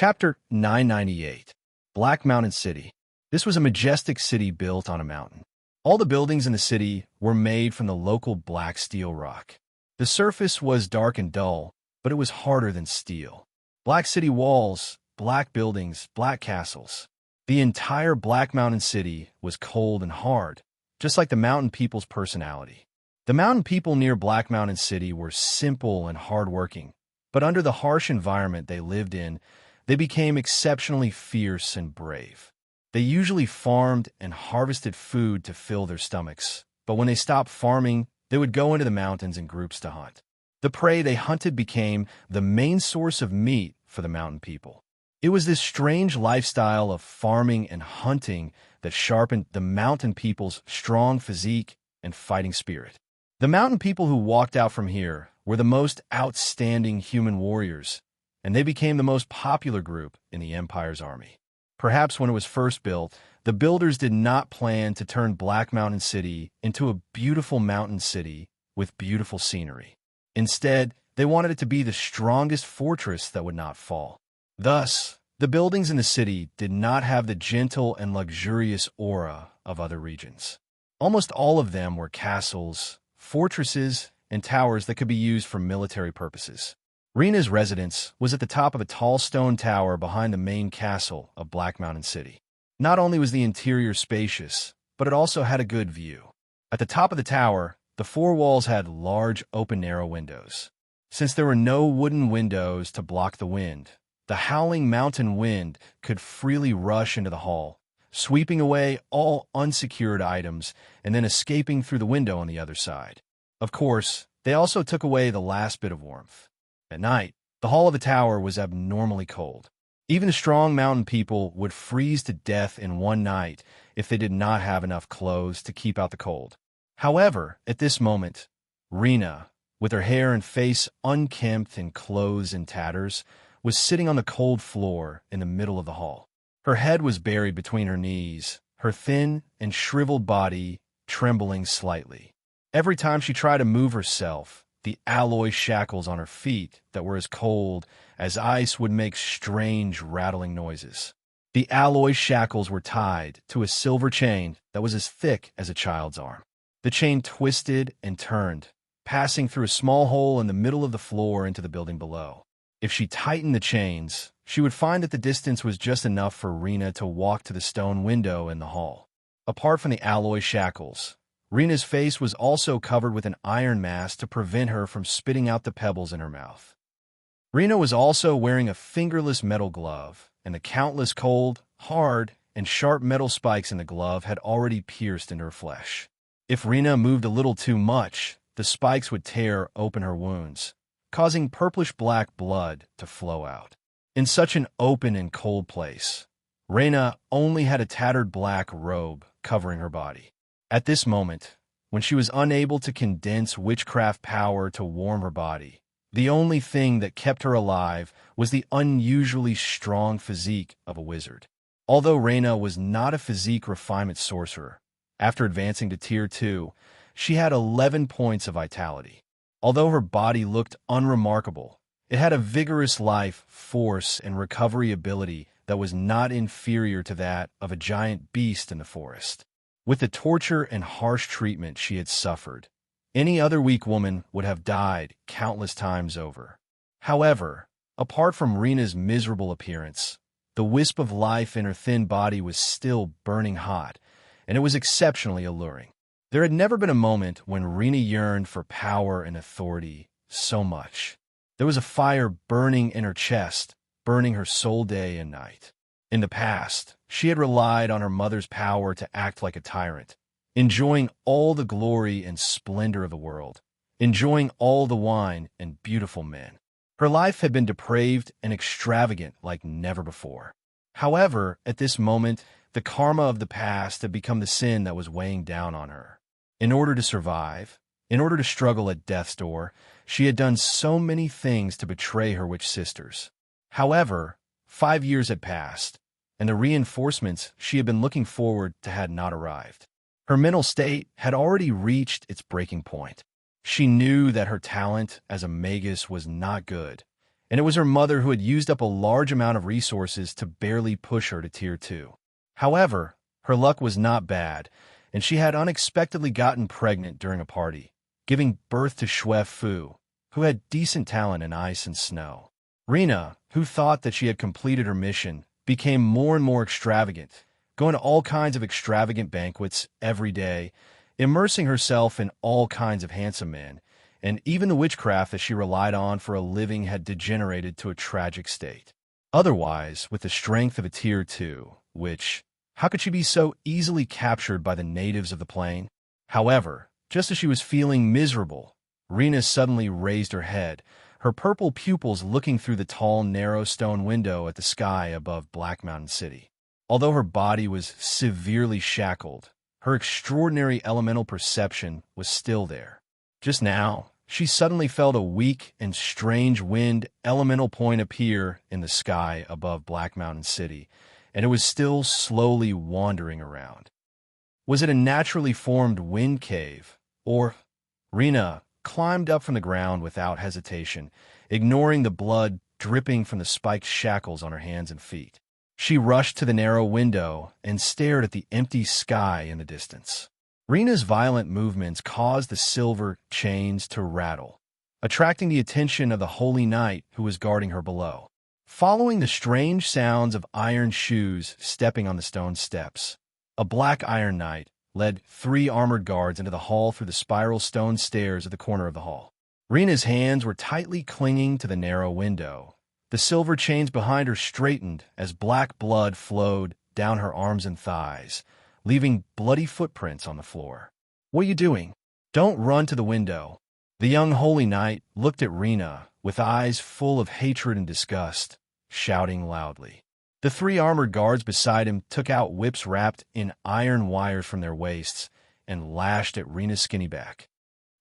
Chapter 998. Black Mountain City. This was a majestic city built on a mountain. All the buildings in the city were made from the local black steel rock. The surface was dark and dull, but it was harder than steel. Black city walls, black buildings, black castles. The entire Black Mountain City was cold and hard, just like the mountain people's personality. The mountain people near Black Mountain City were simple and hardworking, but under the harsh environment they lived in, they became exceptionally fierce and brave. They usually farmed and harvested food to fill their stomachs, but when they stopped farming, they would go into the mountains in groups to hunt. The prey they hunted became the main source of meat for the mountain people. It was this strange lifestyle of farming and hunting that sharpened the mountain people's strong physique and fighting spirit. The mountain people who walked out from here were the most outstanding human warriors, and they became the most popular group in the Empire's army. Perhaps when it was first built, the builders did not plan to turn Black Mountain City into a beautiful mountain city with beautiful scenery. Instead, they wanted it to be the strongest fortress that would not fall. Thus, the buildings in the city did not have the gentle and luxurious aura of other regions. Almost all of them were castles, fortresses, and towers that could be used for military purposes. Rena's residence was at the top of a tall stone tower behind the main castle of Black Mountain City. Not only was the interior spacious, but it also had a good view. At the top of the tower, the four walls had large, open, narrow windows. Since there were no wooden windows to block the wind, the howling mountain wind could freely rush into the hall, sweeping away all unsecured items and then escaping through the window on the other side. Of course, they also took away the last bit of warmth. At night, the hall of the tower was abnormally cold. Even strong mountain people would freeze to death in one night if they did not have enough clothes to keep out the cold. However, at this moment, Rena, with her hair and face unkempt and clothes in tatters, was sitting on the cold floor in the middle of the hall. Her head was buried between her knees, her thin and shriveled body trembling slightly. Every time she tried to move herself, the alloy shackles on her feet that were as cold as ice would make strange rattling noises. The alloy shackles were tied to a silver chain that was as thick as a child's arm. The chain twisted and turned, passing through a small hole in the middle of the floor into the building below. If she tightened the chains, she would find that the distance was just enough for Rena to walk to the stone window in the hall. Apart from the alloy shackles, Rena's face was also covered with an iron mask to prevent her from spitting out the pebbles in her mouth. Rena was also wearing a fingerless metal glove, and the countless cold, hard, and sharp metal spikes in the glove had already pierced into her flesh. If Rena moved a little too much, the spikes would tear open her wounds, causing purplish-black blood to flow out. In such an open and cold place, Rena only had a tattered black robe covering her body. At this moment, when she was unable to condense witchcraft power to warm her body, the only thing that kept her alive was the unusually strong physique of a wizard. Although Rena was not a physique refinement sorcerer, after advancing to Tier 2, she had 11 points of vitality. Although her body looked unremarkable, it had a vigorous life, force, and recovery ability that was not inferior to that of a giant beast in the forest. With the torture and harsh treatment she had suffered, any other weak woman would have died countless times over. However, apart from Rena's miserable appearance, the wisp of life in her thin body was still burning hot, and it was exceptionally alluring. There had never been a moment when Rena yearned for power and authority so much. There was a fire burning in her chest, burning her soul day and night. In the past, she had relied on her mother's power to act like a tyrant, enjoying all the glory and splendor of the world, enjoying all the wine and beautiful men. Her life had been depraved and extravagant like never before. However, at this moment, the karma of the past had become the sin that was weighing down on her. In order to survive, in order to struggle at death's door, she had done so many things to betray her witch sisters. However, 5 years had passed, and the reinforcements she had been looking forward to had not arrived. Her mental state had already reached its breaking point. She knew that her talent as a magus was not good, and it was her mother who had used up a large amount of resources to barely push her to Tier 2. However, her luck was not bad, and she had unexpectedly gotten pregnant during a party, giving birth to Xue Fu, who had decent talent in ice and snow. Rena, who thought that she had completed her mission, became more and more extravagant, going to all kinds of extravagant banquets every day, immersing herself in all kinds of handsome men, and even the witchcraft that she relied on for a living had degenerated to a tragic state. Otherwise, with the strength of a Tier 2, which, how could she be so easily captured by the natives of the plain? However, just as she was feeling miserable, Rena suddenly raised her head, her purple pupils looking through the tall, narrow stone window at the sky above Black Mountain City. Although her body was severely shackled, her extraordinary elemental perception was still there. Just now, she suddenly felt a weak and strange wind elemental point appear in the sky above Black Mountain City, and it was still slowly wandering around. Was it a naturally formed wind cave, or... Rena climbed up from the ground without hesitation, ignoring the blood dripping from the spiked shackles on her hands and feet. She rushed to the narrow window and stared at the empty sky in the distance. Rena's violent movements caused the silver chains to rattle, attracting the attention of the holy knight who was guarding her below. Following the strange sounds of iron shoes stepping on the stone steps, a black iron knight led 3 armored guards into the hall through the spiral stone stairs at the corner of the hall. Rena's hands were tightly clinging to the narrow window. The silver chains behind her straightened as black blood flowed down her arms and thighs, leaving bloody footprints on the floor. "What are you doing? Don't run to the window." The young holy knight looked at Rena with eyes full of hatred and disgust, shouting loudly. The 3 armored guards beside him took out whips wrapped in iron wires from their waists and lashed at Rena's skinny back.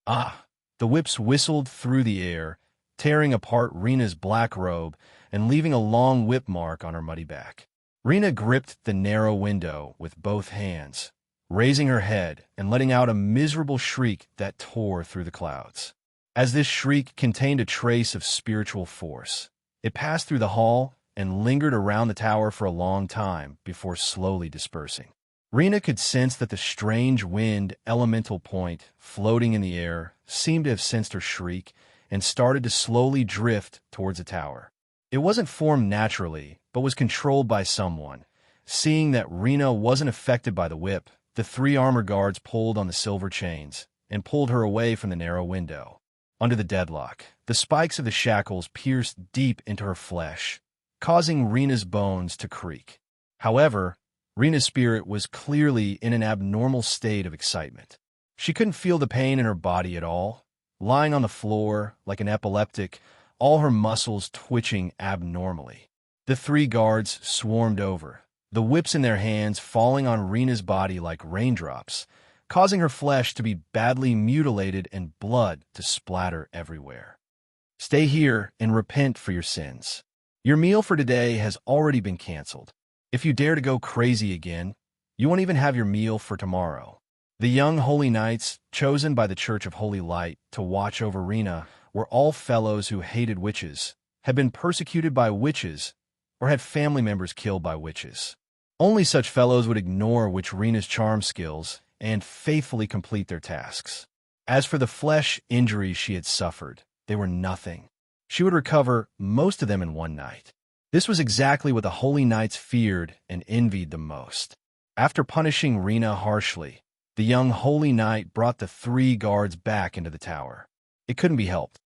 Ah! The whips whistled through the air, tearing apart Rena's black robe and leaving a long whip mark on her muddy back. Rena gripped the narrow window with both hands, raising her head and letting out a miserable shriek that tore through the clouds. As this shriek contained a trace of spiritual force, it passed through the hall and lingered around the tower for a long time before slowly dispersing. Rena could sense that the strange wind elemental point floating in the air seemed to have sensed her shriek and started to slowly drift towards the tower. It wasn't formed naturally, but was controlled by someone. Seeing that Rena wasn't affected by the whip, the 3 armored guards pulled on the silver chains and pulled her away from the narrow window. Under the deadlock, the spikes of the shackles pierced deep into her flesh, causing Rena's bones to creak. However, Rena's spirit was clearly in an abnormal state of excitement. She couldn't feel the pain in her body at all, lying on the floor like an epileptic, all her muscles twitching abnormally. The 3 guards swarmed over, the whips in their hands falling on Rena's body like raindrops, causing her flesh to be badly mutilated and blood to splatter everywhere. "Stay here and repent for your sins. Your meal for today has already been canceled. If you dare to go crazy again, you won't even have your meal for tomorrow." The young holy knights, chosen by the Church of Holy Light to watch over Rena, were all fellows who hated witches, had been persecuted by witches, or had family members killed by witches. Only such fellows would ignore Rena's charm skills and faithfully complete their tasks. As for the flesh injuries she had suffered, they were nothing. She would recover most of them in one night. This was exactly what the holy knights feared and envied the most. After punishing Rena harshly, the young holy knight brought the 3 guards back into the tower. It couldn't be helped.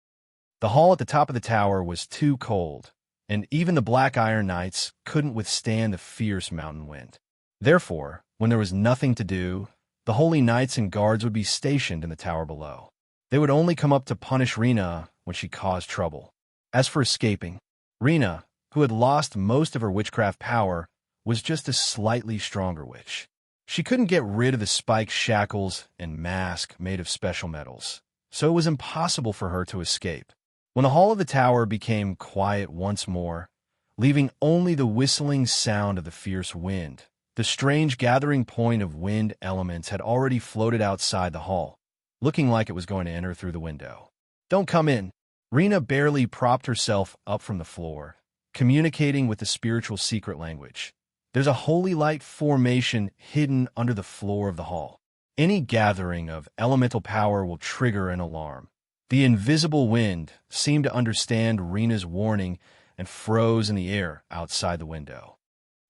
The hall at the top of the tower was too cold, and even the black iron knights couldn't withstand the fierce mountain wind. Therefore, when there was nothing to do, the holy knights and guards would be stationed in the tower below. They would only come up to punish Rena when she caused trouble. As for escaping, Rena, who had lost most of her witchcraft power, was just a slightly stronger witch. She couldn't get rid of the spiked shackles and mask made of special metals, so it was impossible for her to escape. When the hall of the tower became quiet once more, leaving only the whistling sound of the fierce wind, the strange gathering point of wind elements had already floated outside the hall, looking like it was going to enter through the window. "Don't come in." Rena barely propped herself up from the floor, communicating with the spiritual secret language. There's a holy light formation hidden under the floor of the hall. Any gathering of elemental power will trigger an alarm. The invisible wind seemed to understand Rena's warning and froze in the air outside the window.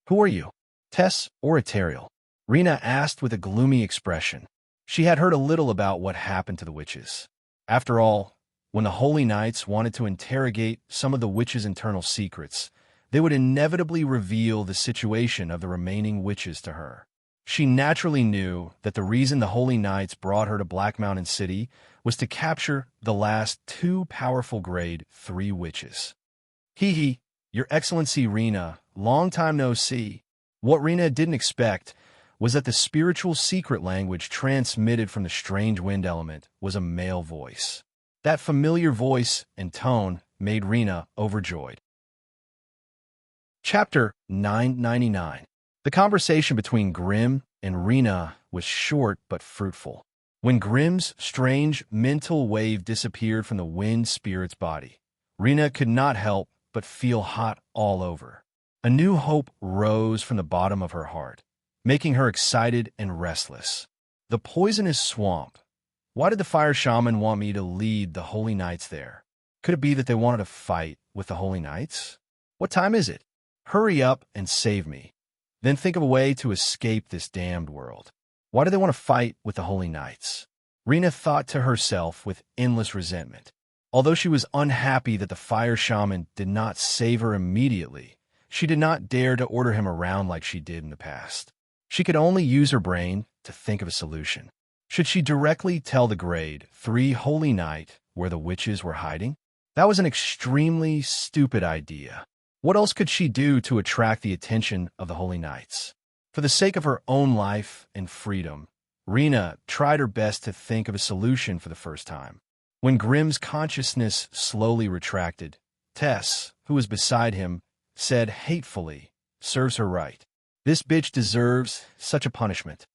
"Who are you, Tess or Eterial?" Rena asked with a gloomy expression. She had heard a little about what happened to the witches. After all, when the Holy Knights wanted to interrogate some of the witches' internal secrets, they would inevitably reveal the situation of the remaining witches to her. She naturally knew that the reason the Holy Knights brought her to Black Mountain City was to capture the last two powerful Grade 3 witches. "Hee, Your Excellency Rena, long time no see." What Rena didn't expect was that the spiritual secret language transmitted from the strange wind element was a male voice. That familiar voice and tone made Rena overjoyed. Chapter 999. The conversation between Grimm and Rena was short but fruitful. When Grimm's strange mental wave disappeared from the wind spirit's body, Rena could not help but feel hot all over. A new hope rose from the bottom of her heart, making her excited and restless. The poisonous swamp. Why did the fire shaman want me to lead the Holy Knights there? Could it be that they wanted to fight with the Holy Knights? What time is it? Hurry up and save me. Then think of a way to escape this damned world. Why do they want to fight with the Holy Knights? Rena thought to herself with endless resentment. Although she was unhappy that the fire shaman did not save her immediately, she did not dare to order him around like she did in the past. She could only use her brain to think of a solution. Should she directly tell the Grade 3 Holy Knight where the witches were hiding? That was an extremely stupid idea. What else could she do to attract the attention of the Holy Knights? For the sake of her own life and freedom, Rena tried her best to think of a solution for the first time. When Grimm's consciousness slowly retracted, Tess, who was beside him, said hatefully, "Serves her right. This bitch deserves such a punishment."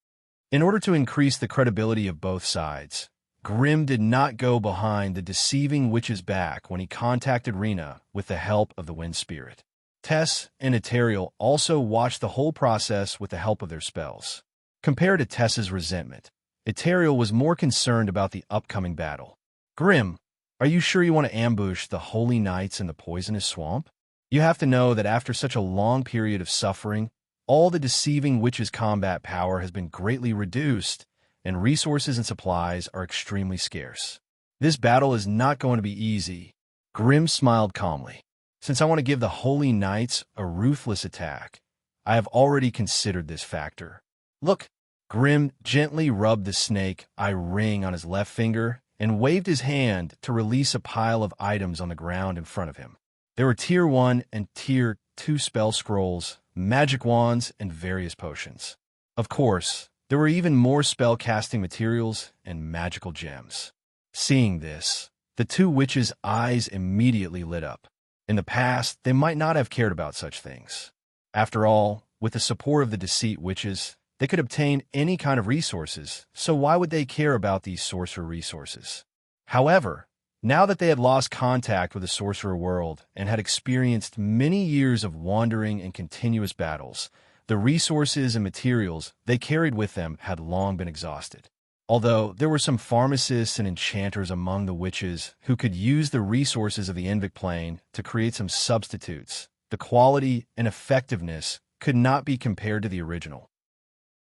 In order to increase the credibility of both sides, Grimm did not go behind the deceiving witch's back when he contacted Rena with the help of the wind spirit. Tess and Eterial also watched the whole process with the help of their spells. Compared to Tess's resentment, Eterial was more concerned about the upcoming battle. "Grimm, are you sure you want to ambush the Holy Knights in the poisonous swamp? You have to know that after such a long period of suffering, all the deceiving witch's combat power has been greatly reduced, and resources and supplies are extremely scarce. This battle is not going to be easy." Grimm smiled calmly. "Since I want to give the Holy Knights a ruthless attack, I have already considered this factor. Look." Grimm gently rubbed the snake eye ring on his left finger and waved his hand to release a pile of items on the ground in front of him. There were Tier 1 and Tier 2 spell scrolls, magic wands, and various potions. Of course, there were even more spell-casting materials and magical gems. Seeing this, the two witches' eyes immediately lit up. In the past, they might not have cared about such things. After all, with the support of the Deceit witches, they could obtain any kind of resources, so why would they care about these sorcerer resources? However, now that they had lost contact with the sorcerer world and had experienced many years of wandering and continuous battles, the resources and materials they carried with them had long been exhausted. Although there were some pharmacists and enchanters among the witches who could use the resources of the Invik Plane to create some substitutes, the quality and effectiveness could not be compared to the original.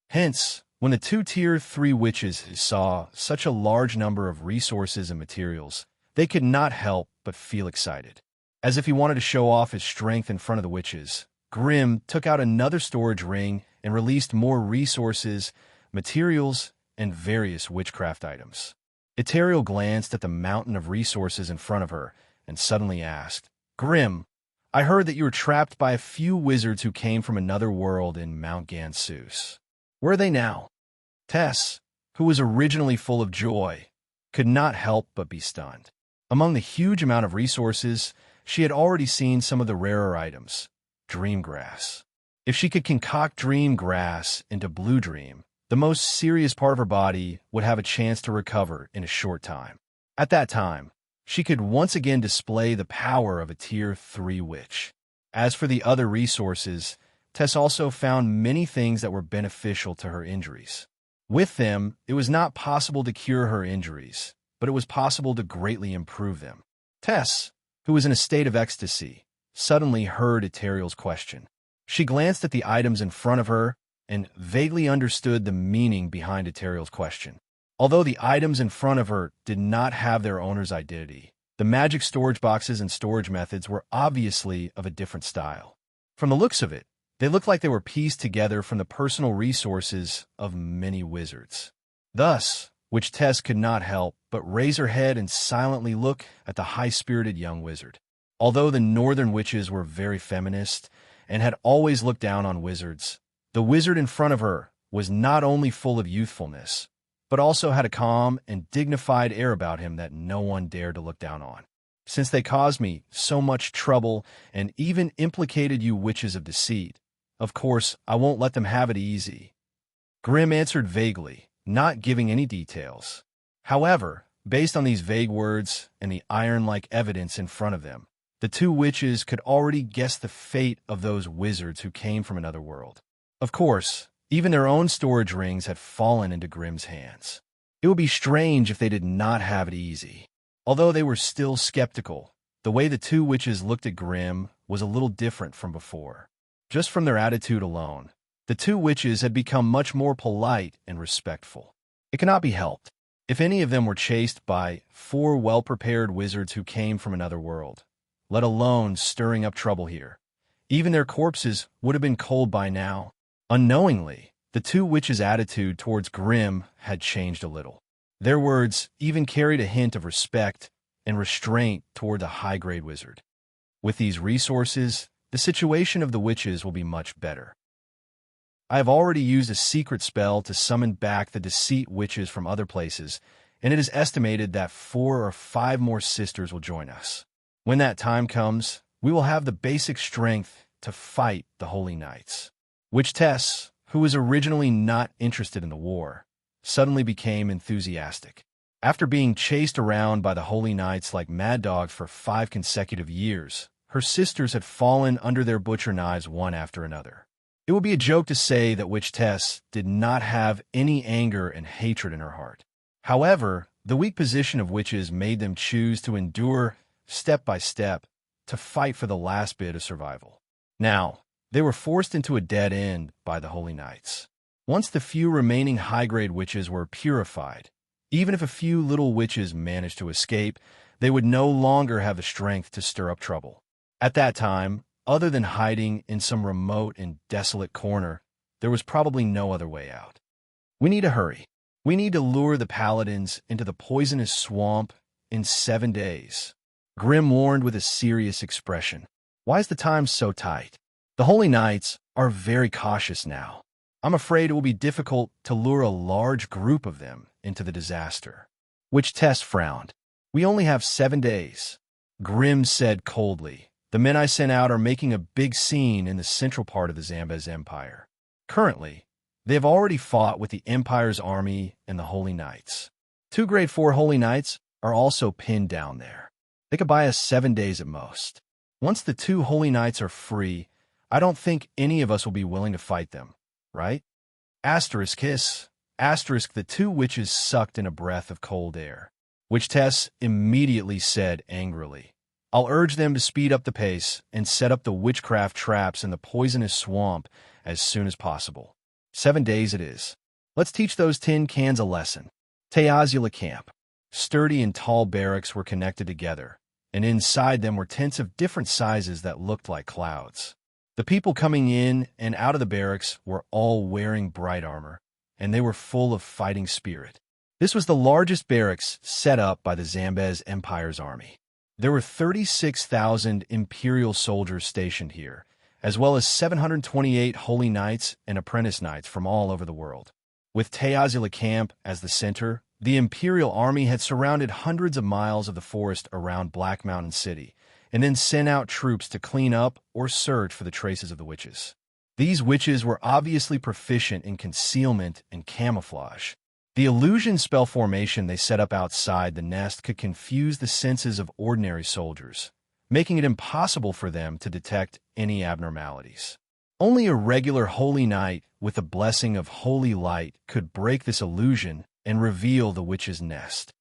Hence, when the two Tier 3 witches saw such a large number of resources and materials, they could not help but feel excited. As if he wanted to show off his strength in front of the witches, Grimm took out another storage ring and released more resources, materials, and various witchcraft items. Eterial glanced at the mountain of resources in front of her and suddenly asked, "Grimm, I heard that you were trapped by a few wizards who came from another world in Mount Gansus. Where are they now?" Tess, who was originally full of joy, could not help but be stunned. Among the huge amount of resources, she had already seen some of the rarer items, dream grass. If she could concoct dream grass into blue dream, the most serious part of her body would have a chance to recover in a short time. At that time, she could once again display the power of a Tier 3 witch. As for the other resources, Tess also found many things that were beneficial to her injuries. With them, it was not possible to cure her injuries, but it was possible to greatly improve them. Tess, who was in a state of ecstasy, suddenly heard Eteriel's question. She glanced at the items in front of her and vaguely understood the meaning behind Eteriel's question. Although the items in front of her did not have their owner's identity, the magic storage boxes and storage methods were obviously of a different style. From the looks of it, they looked like they were pieced together from the personal resources of many wizards. Thus, which Tess could not help but raise her head and silently look at the high-spirited young wizard. Although the northern witches were very feminist and had always looked down on wizards, the wizard in front of her was not only full of youthfulness, but also had a calm and dignified air about him that no one dared to look down on. Since they caused me so much trouble and even implicated you witches of deceit, of course, I won't let them have it easy. Grimm answered vaguely, not giving any details. However, based on these vague words and the iron-like evidence in front of them, the two witches could already guess the fate of those wizards who came from another world. Of course, even their own storage rings had fallen into Grimm's hands. It would be strange if they did not have it easy. Although they were still skeptical, the way the two witches looked at Grimm was a little different from before. Just from their attitude alone, the two witches had become much more polite and respectful. It cannot be helped. If any of them were chased by 4 well-prepared wizards who came from another world, let alone stirring up trouble here, even their corpses would have been cold by now. Unknowingly, the two witches' attitude towards Grimm had changed a little. Their words even carried a hint of respect and restraint toward the high-grade wizard. With these resources, the situation of the witches will be much better. I have already used a secret spell to summon back the deceit witches from other places, and it is estimated that 4 or 5 more sisters will join us. When that time comes, we will have the basic strength to fight the Holy Knights. Witch Tess, who was originally not interested in the war, suddenly became enthusiastic. After being chased around by the Holy Knights like mad dogs for 5 consecutive years, her sisters had fallen under their butcher knives one after another. It would be a joke to say that Witch Tess did not have any anger and hatred in her heart. However, the weak position of witches made them choose to endure, step by step, to fight for the last bit of survival. Now, they were forced into a dead end by the Holy Knights. Once the few remaining high-grade witches were purified, even if a few little witches managed to escape, they would no longer have the strength to stir up trouble. At that time, other than hiding in some remote and desolate corner, there was probably no other way out. We need to hurry. We need to lure the paladins into the poisonous swamp in 7 days. Grimm warned with a serious expression. Why is the time so tight? The Holy Knights are very cautious now. I'm afraid it will be difficult to lure a large group of them into the disaster. Witch Tess frowned. We only have 7 days. Grimm said coldly. The men I sent out are making a big scene in the central part of the Zambez Empire. Currently, they have already fought with the Empire's army and the Holy Knights. 2 Grade 4 Holy Knights are also pinned down there. They could buy us 7 days at most. Once the 2 Holy Knights are free, I don't think any of us will be willing to fight them, right? Asterisk kiss. Asterisk the 2 witches sucked in a breath of cold air, which Tess immediately said angrily. I'll urge them to speed up the pace and set up the witchcraft traps in the poisonous swamp as soon as possible. 7 days it is. Let's teach those tin cans a lesson. Teazula Camp. Sturdy and tall barracks were connected together, and inside them were tents of different sizes that looked like clouds. The people coming in and out of the barracks were all wearing bright armor, and they were full of fighting spirit. This was the largest barracks set up by the Zambez Empire's army. There were 36,000 Imperial soldiers stationed here, as well as 728 Holy Knights and Apprentice Knights from all over the world. With Teazula Camp as the center, the Imperial Army had surrounded hundreds of miles of the forest around Black Mountain City, and then sent out troops to clean up or search for the traces of the witches. These witches were obviously proficient in concealment and camouflage. The illusion spell formation they set up outside the nest could confuse the senses of ordinary soldiers, making it impossible for them to detect any abnormalities. Only a regular holy knight with the blessing of holy light could break this illusion and reveal the witch's nest.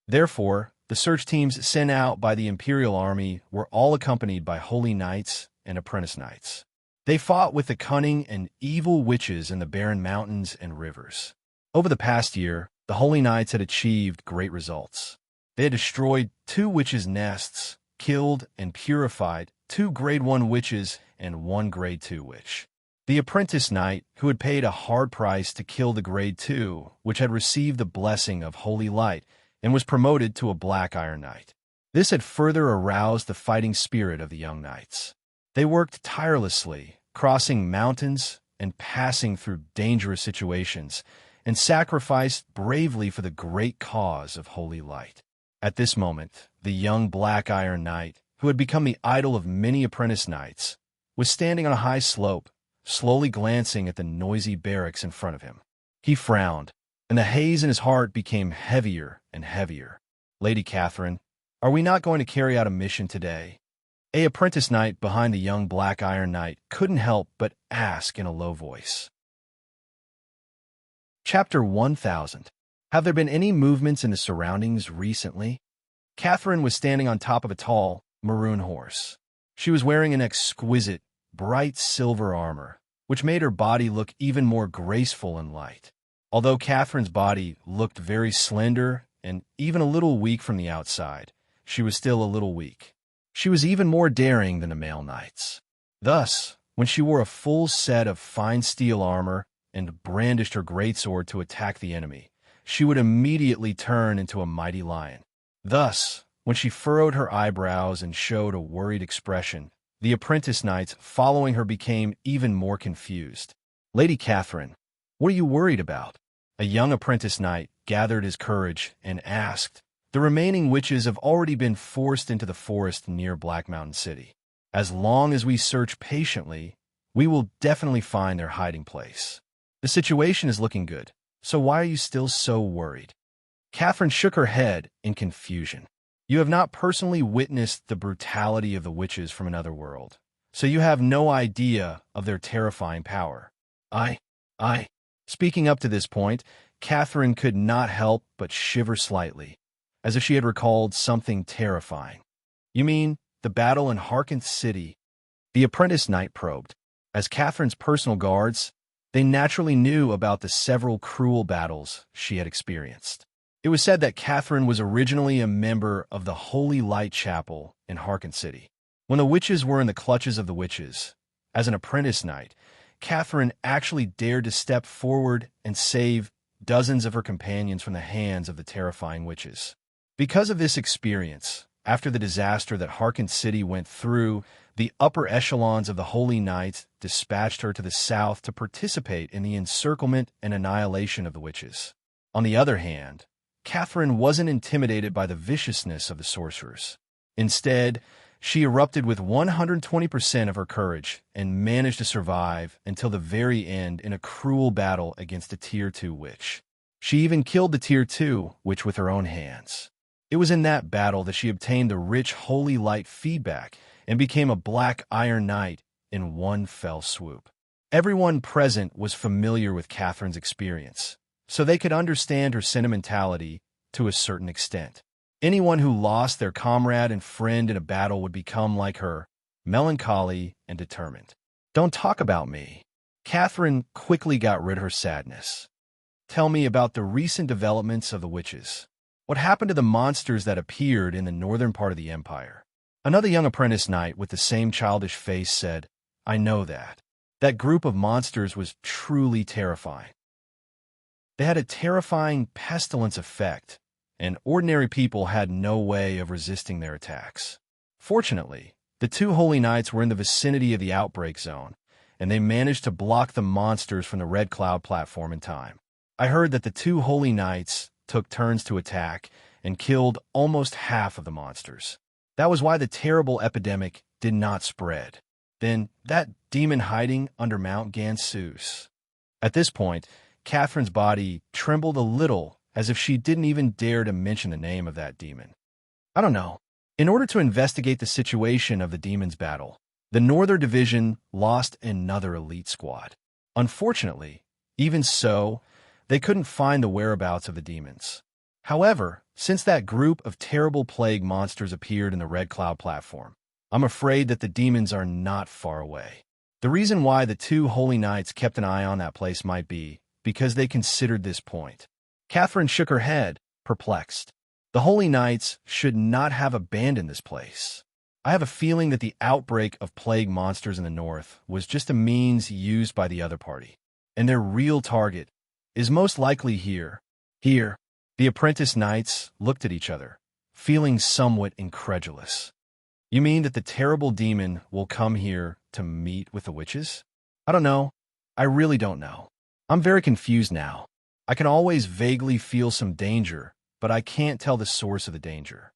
Therefore, the search teams sent out by the Imperial Army were all accompanied by holy knights and apprentice knights. They fought with the cunning and evil witches in the barren mountains and rivers. Over the past year, the holy knights had achieved great results. They had destroyed 2 witches' nests, killed and purified 2 Grade 1 witches and 1 Grade 2 witch. The apprentice knight, who had paid a hard price to kill the Grade 2, which had received the blessing of holy light, and was promoted to a black iron knight. This had further aroused the fighting spirit of the young knights. They worked tirelessly, crossing mountains and passing through dangerous situations, and sacrificed bravely for the great cause of holy light. At this moment, the young black iron knight, who had become the idol of many apprentice knights, was standing on a high slope, slowly glancing at the noisy barracks in front of him. He frowned, and the haze in his heart became heavier and heavier. "Lady Catherine, are we not going to carry out a mission today?" A apprentice knight behind the young black iron knight couldn't help but ask in a low voice. Chapter 1000. Have there been any movements in the surroundings recently? Catherine was standing on top of a tall, maroon horse. She was wearing an exquisite, bright silver armor, which made her body look even more graceful and light. Although Catherine's body looked very slender and even a little weak from the outside, she was still a little weak. She was even more daring than the male knights. Thus, when she wore a full set of fine steel armor and brandished her greatsword to attack the enemy, she would immediately turn into a mighty lion. Thus, when she furrowed her eyebrows and showed a worried expression, the apprentice knights following her became even more confused. "Lady Catherine, what are you worried about?" A young apprentice knight gathered his courage and asked. "The remaining witches have already been forced into the forest near Black Mountain City. As long as we search patiently, we will definitely find their hiding place. The situation is looking good, so why are you still so worried?" Catherine shook her head in confusion. "You have not personally witnessed the brutality of the witches from another world, so you have no idea of their terrifying power." I. Speaking up to this point, Catherine could not help but shiver slightly, as if she had recalled something terrifying. "You mean the battle in Harkent City?" The apprentice knight probed. As Catherine's personal guards, they naturally knew about the several cruel battles she had experienced. It was said that Catherine was originally a member of the Holy Light Chapel in Harkent City. When the witches were in the clutches of the witches, as an apprentice knight, Catherine actually dared to step forward and save dozens of her companions from the hands of the terrifying witches. Because of this experience, after the disaster that Harkent City went through, the upper echelons of the Holy Knights dispatched her to the south to participate in the encirclement and annihilation of the witches. On the other hand, Catherine wasn't intimidated by the viciousness of the sorcerers. Instead, she erupted with 120% of her courage and managed to survive until the very end in a cruel battle against a Tier 2 witch. She even killed the Tier 2 witch with her own hands. It was in that battle that she obtained the rich holy light feedback and became a black iron knight in one fell swoop. Everyone present was familiar with Catherine's experience, so they could understand her sentimentality to a certain extent. Anyone who lost their comrade and friend in a battle would become like her, melancholy and determined. "Don't talk about me." Catherine quickly got rid of her sadness. "Tell me about the recent developments of the witches. What happened to the monsters that appeared in the northern part of the empire?" Another young apprentice knight with the same childish face said, "I know that. That group of monsters was truly terrifying. They had a terrifying pestilence effect, and ordinary people had no way of resisting their attacks. Fortunately, the 2 holy knights were in the vicinity of the outbreak zone, and they managed to block the monsters from the Red Cloud platform in time. I heard that the 2 holy knights took turns to attack and killed almost half of the monsters. That was why the terrible epidemic did not spread. Then, that demon hiding under Mount Gansus." At this point, Catherine's body trembled a little, as if she didn't even dare to mention the name of that demon. I don't know. In order to investigate the situation of the demons' battle, the Northern Division lost another elite squad. Unfortunately, even so, they couldn't find the whereabouts of the demons. However, since that group of terrible plague monsters appeared in the Red Cloud platform, I'm afraid that the demons are not far away. The reason why the two holy knights kept an eye on that place might be because they considered this point. Catherine shook her head, perplexed. The holy knights should not have abandoned this place. I have a feeling that the outbreak of plague monsters in the north was just a means used by the other party, and their real target is most likely here. Here. The apprentice knights looked at each other, feeling somewhat incredulous. You mean that the terrible demon will come here to meet with the witches? I don't know. I really don't know. I'm very confused now. I can always vaguely feel some danger, but I can't tell the source of the danger.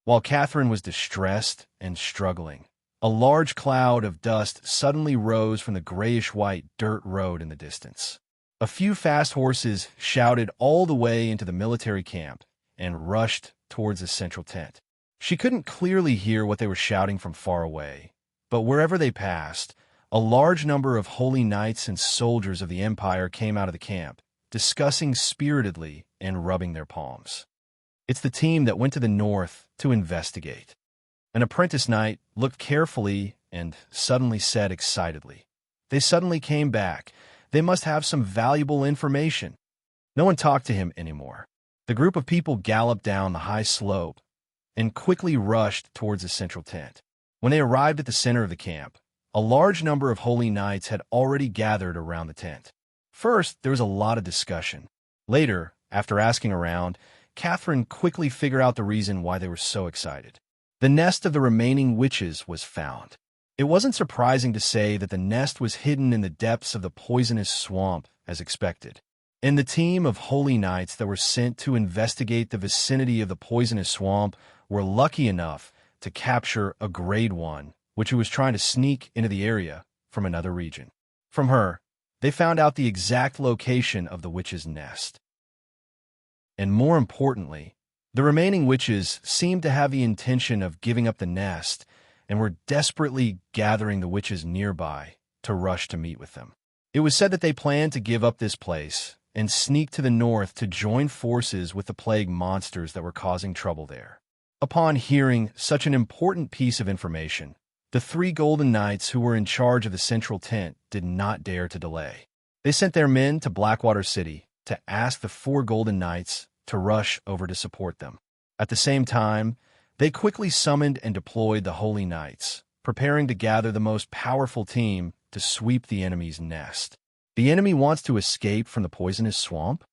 While Catherine was distressed and struggling, a large cloud of dust suddenly rose from the grayish-white dirt road in the distance. A few fast horses shouted all the way into the military camp and rushed towards the central tent. She couldn't clearly hear what they were shouting from far away, but wherever they passed, a large number of holy knights and soldiers of the Empire came out of the camp, discussing spiritedly and rubbing their palms. It's the team that went to the north to investigate. An apprentice knight looked carefully and suddenly said excitedly, "They suddenly came back. They must have some valuable information." No one talked to him anymore. The group of people galloped down the high slope and quickly rushed towards the central tent. When they arrived at the center of the camp, a large number of holy knights had already gathered around the tent. First, there was a lot of discussion. Later, after asking around, Catherine quickly figured out the reason why they were so excited. The nest of the remaining witches was found. It wasn't surprising to say that the nest was hidden in the depths of the poisonous swamp, as expected. And the team of holy knights that were sent to investigate the vicinity of the poisonous swamp were lucky enough to capture a Grade 1, which was trying to sneak into the area from another region. From her, they found out the exact location of the witch's nest. And more importantly, the remaining witches seemed to have the intention of giving up the nest and were desperately gathering the witches nearby to rush to meet with them. It was said that they planned to give up this place and sneak to the north to join forces with the plague monsters that were causing trouble there. Upon hearing such an important piece of information, the 3 golden knights who were in charge of the central tent did not dare to delay. They sent their men to Blackwater City to ask the 4 golden knights to rush over to support them. At the same time, they quickly summoned and deployed the holy knights, preparing to gather the most powerful team to sweep the enemy's nest. The enemy wants to escape from the poisonous swamp?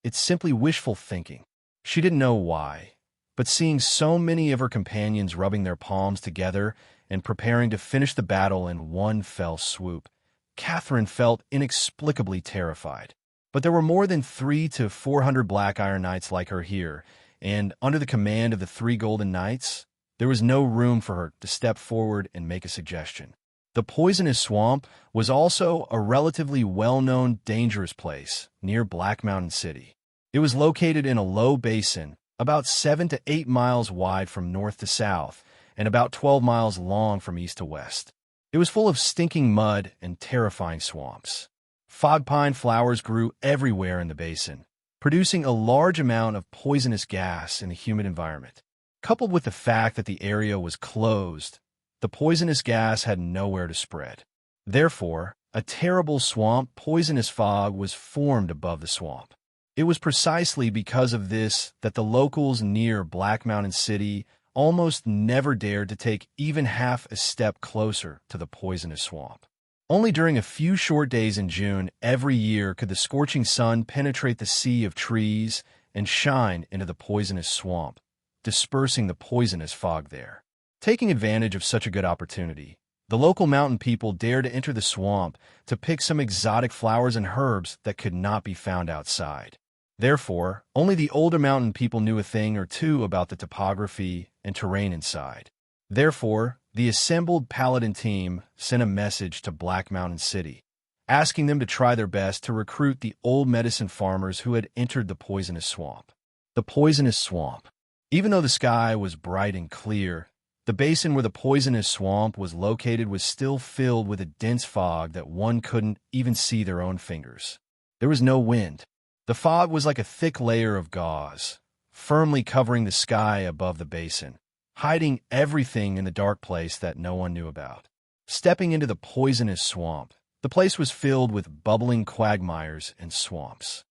It's simply wishful thinking. She didn't know why, but seeing so many of her companions rubbing their palms together and preparing to finish the battle in one fell swoop, Catherine felt inexplicably terrified. But there were more than 300 to 400 Black Iron Knights like her here, and under the command of the 3 Golden Knights, there was no room for her to step forward and make a suggestion. The poisonous swamp was also a relatively well-known dangerous place near Black Mountain City. It was located in a low basin, about 7 to 8 miles wide from north to south, and about 12 miles long from east to west. It was full of stinking mud and terrifying swamps. Fog pine flowers grew everywhere in the basin, producing a large amount of poisonous gas in the humid environment. Coupled with the fact that the area was closed, the poisonous gas had nowhere to spread. Therefore, a terrible swamp poisonous fog was formed above the swamp. It was precisely because of this that the locals near Black Mountain City almost never dared to take even half a step closer to the poisonous swamp. Only during a few short days in June every year could the scorching sun penetrate the sea of trees and shine into the poisonous swamp, dispersing the poisonous fog there. Taking advantage of such a good opportunity, the local mountain people dared to enter the swamp to pick some exotic flowers and herbs that could not be found outside. Therefore, only the older mountain people knew a thing or two about the topography and terrain inside. Therefore, the assembled paladin team sent a message to Black Mountain City, asking them to try their best to recruit the old medicine farmers who had entered the poisonous swamp. The poisonous swamp. Even though the sky was bright and clear, the basin where the poisonous swamp was located was still filled with a dense fog that one couldn't even see their own fingers. There was no wind. The fog was like a thick layer of gauze, firmly covering the sky above the basin, hiding everything in the dark place that no one knew about. Stepping into the poisonous swamp, the place was filled with bubbling quagmires and swamps.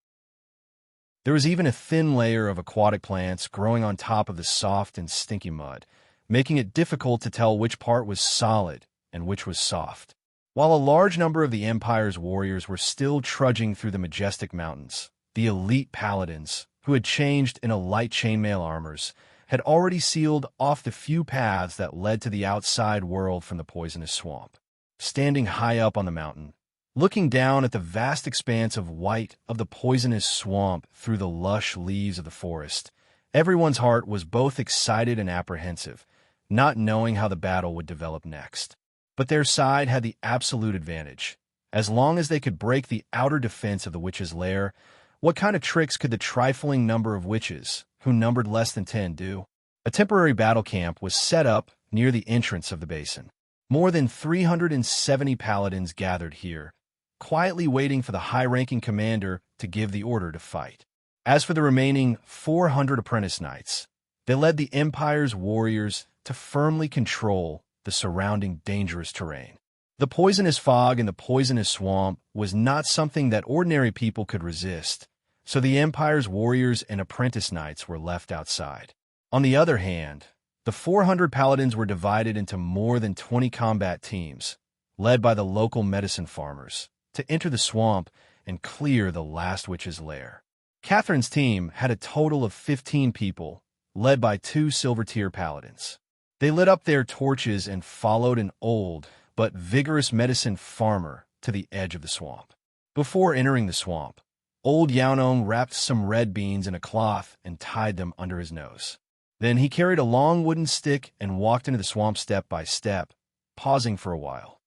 There was even a thin layer of aquatic plants growing on top of the soft and stinky mud, making it difficult to tell which part was solid and which was soft. While a large number of the Empire's warriors were still trudging through the majestic mountains, the elite paladins, who had changed into light chainmail armors, had already sealed off the few paths that led to the outside world from the poisonous swamp. Standing high up on the mountain, looking down at the vast expanse of white of the poisonous swamp through the lush leaves of the forest, everyone's heart was both excited and apprehensive, not knowing how the battle would develop next. But their side had the absolute advantage. As long as they could break the outer defense of the witch's lair, what kind of tricks could the trifling number of witches, who numbered less than 10, do? A temporary battle camp was set up near the entrance of the basin. More than 370 paladins gathered here, quietly waiting for the high-ranking commander to give the order to fight. As for the remaining 400 apprentice knights, they led the Empire's warriors to firmly control the surrounding dangerous terrain. The poisonous fog in the poisonous swamp was not something that ordinary people could resist, so the Empire's warriors and apprentice knights were left outside. On the other hand, the 400 paladins were divided into more than 20 combat teams, led by the local medicine farmers, to enter the swamp and clear the last witch's lair. Catherine's team had a total of 15 people, led by 2 silver-tier paladins. They lit up their torches and followed an old but vigorous medicine farmer to the edge of the swamp. Before entering the swamp, old Yaonong wrapped some red beans in a cloth and tied them under his nose. Then he carried a long wooden stick and walked into the swamp step by step, pausing for a while.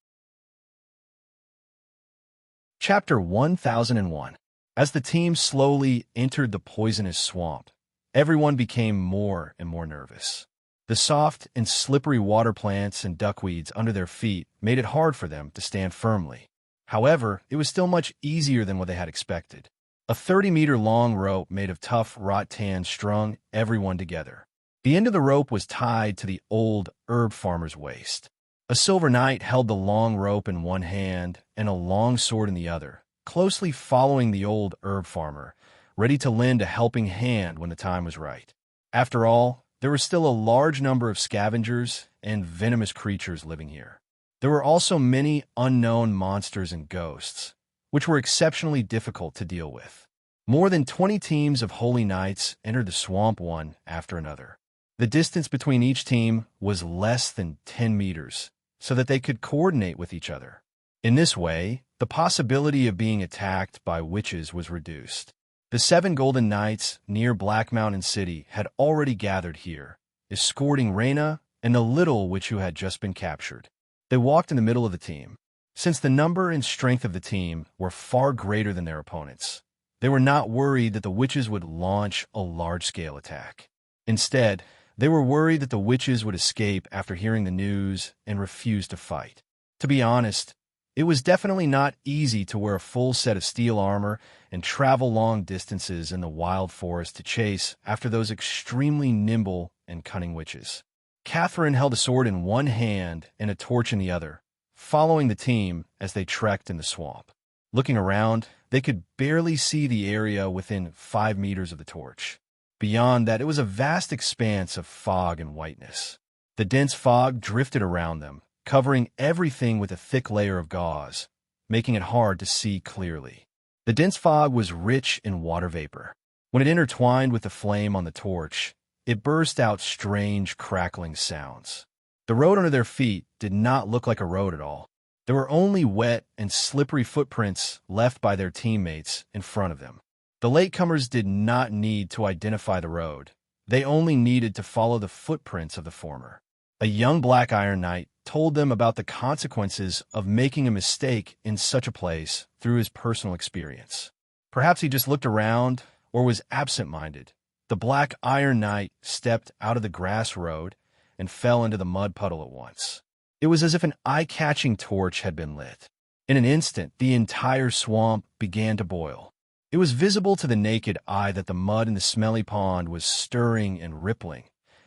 Chapter 1001. As the team slowly entered the poisonous swamp, everyone became more and more nervous. The soft and slippery water plants and duckweeds under their feet made it hard for them to stand firmly. However, it was still much easier than what they had expected. A 30-meter-long rope made of tough rattan strung everyone together. The end of the rope was tied to the old herb farmer's waist. A silver knight held the long rope in one hand and a long sword in the other, closely following the old herb farmer, ready to lend a helping hand when the time was right. After all, there were still a large number of scavengers and venomous creatures living here. There were also many unknown monsters and ghosts, which were exceptionally difficult to deal with. More than 20 teams of holy knights entered the swamp one after another. The distance between each team was less than 10 meters, so that they could coordinate with each other. In this way, the possibility of being attacked by witches was reduced. The 7 golden knights near Black Mountain City had already gathered here, escorting Reyna and the little witch who had just been captured. They walked in the middle of the team. Since the number and strength of the team were far greater than their opponents, they were not worried that the witches would launch a large-scale attack. Instead, they were worried that the witches would escape after hearing the news and refuse to fight. To be honest, it was definitely not easy to wear a full set of steel armor and travel long distances in the wild forest to chase after those extremely nimble and cunning witches. Catherine held a sword in one hand and a torch in the other, following the team as they trekked in the swamp. Looking around, they could barely see the area within 5 meters of the torch. Beyond that, it was a vast expanse of fog and whiteness. The dense fog drifted around them, covering everything with a thick layer of gauze, making it hard to see clearly. The dense fog was rich in water vapor. When it intertwined with the flame on the torch, it burst out strange, crackling sounds. The road under their feet did not look like a road at all. There were only wet and slippery footprints left by their teammates in front of them. The latecomers did not need to identify the road. They only needed to follow the footprints of the former. A young black iron knight told them about the consequences of making a mistake in such a place through his personal experience. Perhaps he just looked around or was absent-minded. The Black Iron Knight stepped out of the grass road and fell into the mud puddle at once. It was as if an eye-catching torch had been lit. In an instant, the entire swamp began to boil. It was visible to the naked eye that the mud in the smelly pond was stirring and rippling,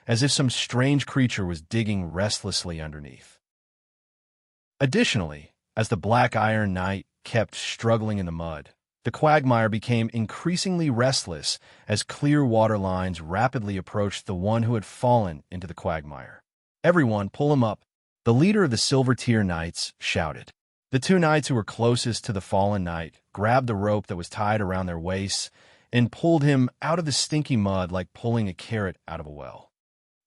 as if some strange creature was digging restlessly underneath. Additionally, as the Black Iron Knight kept struggling in the mud, the quagmire became increasingly restless as clear water lines rapidly approached the one who had fallen into the quagmire. "Everyone, pull him up," the leader of the Silver Tier Knights shouted. The two knights who were closest to the fallen knight grabbed the rope that was tied around their waists and pulled him out of the stinky mud like pulling a carrot out of a well.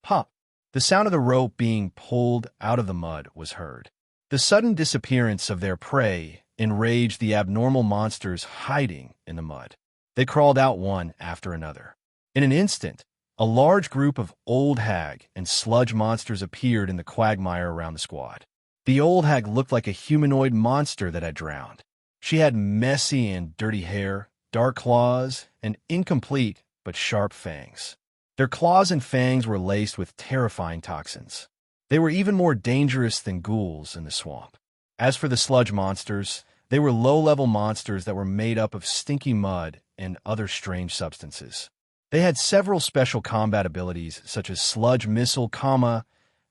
Pop! The sound of the rope being pulled out of the mud was heard. The sudden disappearance of their prey enraged the abnormal monsters hiding in the mud. They crawled out one after another. In an instant, a large group of old hag and sludge monsters appeared in the quagmire around the squad. The old hag looked like a humanoid monster that had drowned. She had messy and dirty hair, dark claws, and incomplete but sharp fangs. Their claws and fangs were laced with terrifying toxins. They were even more dangerous than ghouls in the swamp. As for the sludge monsters, they were low-level monsters that were made up of stinky mud and other strange substances. They had several special combat abilities such as sludge missile,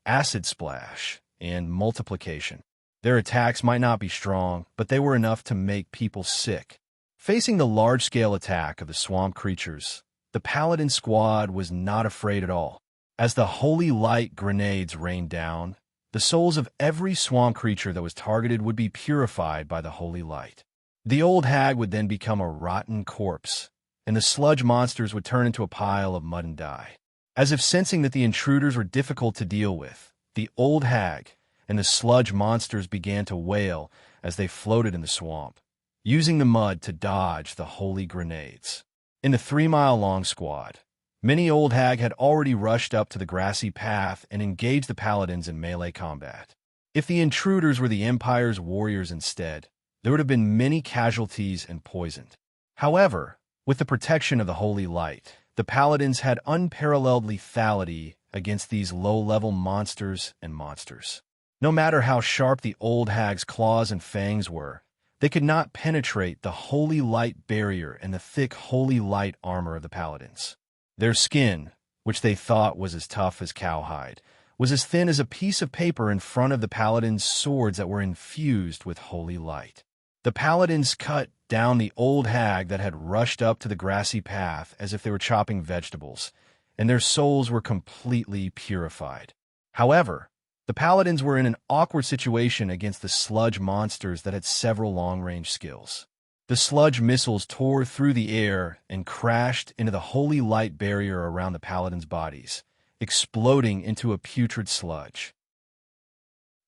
acid splash, and multiplication. Their attacks might not be strong, but they were enough to make people sick. Facing the large-scale attack of the swamp creatures, the paladin squad was not afraid at all. As the holy light grenades rained down, the souls of every swamp creature that was targeted would be purified by the holy light. The old hag would then become a rotten corpse, and the sludge monsters would turn into a pile of mud and die. As if sensing that the intruders were difficult to deal with, the old hag and the sludge monsters began to wail as they floated in the swamp, using the mud to dodge the holy grenades. In the 3-mile-long squad, many old hag had already rushed up to the grassy path and engaged the paladins in melee combat. If the intruders were the Empire's warriors instead, there would have been many casualties and poisoned. However, with the protection of the holy light, the paladins had unparalleled lethality against these low-level monsters and monsters. No matter how sharp the old hag's claws and fangs were, they could not penetrate the holy light barrier and the thick holy light armor of the paladins. Their skin, which they thought was as tough as cowhide, was as thin as a piece of paper in front of the paladins' swords that were infused with holy light. The paladins cut down the old hag that had rushed up to the grassy path as if they were chopping vegetables, and their souls were completely purified. However, the paladins were in an awkward situation against the sludge monsters that had several long-range skills. The sludge missiles tore through the air and crashed into the holy light barrier around the paladins' bodies, exploding into a putrid sludge.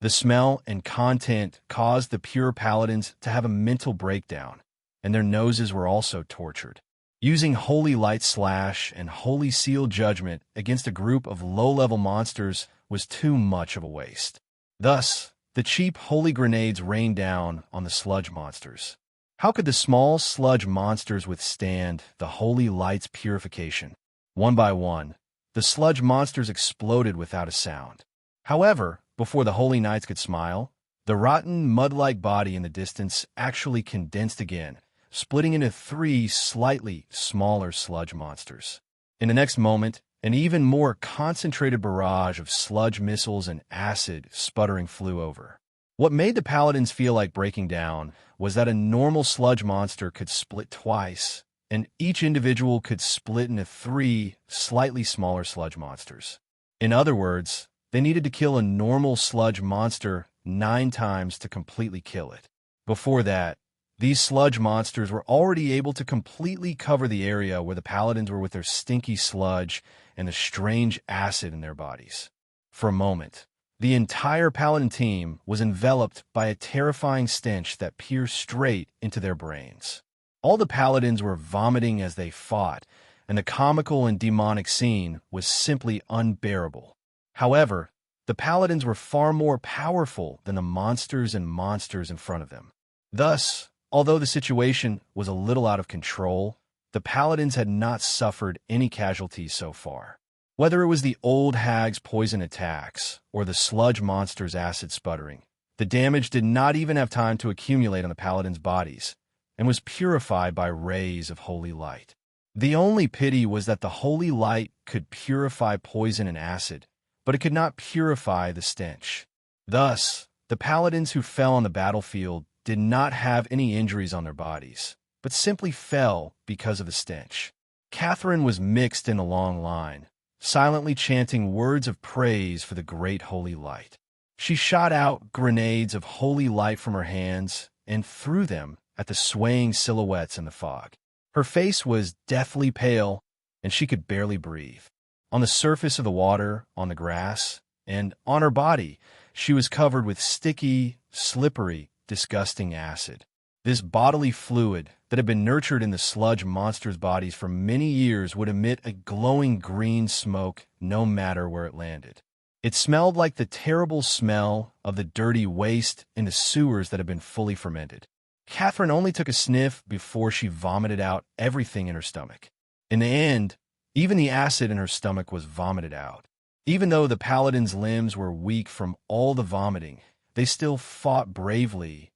The smell and content caused the pure paladins to have a mental breakdown, and their noses were also tortured. Using holy light slash and holy seal judgment against a group of low-level monsters was too much of a waste. Thus, the cheap holy grenades rained down on the sludge monsters. How could the small sludge monsters withstand the holy light's purification? One by one, the sludge monsters exploded without a sound. However, before the holy knights could smile, the rotten, mud-like body in the distance actually condensed again, splitting into 3 slightly smaller sludge monsters. In the next moment, an even more concentrated barrage of sludge missiles and acid sputtering flew over. What made the paladins feel like breaking down was that a normal sludge monster could split twice, and each individual could split into 3 slightly smaller sludge monsters. In other words, they needed to kill a normal sludge monster 9 times to completely kill it. Before that, these sludge monsters were already able to completely cover the area where the paladins were with their stinky sludge and the strange acid in their bodies. For a moment, the entire paladin team was enveloped by a terrifying stench that pierced straight into their brains. All the paladins were vomiting as they fought, and the comical and demonic scene was simply unbearable. However, the The paladins were far more powerful than the monsters and monsters in front of them. Thus, although the situation was a little out of control, the paladins had not suffered any casualties so far. Whether it was the old hag's poison attacks or the sludge monster's acid sputtering, the damage did not even have time to accumulate on the paladins' bodies and was purified by rays of holy light. The only pity was that the holy light could purify poison and acid, but it could not purify the stench. Thus, the paladins who fell on the battlefield did not have any injuries on their bodies, but simply fell because of the stench. Catherine was mixed in a long line, silently chanting words of praise for the great holy light. She shot out grenades of holy light from her hands and threw them at the swaying silhouettes in the fog. Her face was deathly pale, and she could barely breathe. On the surface of the water, on the grass, and on her body, she was covered with sticky, slippery, disgusting acid. This bodily fluid that had been nurtured in the sludge monsters' bodies for many years would emit a glowing green smoke no matter where it landed. It smelled like the terrible smell of the dirty waste in the sewers that had been fully fermented. Catherine only took a sniff before she vomited out everything in her stomach. In the end, even the acid in her stomach was vomited out. Even though the paladins' limbs were weak from all the vomiting, they still fought bravely.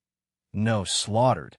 No, slaughtered.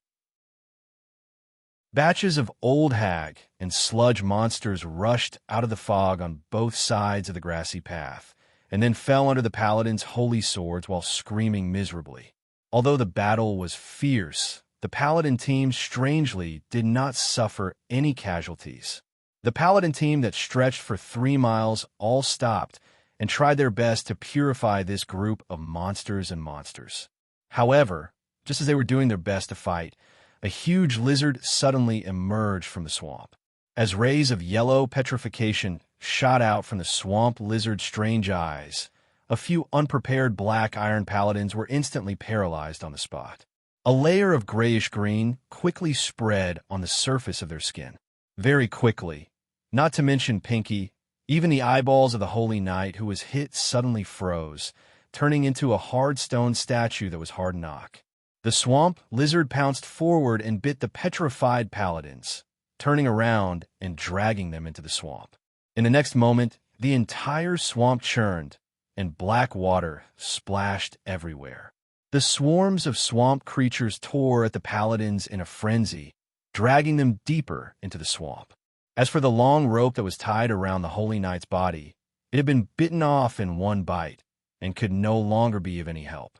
Batches of old hag and sludge monsters rushed out of the fog on both sides of the grassy path, and then fell under the paladins' holy swords while screaming miserably. Although the battle was fierce, the paladin team strangely did not suffer any casualties. The paladin team that stretched for 3 miles all stopped and tried their best to purify this group of monsters and monsters. However, just as they were doing their best to fight, a huge lizard suddenly emerged from the swamp. As rays of yellow petrification shot out from the swamp lizard's strange eyes, a few unprepared black iron paladins were instantly paralyzed on the spot. A layer of grayish-green quickly spread on the surface of their skin. Very quickly, not to mention Pinky, even the eyeballs of the holy knight who was hit suddenly froze, turning into a hard stone statue that was hard to knock. The swamp lizard pounced forward and bit the petrified paladins, turning around and dragging them into the swamp. In the next moment, the entire swamp churned, and black water splashed everywhere. The swarms of swamp creatures tore at the paladins in a frenzy, dragging them deeper into the swamp. As for the long rope that was tied around the holy knight's body, it had been bitten off in one bite and could no longer be of any help.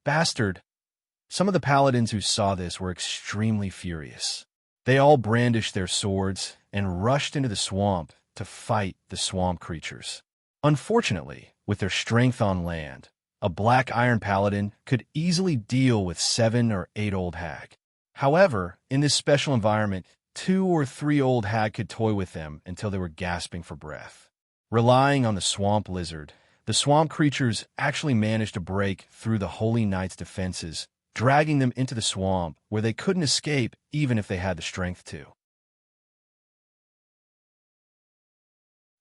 Bastard! Some of the paladins who saw this were extremely furious. They all brandished their swords and rushed into the swamp to fight the swamp creatures. Unfortunately, with their strength on land, a black iron paladin could easily deal with 7 or 8 old hag. However, in this special environment, 2 or 3 old hag could toy with them until they were gasping for breath. Relying on the swamp lizard, the swamp creatures actually managed to break through the holy knight's defenses, dragging them into the swamp where they couldn't escape even if they had the strength to.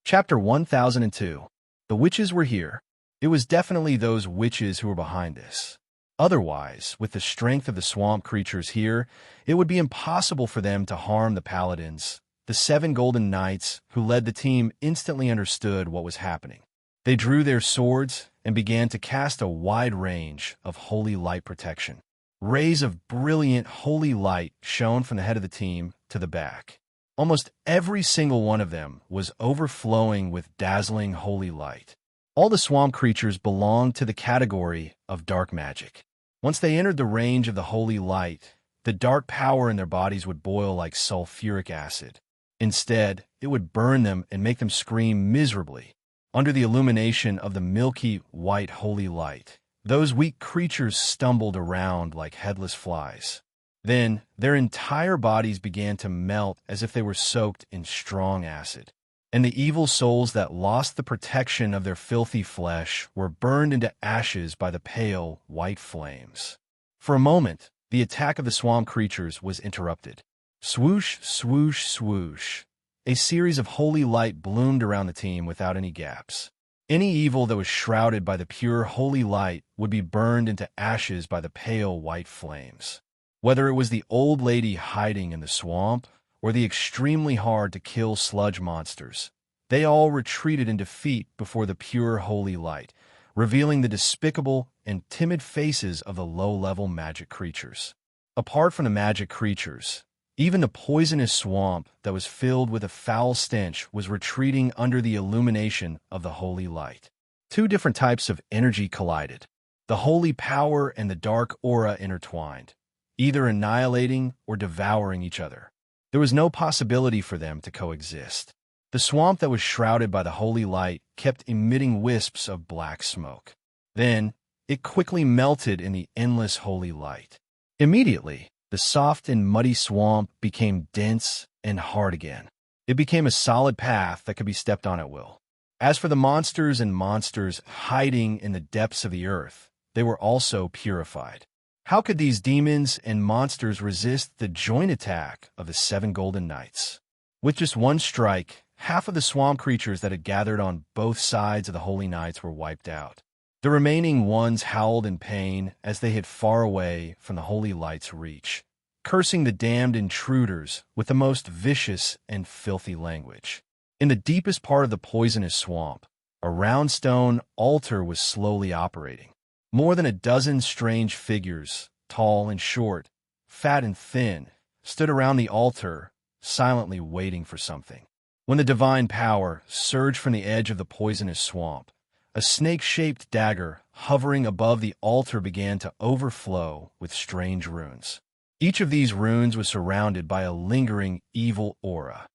Chapter 1002. The witches were here. It was definitely those witches who were behind this. Otherwise, with the strength of the swamp creatures here, it would be impossible for them to harm the paladins. The 7 golden knights who led the team instantly understood what was happening. They drew their swords and began to cast a wide range of holy light protection. Rays of brilliant holy light shone from the head of the team to the back. Almost every single one of them was overflowing with dazzling holy light. All the swamp creatures belonged to the category of dark magic. Once they entered the range of the holy light, the dark power in their bodies would boil like sulfuric acid. Instead, it would burn them and make them scream miserably. Under the illumination of the milky white holy light, those weak creatures stumbled around like headless flies. Then, their entire bodies began to melt as if they were soaked in strong acid. And the evil souls that lost the protection of their filthy flesh were burned into ashes by the pale, white flames. For a moment, the attack of the swamp creatures was interrupted. Swoosh, swoosh, swoosh. A series of holy light bloomed around the team without any gaps. Any evil that was shrouded by the pure holy light would be burned into ashes by the pale white flames. Whether it was the old lady hiding in the swamp or the extremely hard-to-kill sludge monsters, they all retreated in defeat before the pure holy light, revealing the despicable and timid faces of the low-level magic creatures. Apart from the magic creatures, even the poisonous swamp that was filled with a foul stench was retreating under the illumination of the holy light. Two different types of energy collided. The holy power and the dark aura intertwined, either annihilating or devouring each other. There was no possibility for them to coexist. The swamp that was shrouded by the holy light kept emitting wisps of black smoke. Then, it quickly melted in the endless holy light. Immediately, the soft and muddy swamp became dense and hard again. It became a solid path that could be stepped on at will. As for the monsters and monsters hiding in the depths of the earth, they were also purified. How could these demons and monsters resist the joint attack of the 7 golden knights? With just one strike, half of the swamp creatures that had gathered on both sides of the holy knights were wiped out. The remaining ones howled in pain as they hid far away from the holy light's reach, cursing the damned intruders with the most vicious and filthy language. In the deepest part of the poisonous swamp, a round stone altar was slowly operating. More than a dozen strange figures, tall and short, fat and thin, stood around the altar, silently waiting for something. When the divine power surged from the edge of the poisonous swamp, a snake-shaped dagger hovering above the altar began to overflow with strange runes. Each of these runes was surrounded by a lingering evil aura.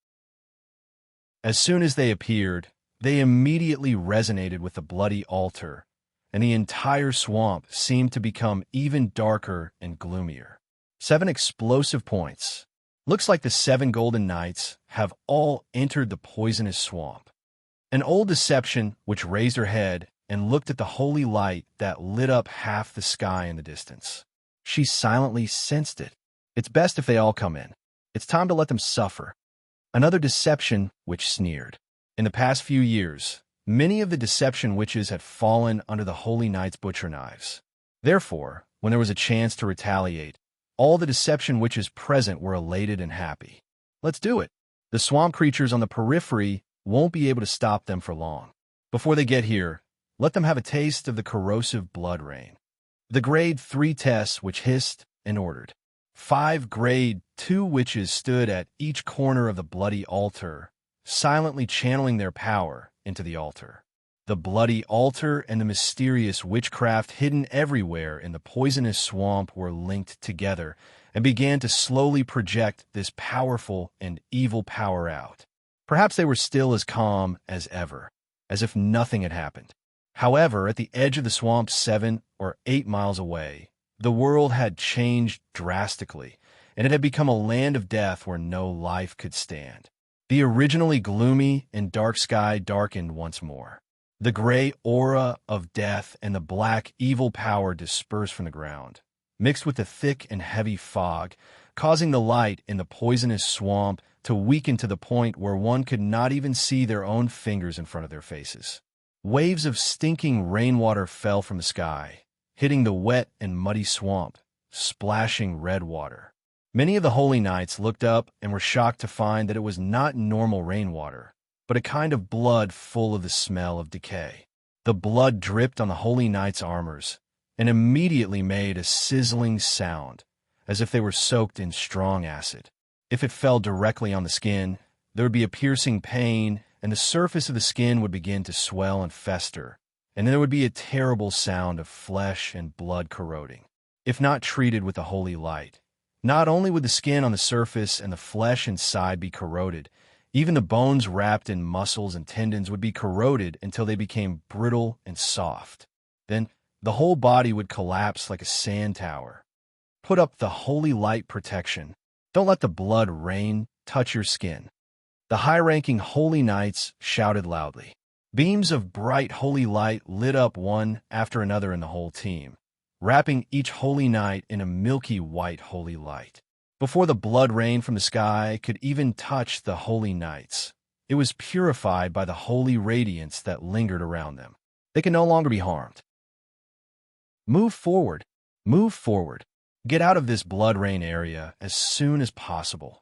As soon as they appeared, they immediately resonated with the bloody altar, and the entire swamp seemed to become even darker and gloomier. 7 explosive points. Looks like the 7 golden knights have all entered the poisonous swamp. An old deception which raised her head and looked at the holy light that lit up half the sky in the distance. She silently sensed it. It's best if they all come in. It's time to let them suffer. Another deception which sneered. In the past few years, many of the deception witches had fallen under the holy knight's butcher knives. Therefore, when there was a chance to retaliate, all the deception witches present were elated and happy. Let's do it. The swamp creatures on the periphery won't be able to stop them for long. Before they get here, let them have a taste of the corrosive blood rain. The Grade 3 tests which hissed and ordered. 5 Grade 2 witches stood at each corner of the bloody altar, silently channeling their power into the altar. The bloody altar and the mysterious witchcraft hidden everywhere in the poisonous swamp were linked together and began to slowly project this powerful and evil power out. Perhaps they were still as calm as ever, as if nothing had happened. However, at the edge of the swamp 7 or 8 miles away, the world had changed drastically, and it had become a land of death where no life could stand. The originally gloomy and dark sky darkened once more. The gray aura of death and the black evil power dispersed from the ground, mixed with the thick and heavy fog, causing the light in the poisonous swamp to weaken to the point where one could not even see their own fingers in front of their faces. Waves of stinking rainwater fell from the sky, hitting the wet and muddy swamp, splashing red water. Many of the holy knights looked up and were shocked to find that it was not normal rainwater, but a kind of blood full of the smell of decay. The blood dripped on the holy knights' armors and immediately made a sizzling sound, as if they were soaked in strong acid. If it fell directly on the skin, there would be a piercing pain, and the surface of the skin would begin to swell and fester, and there would be a terrible sound of flesh and blood corroding. If not treated with the holy light, not only would the skin on the surface and the flesh inside be corroded, even the bones wrapped in muscles and tendons would be corroded until they became brittle and soft. Then the whole body would collapse like a sand tower. Put up the holy light protection. Don't let the blood rain touch your skin. The high-ranking holy knights shouted loudly. Beams of bright holy light lit up one after another in the whole team, wrapping each holy knight in a milky white holy light. Before the blood rain from the sky could even touch the holy knights, it was purified by the holy radiance that lingered around them. They can no longer be harmed. Move forward. Move forward. Get out of this blood rain area as soon as possible.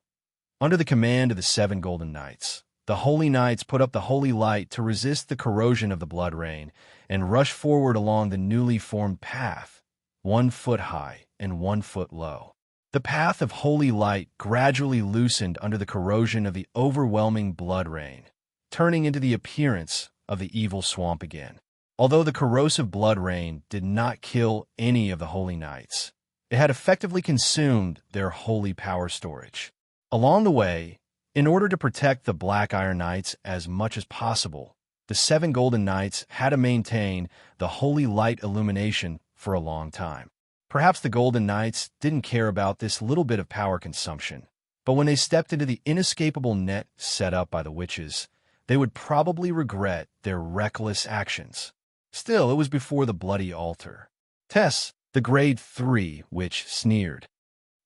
Under the command of the 7 golden knights, the holy knights put up the holy light to resist the corrosion of the blood rain and rush forward along the newly formed path, 1 foot high and 1 foot low. The path of holy light gradually loosened under the corrosion of the overwhelming blood rain, turning into the appearance of the evil swamp again. Although the corrosive blood rain did not kill any of the holy knights, it had effectively consumed their holy power storage. Along the way, in order to protect the Black Iron Knights as much as possible, the 7 golden knights had to maintain the holy light illumination for a long time. Perhaps the golden knights didn't care about this little bit of power consumption, but when they stepped into the inescapable net set up by the witches, they would probably regret their reckless actions. Still, it was before the bloody altar. Tess, the grade 3 witch, sneered.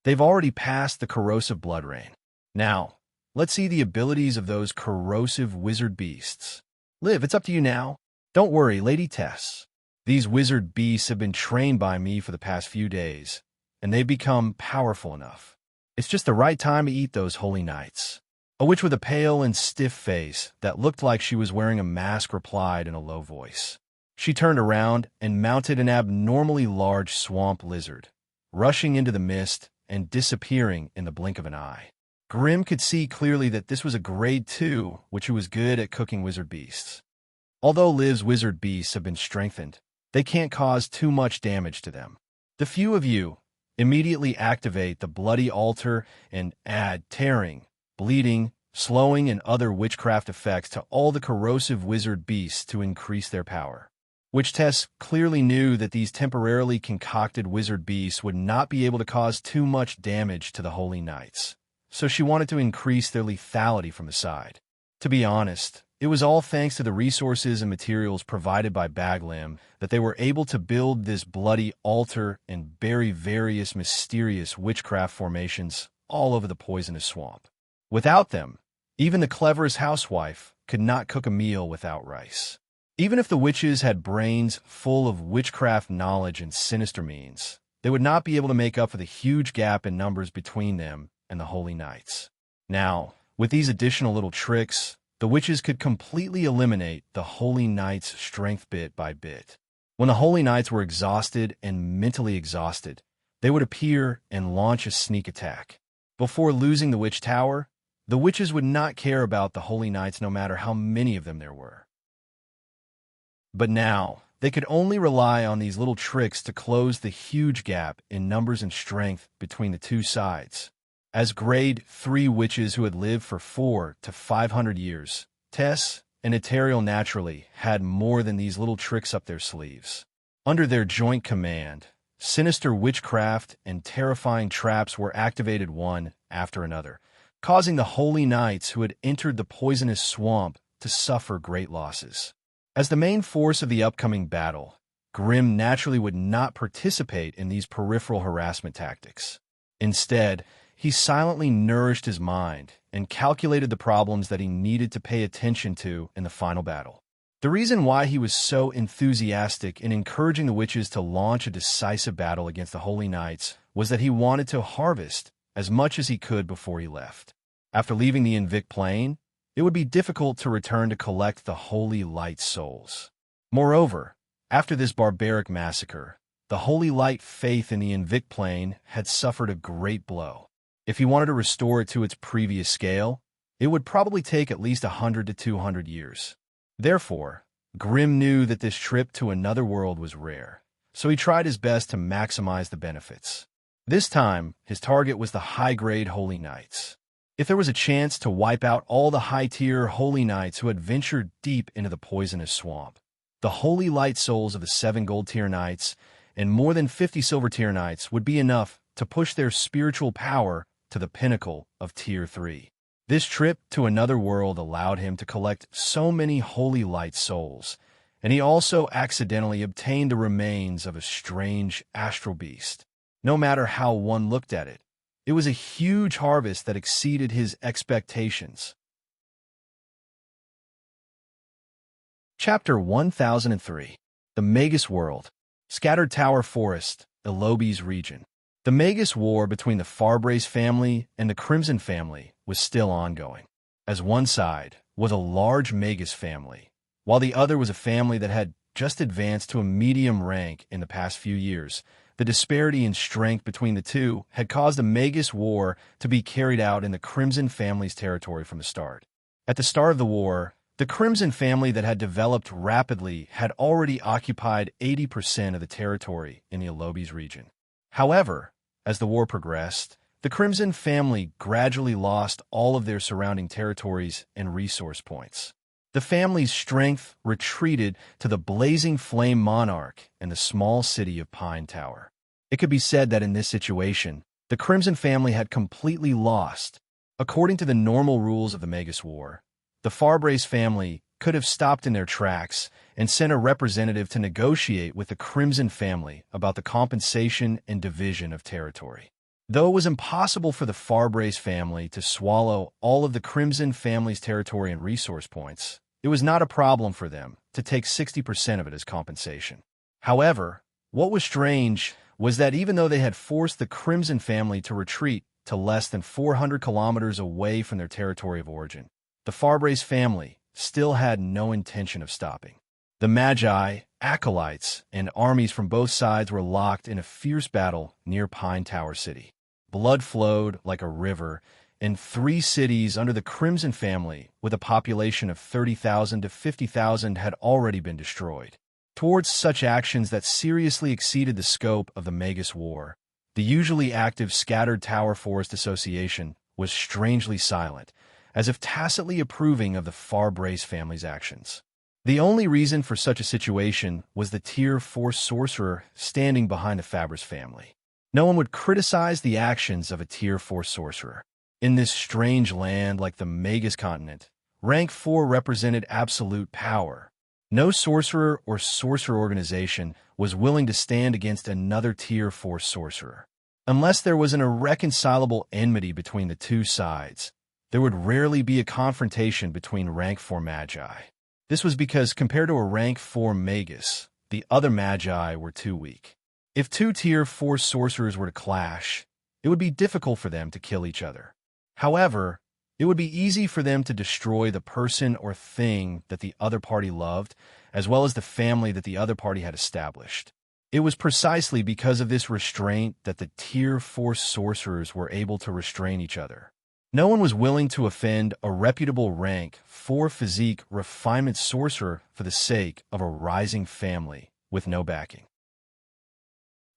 They've already passed the corrosive blood rain. Now, let's see the abilities of those corrosive wizard beasts. Liv, it's up to you now. Don't worry, Lady Tess. These wizard beasts have been trained by me for the past few days, and they've become powerful enough. It's just the right time to eat those holy knights. A witch with a pale and stiff face that looked like she was wearing a mask replied in a low voice. She turned around and mounted an abnormally large swamp lizard, rushing into the mist and disappearing in the blink of an eye. Grim could see clearly that this was a grade 2, which was good at cooking wizard beasts. Although Liv's wizard beasts have been strengthened, they can't cause too much damage to them. The few of you immediately activate the bloody altar and add tearing, bleeding, slowing, and other witchcraft effects to all the corrosive wizard beasts to increase their power. Witch Tess clearly knew that these temporarily concocted wizard beasts would not be able to cause too much damage to the holy knights, so she wanted to increase their lethality from the side. To be honest, it was all thanks to the resources and materials provided by Baglim that they were able to build this bloody altar and bury various mysterious witchcraft formations all over the poisonous swamp. Without them, even the cleverest housewife could not cook a meal without rice. Even if the witches had brains full of witchcraft knowledge and sinister means, they would not be able to make up for the huge gap in numbers between them and the holy knights. Now, with these additional little tricks, the witches could completely eliminate the holy knights' strength bit by bit. When the holy knights were exhausted and mentally exhausted, they would appear and launch a sneak attack. Before losing the witch tower, the witches would not care about the holy knights no matter how many of them there were. But now, they could only rely on these little tricks to close the huge gap in numbers and strength between the two sides. As grade 3 witches who had lived for 400 to 500 years, Tess and Eteriel naturally had more than these little tricks up their sleeves. Under their joint command, sinister witchcraft and terrifying traps were activated one after another, causing the holy knights who had entered the poisonous swamp to suffer great losses. As the main force of the upcoming battle, Grim naturally would not participate in these peripheral harassment tactics. Instead, he silently nourished his mind and calculated the problems that he needed to pay attention to in the final battle. The reason why he was so enthusiastic in encouraging the witches to launch a decisive battle against the Holy Knights was that he wanted to harvest as much as he could before he left. After leaving the Invict Plain, it would be difficult to return to collect the Holy Light souls. Moreover, after this barbaric massacre, the Holy Light faith in the Invict Plain had suffered a great blow. If he wanted to restore it to its previous scale, it would probably take at least 100 to 200 years. Therefore, Grim knew that this trip to another world was rare, so he tried his best to maximize the benefits. This time, his target was the high-grade Holy Knights. If there was a chance to wipe out all the high-tier Holy Knights who had ventured deep into the poisonous swamp, the Holy Light souls of the 7 gold-tier Knights and more than 50 silver-tier Knights would be enough to push their spiritual power to the pinnacle of Tier 3. This trip to another world allowed him to collect so many Holy Light souls, and he also accidentally obtained the remains of a strange astral beast. No matter how one looked at it, it was a huge harvest that exceeded his expectations. Chapter 1003. The Magus World. Scattered Tower Forest, Elobi's region. The Magus War between the Farbrace family and the Crimson family was still ongoing. As one side was a large Magus family, while the other was a family that had just advanced to a medium rank in the past few years. The disparity in strength between the two had caused a Magus war to be carried out in the Crimson family's territory from the start. At the start of the war, the Crimson family that had developed rapidly had already occupied 80% of the territory in the Elobi's region. However, as the war progressed, the Crimson family gradually lost all of their surrounding territories and resource points. The family's strength retreated to the Blazing Flame Monarch and the small city of Pine Tower. It could be said that in this situation, the Crimson family had completely lost. According to the normal rules of the Magus War, the Farbrace family could have stopped in their tracks and sent a representative to negotiate with the Crimson family about the compensation and division of territory. Though it was impossible for the Farbrace family to swallow all of the Crimson family's territory and resource points, it was not a problem for them to take 60% of it as compensation. However, what was strange was that even though they had forced the Crimson family to retreat to less than 400 kilometers away from their territory of origin, the Farbrace family still had no intention of stopping. The Magi, acolytes, and armies from both sides were locked in a fierce battle near Pine Tower City. Blood flowed like a river, and 3 cities under the Crimson family, with a population of 30,000 to 50,000, had already been destroyed. Towards such actions that seriously exceeded the scope of the Magus War, the usually active Scattered Tower Forest Association was strangely silent, as if tacitly approving of the Farbrace family's actions. The only reason for such a situation was the Tier 4 sorcerer standing behind the Farbrace family. No one would criticize the actions of a Tier 4 sorcerer. In this strange land like the Magus continent, Rank 4 represented absolute power. No sorcerer or sorcerer organization was willing to stand against another Tier 4 sorcerer. Unless there was an irreconcilable enmity between the two sides, there would rarely be a confrontation between Rank 4 Magi. This was because, compared to a Rank 4 Magus, the other Magi were too weak. If 2 Tier 4 sorcerers were to clash, it would be difficult for them to kill each other. However, it would be easy for them to destroy the person or thing that the other party loved, as well as the family that the other party had established. It was precisely because of this restraint that the Tier 4 sorcerers were able to restrain each other. No one was willing to offend a reputable Rank 4 physique refinement sorcerer for the sake of a rising family with no backing.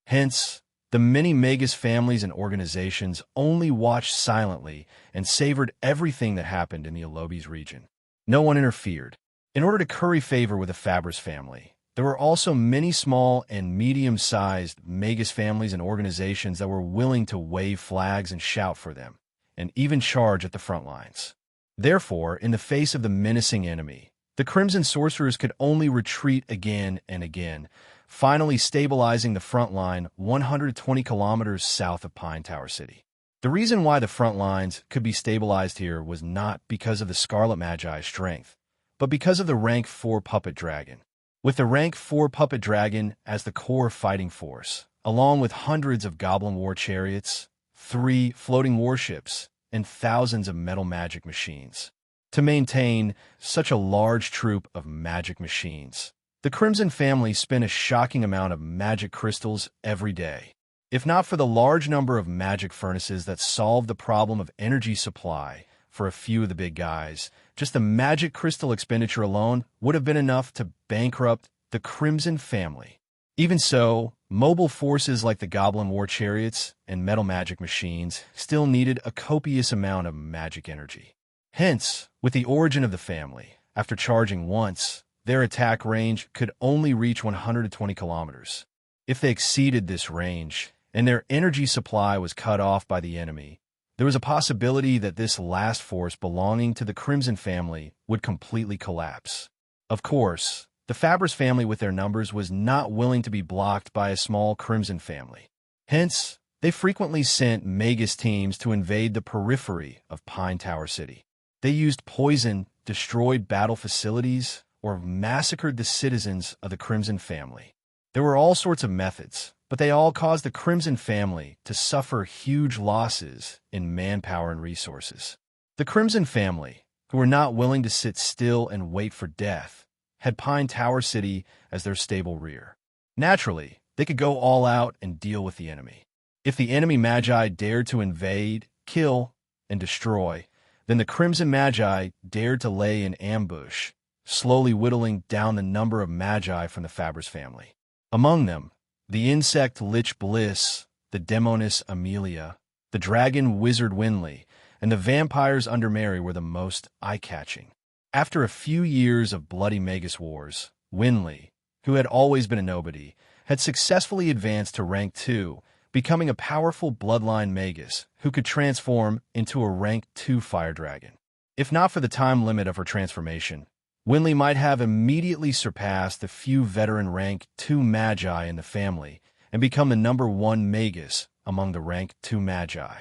Hence, the many Magus families and organizations only watched silently and savored everything that happened in the Elobi's region. No one interfered. In order to curry favor with the Farbrace family, there were also many small and medium-sized Magus families and organizations that were willing to wave flags and shout for them, and even charge at the front lines. Therefore, in the face of the menacing enemy, the Crimson sorcerers could only retreat again and again, finally stabilizing the front line 120 kilometers south of Pine Tower City. The reason why the front lines could be stabilized here was not because of the Scarlet Magi's strength, but because of the Rank 4 Puppet Dragon. With the Rank 4 Puppet Dragon as the core fighting force, along with hundreds of Goblin War chariots, 3 floating warships, and thousands of metal magic machines. To maintain such a large troop of magic machines, the Crimson family spent a shocking amount of magic crystals every day. If not for the large number of magic furnaces that solved the problem of energy supply for a few of the big guys, just the magic crystal expenditure alone would have been enough to bankrupt the Crimson family. Even so, mobile forces like the Goblin War chariots and metal magic machines still needed a copious amount of magic energy. Hence, with the origin of the family, after charging once, their attack range could only reach 120 kilometers. If they exceeded this range, and their energy supply was cut off by the enemy, there was a possibility that this last force belonging to the Crimson family would completely collapse. Of course, the Farbrace family with their numbers was not willing to be blocked by a small Crimson family. Hence, they frequently sent Magus teams to invade the periphery of Pine Tower City. They used poison, destroyed battle facilities, or massacred the citizens of the Crimson family. There were all sorts of methods, but they all caused the Crimson family to suffer huge losses in manpower and resources. The Crimson family, who were not willing to sit still and wait for death, had Pine Tower City as their stable rear. Naturally, they could go all out and deal with the enemy. If the enemy Magi dared to invade, kill, and destroy, then the Crimson Magi dared to lay in ambush, slowly whittling down the number of Magi from the Fabris family. Among them, the insect Lich Bliss, the Demoness Amelia, the dragon Wizard Winley, and the vampires under Mary were the most eye-catching. After a few years of bloody Magus wars, Winley, who had always been a nobody, had successfully advanced to rank 2, becoming a powerful bloodline Magus who could transform into a rank 2 fire dragon. If not for the time limit of her transformation, Winley might have immediately surpassed the few veteran rank 2 Magi in the family and become the number 1 Magus among the rank 2 Magi.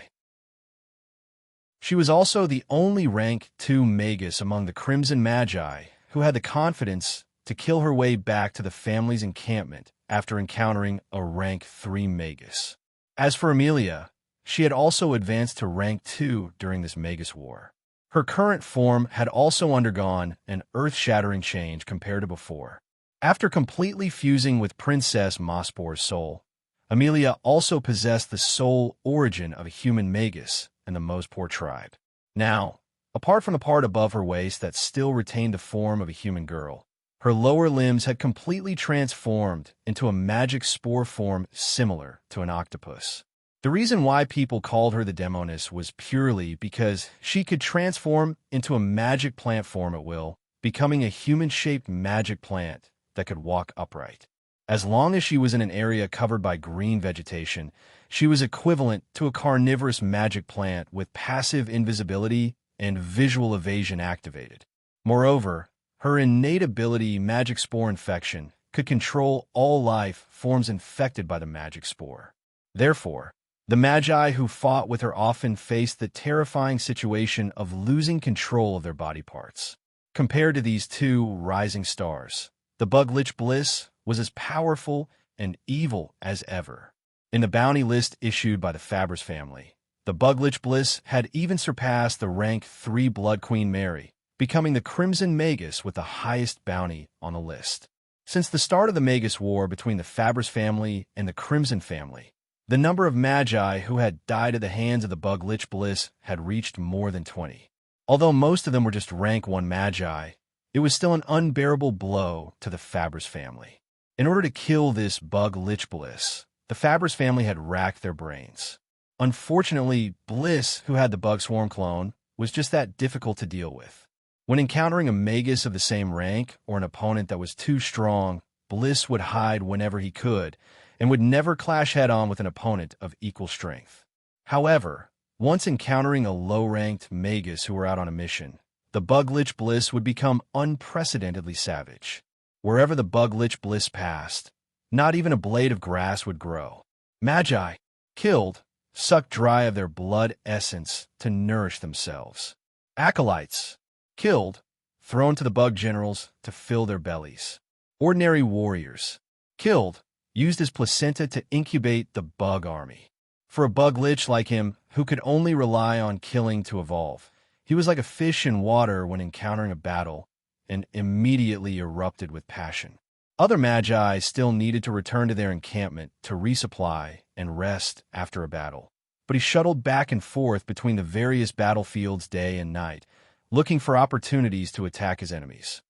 She was also the only rank 2 Magus among the Crimson Magi who had the confidence to kill her way back to the family's encampment after encountering a rank 3 Magus. As for Amelia, she had also advanced to rank 2 during this Magus war. Her current form had also undergone an earth-shattering change compared to before. After completely fusing with Princess Mospor's soul, Amelia also possessed the soul origin of a human Magus and the Mospor tribe. Now, apart from the part above her waist that still retained the form of a human girl, her lower limbs had completely transformed into a magic spore form similar to an octopus. The reason why people called her the Demoness was purely because she could transform into a magic plant form at will, becoming a human-shaped magic plant that could walk upright. As long as she was in an area covered by green vegetation, she was equivalent to a carnivorous magic plant with passive invisibility and visual evasion activated. Moreover, her innate ability, Magic Spore Infection, could control all life forms infected by the magic spore. Therefore, the Magi who fought with her often faced the terrifying situation of losing control of their body parts. Compared to these two rising stars, the bug Lich Bliss was as powerful and evil as ever. In the bounty list issued by the Fabris family, the bug Lich Bliss had even surpassed the rank 3 Blood Queen Mary, becoming the Crimson Magus with the highest bounty on the list. Since the start of the Magus War between the Fabris family and the Crimson family, the number of Magi who had died at the hands of the bug Lich Bliss had reached more than 20. Although most of them were just rank 1 Magi, it was still an unbearable blow to the Fabris family. In order to kill this bug Lich Bliss, the Fabris family had racked their brains. Unfortunately, Bliss, who had the bug swarm clone, was just that difficult to deal with. When encountering a Magus of the same rank or an opponent that was too strong, Bliss would hide whenever he could and would never clash head-on with an opponent of equal strength. However, once encountering a low-ranked Magus who were out on a mission, the bug Lich Bliss would become unprecedentedly savage. Wherever the bug Lich Bliss passed, not even a blade of grass would grow. Magi, killed, sucked dry of their blood essence to nourish themselves. Acolytes, killed, thrown to the bug generals to fill their bellies. Ordinary warriors, killed, used as placenta to incubate the bug army. For a bug lich like him, who could only rely on killing to evolve, he was like a fish in water when encountering a battle, and immediately erupted with passion. Other Magi still needed to return to their encampment to resupply and rest after a battle, but he shuttled back and forth between the various battlefields day and night, looking for opportunities to attack his enemies.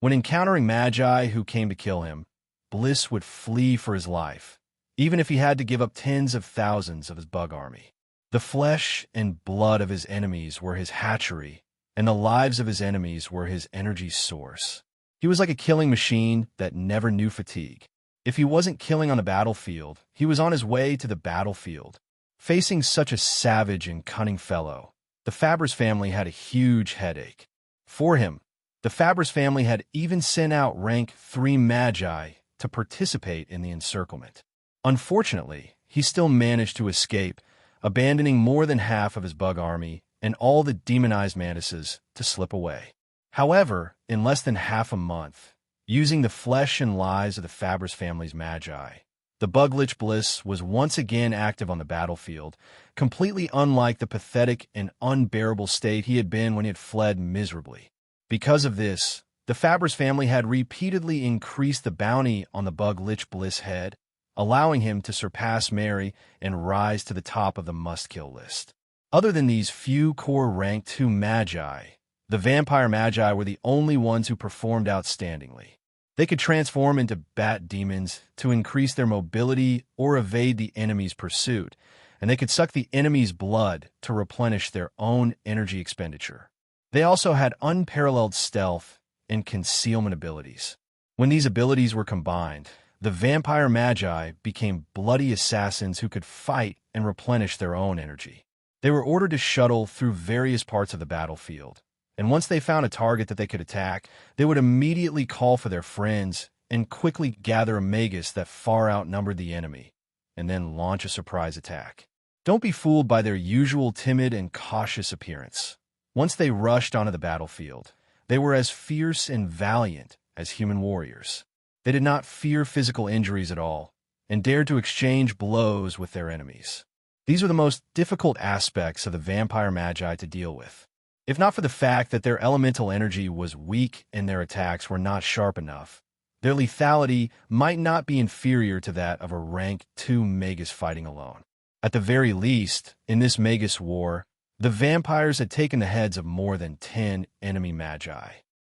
When encountering Magi who came to kill him, Bliss would flee for his life, even if he had to give up tens of thousands of his bug army. The flesh and blood of his enemies were his hatchery, and the lives of his enemies were his energy source. He was like a killing machine that never knew fatigue. If he wasn't killing on the battlefield, he was on his way to the battlefield. Facing such a savage and cunning fellow, the Fabris family had a huge headache. For him, the Fabris family had even sent out rank 3 Magi to participate in the encirclement. Unfortunately, he still managed to escape, abandoning more than half of his bug army and all the demonized mantises to slip away. However, in less than half a month, using the flesh and lives of the Fabris family's magi, the Buglich Bliss was once again active on the battlefield, completely unlike the pathetic and unbearable state he had been when he had fled miserably. Because of this, the Fabris family had repeatedly increased the bounty on the Buglich Bliss head, allowing him to surpass Mary and rise to the top of the must-kill list. Other than these few core rank 2 magi, the vampire magi were the only ones who performed outstandingly. They could transform into bat demons to increase their mobility or evade the enemy's pursuit, and they could suck the enemy's blood to replenish their own energy expenditure. They also had unparalleled stealth and concealment abilities. When these abilities were combined, the vampire magi became bloody assassins who could fight and replenish their own energy. They were ordered to shuttle through various parts of the battlefield, and once they found a target that they could attack, they would immediately call for their friends and quickly gather a magus that far outnumbered the enemy, and then launch a surprise attack. Don't be fooled by their usual timid and cautious appearance. Once they rushed onto the battlefield, they were as fierce and valiant as human warriors. They did not fear physical injuries at all, and dared to exchange blows with their enemies. These were the most difficult aspects of the vampire magi to deal with. If not for the fact that their elemental energy was weak and their attacks were not sharp enough, their lethality might not be inferior to that of a rank 2 magus fighting alone. At the very least, in this magus war, the vampires had taken the heads of more than 10 enemy magi.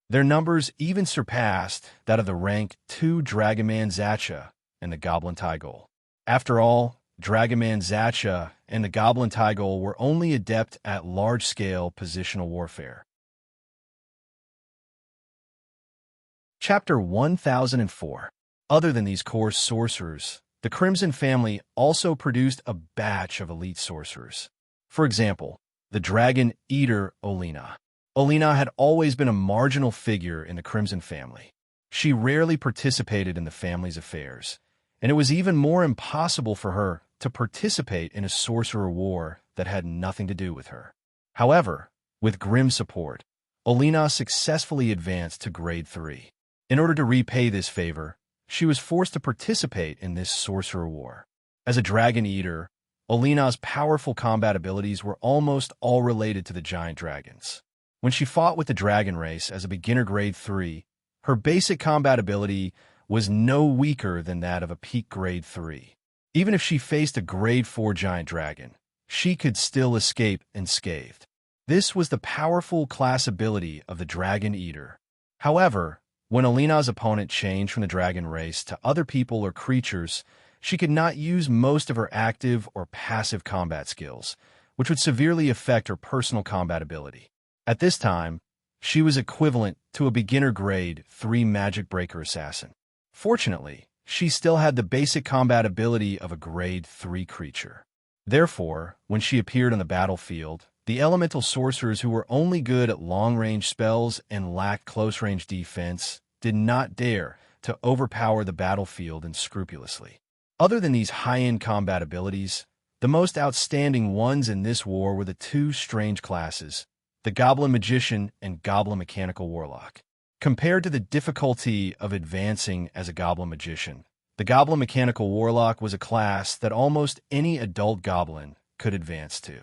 Their numbers even surpassed that of the rank 2 Dragonman Zacha and the Goblin Tygol. After all, Dragonman Zacha and the Goblin Tygol were only adept at large-scale positional warfare. Chapter 1004. Other than these core sorcerers, the Crimson family also produced a batch of elite sorcerers. For example, the Dragon Eater Olina. Olina had always been a marginal figure in the Crimson family. She rarely participated in the family's affairs, and it was even more impossible for her to participate in a sorcerer war that had nothing to do with her. However, with Grimm's support, Olina successfully advanced to Grade 3. In order to repay this favor, she was forced to participate in this sorcerer war. As a dragon eater, Olina's powerful combat abilities were almost all related to the giant dragons. When she fought with the dragon race as a beginner Grade 3, her basic combat ability was no weaker than that of a peak Grade 3. Even if she faced a Grade 4 giant dragon, she could still escape unscathed. This was the powerful class ability of the Dragon Eater. However, when Olina's opponent changed from the dragon race to other people or creatures, she could not use most of her active or passive combat skills, which would severely affect her personal combat ability. At this time, she was equivalent to a beginner Grade 3 Magic Breaker Assassin. Fortunately, she still had the basic combat ability of a Grade 3 creature. Therefore, when she appeared on the battlefield, the elemental sorcerers who were only good at long-range spells and lacked close-range defense did not dare to overpower the battlefield unscrupulously. Other than these high-end combat abilities, the most outstanding ones in this war were the 2 strange classes, the Goblin Magician and Goblin Mechanical Warlock. Compared to the difficulty of advancing as a Goblin Magician, the Goblin Mechanical Warlock was a class that almost any adult goblin could advance to.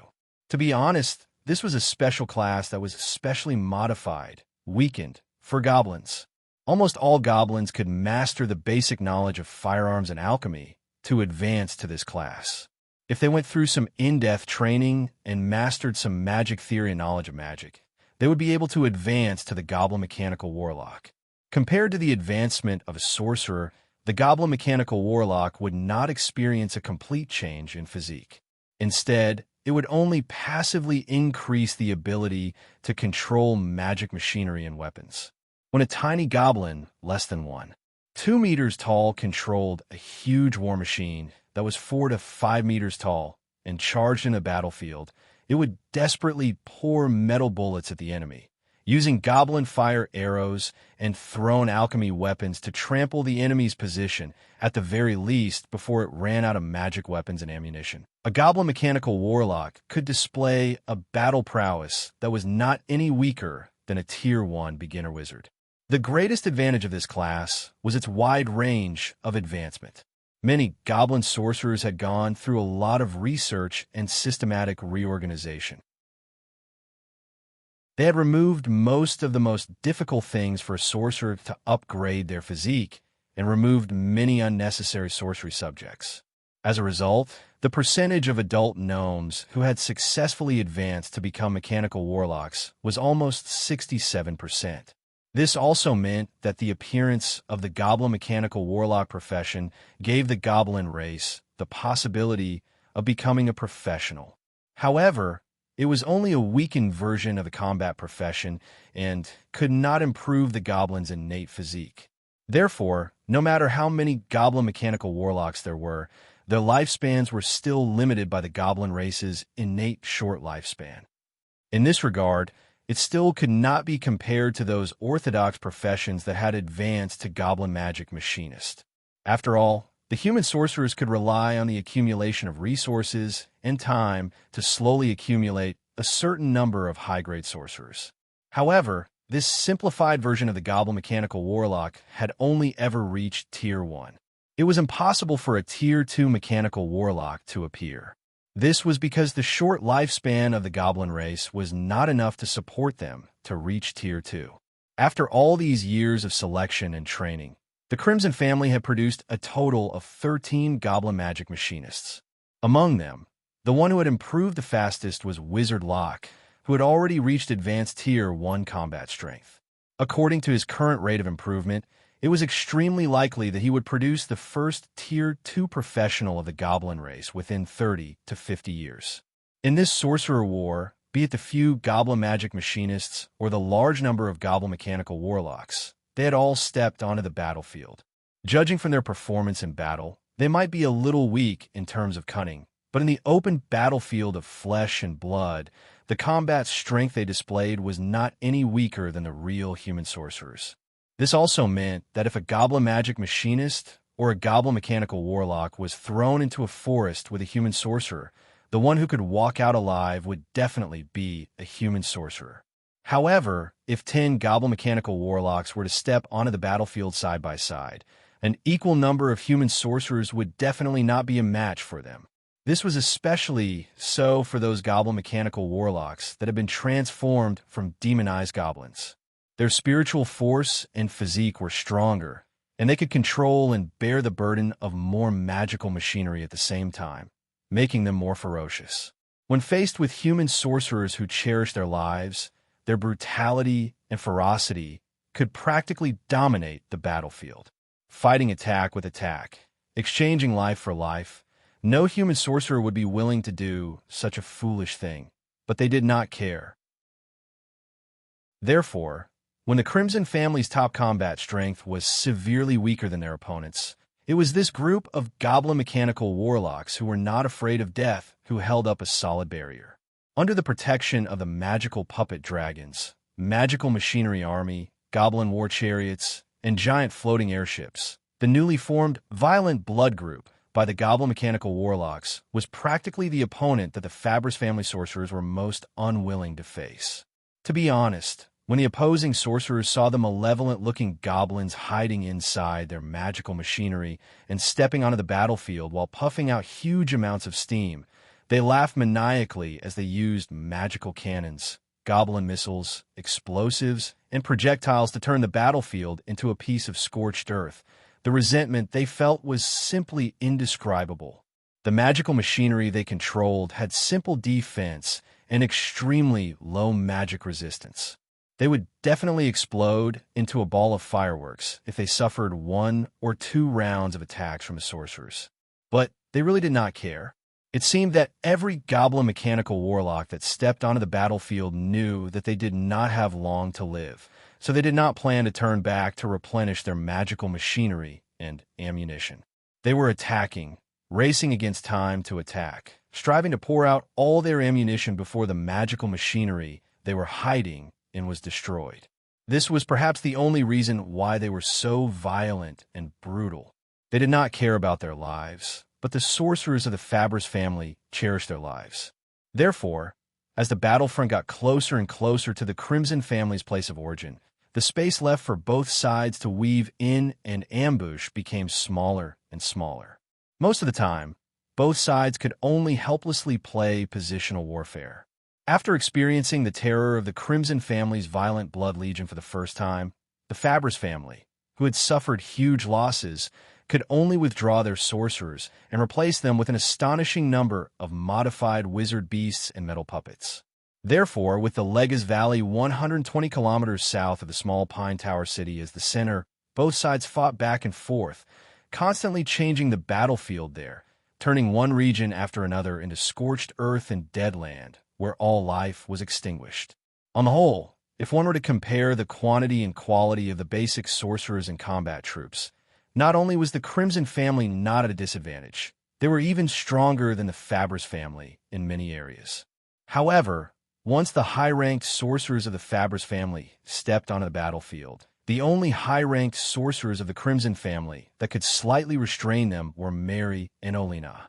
To be honest, this was a special class that was especially modified, weakened, for goblins. Almost all goblins could master the basic knowledge of firearms and alchemy to advance to this class. If they went through some in-depth training and mastered some magic theory and knowledge of magic, they would be able to advance to the Goblin Mechanical Warlock. Compared to the advancement of a sorcerer, the Goblin Mechanical Warlock would not experience a complete change in physique. Instead, it would only passively increase the ability to control magic machinery and weapons. When a tiny goblin, less than 2 meters tall, controlled a huge war machine that was 4 to 5 meters tall and charged in a battlefield, it would desperately pour metal bullets at the enemy, using goblin fire arrows and thrown alchemy weapons to trample the enemy's position, at the very least, before it ran out of magic weapons and ammunition. A Goblin Mechanical Warlock could display a battle prowess that was not any weaker than a Tier 1 beginner wizard. The greatest advantage of this class was its wide range of advancement. Many goblin sorcerers had gone through a lot of research and systematic reorganization. They had removed most of the most difficult things for a sorcerer to upgrade their physique and removed many unnecessary sorcery subjects. As a result, the percentage of adult gnomes who had successfully advanced to become mechanical warlocks was almost 67%. This also meant that the appearance of the goblin mechanical warlock profession gave the goblin race the possibility of becoming a professional. However, it was only a weakened version of the combat profession and could not improve the goblin's innate physique. Therefore, no matter how many goblin mechanical warlocks there were, their lifespans were still limited by the goblin race's innate short lifespan. In this regard, it still could not be compared to those orthodox professions that had advanced to goblin magic machinist. After all, the human sorcerers could rely on the accumulation of resources and time to slowly accumulate a certain number of high-grade sorcerers. However, this simplified version of the goblin mechanical warlock had only ever reached Tier 1. It was impossible for a Tier 2 mechanical warlock to appear. This was because the short lifespan of the goblin race was not enough to support them to reach Tier 2. After all these years of selection and training, the Crimson family had produced a total of 13 goblin magic machinists. Among them, the one who had improved the fastest was Wizard Locke, who had already reached advanced Tier 1 combat strength. According to his current rate of improvement, it was extremely likely that he would produce the first Tier 2 professional of the goblin race within 30 to 50 years. In this sorcerer war, be it the few goblin magic machinists or the large number of goblin mechanical warlocks, they had all stepped onto the battlefield. Judging from their performance in battle, they might be a little weak in terms of cunning, but in the open battlefield of flesh and blood, the combat strength they displayed was not any weaker than the real human sorcerers. This also meant that if a goblin magic machinist or a goblin mechanical warlock was thrown into a forest with a human sorcerer, the one who could walk out alive would definitely be a human sorcerer. However, if 10 goblin mechanical warlocks were to step onto the battlefield side by side, an equal number of human sorcerers would definitely not be a match for them. This was especially so for those goblin mechanical warlocks that had been transformed from demonized goblins. Their spiritual force and physique were stronger, and they could control and bear the burden of more magical machinery at the same time, making them more ferocious. When faced with human sorcerers who cherished their lives, their brutality and ferocity could practically dominate the battlefield. Fighting attack with attack, exchanging life for life, no human sorcerer would be willing to do such a foolish thing, but they did not care. Therefore, when the Crimson family's top combat strength was severely weaker than their opponents, it was this group of goblin mechanical warlocks who were not afraid of death who held up a solid barrier. Under the protection of the magical puppet dragons, magical machinery army, goblin war chariots, and giant floating airships, the newly formed Violent Blood Group by the goblin mechanical warlocks was practically the opponent that the Fabris family sorcerers were most unwilling to face. To be honest, when the opposing sorcerers saw the malevolent-looking goblins hiding inside their magical machinery and stepping onto the battlefield while puffing out huge amounts of steam, they laughed maniacally as they used magical cannons, goblin missiles, explosives, and projectiles to turn the battlefield into a piece of scorched earth. The resentment they felt was simply indescribable. The magical machinery they controlled had simple defense and extremely low magic resistance. They would definitely explode into a ball of fireworks if they suffered 1 or 2 rounds of attacks from the sorcerers. But they really did not care. It seemed that every goblin mechanical warlock that stepped onto the battlefield knew that they did not have long to live, so they did not plan to turn back to replenish their magical machinery and ammunition. They were attacking, racing against time to attack, striving to pour out all their ammunition before the magical machinery they were hiding in was destroyed. This was perhaps the only reason why they were so violent and brutal. They did not care about their lives, but the sorcerers of the Fabris family cherished their lives. Therefore, As the battlefront got closer and closer to the Crimson family's place of origin, the space left for both sides to weave in and ambush became smaller and smaller. Most of the time, both sides could only helplessly play positional warfare. After experiencing the terror of the Crimson family's violent blood legion for the first time, the Fabris family, who had suffered huge losses, could only withdraw their sorcerers and replace them with an astonishing number of modified wizard beasts and metal puppets. Therefore, with the Legas Valley 120 kilometers south of the small Pine Tower city as the center, both sides fought back and forth, constantly changing the battlefield there, turning one region after another into scorched earth and dead land, where all life was extinguished. On the whole, if one were to compare the quantity and quality of the basic sorcerers and combat troops, not only was the Crimson family not at a disadvantage, they were even stronger than the Fabris family in many areas. However, once the high-ranked sorcerers of the Fabris family stepped onto the battlefield, the only high-ranked sorcerers of the Crimson family that could slightly restrain them were Mary and Olina.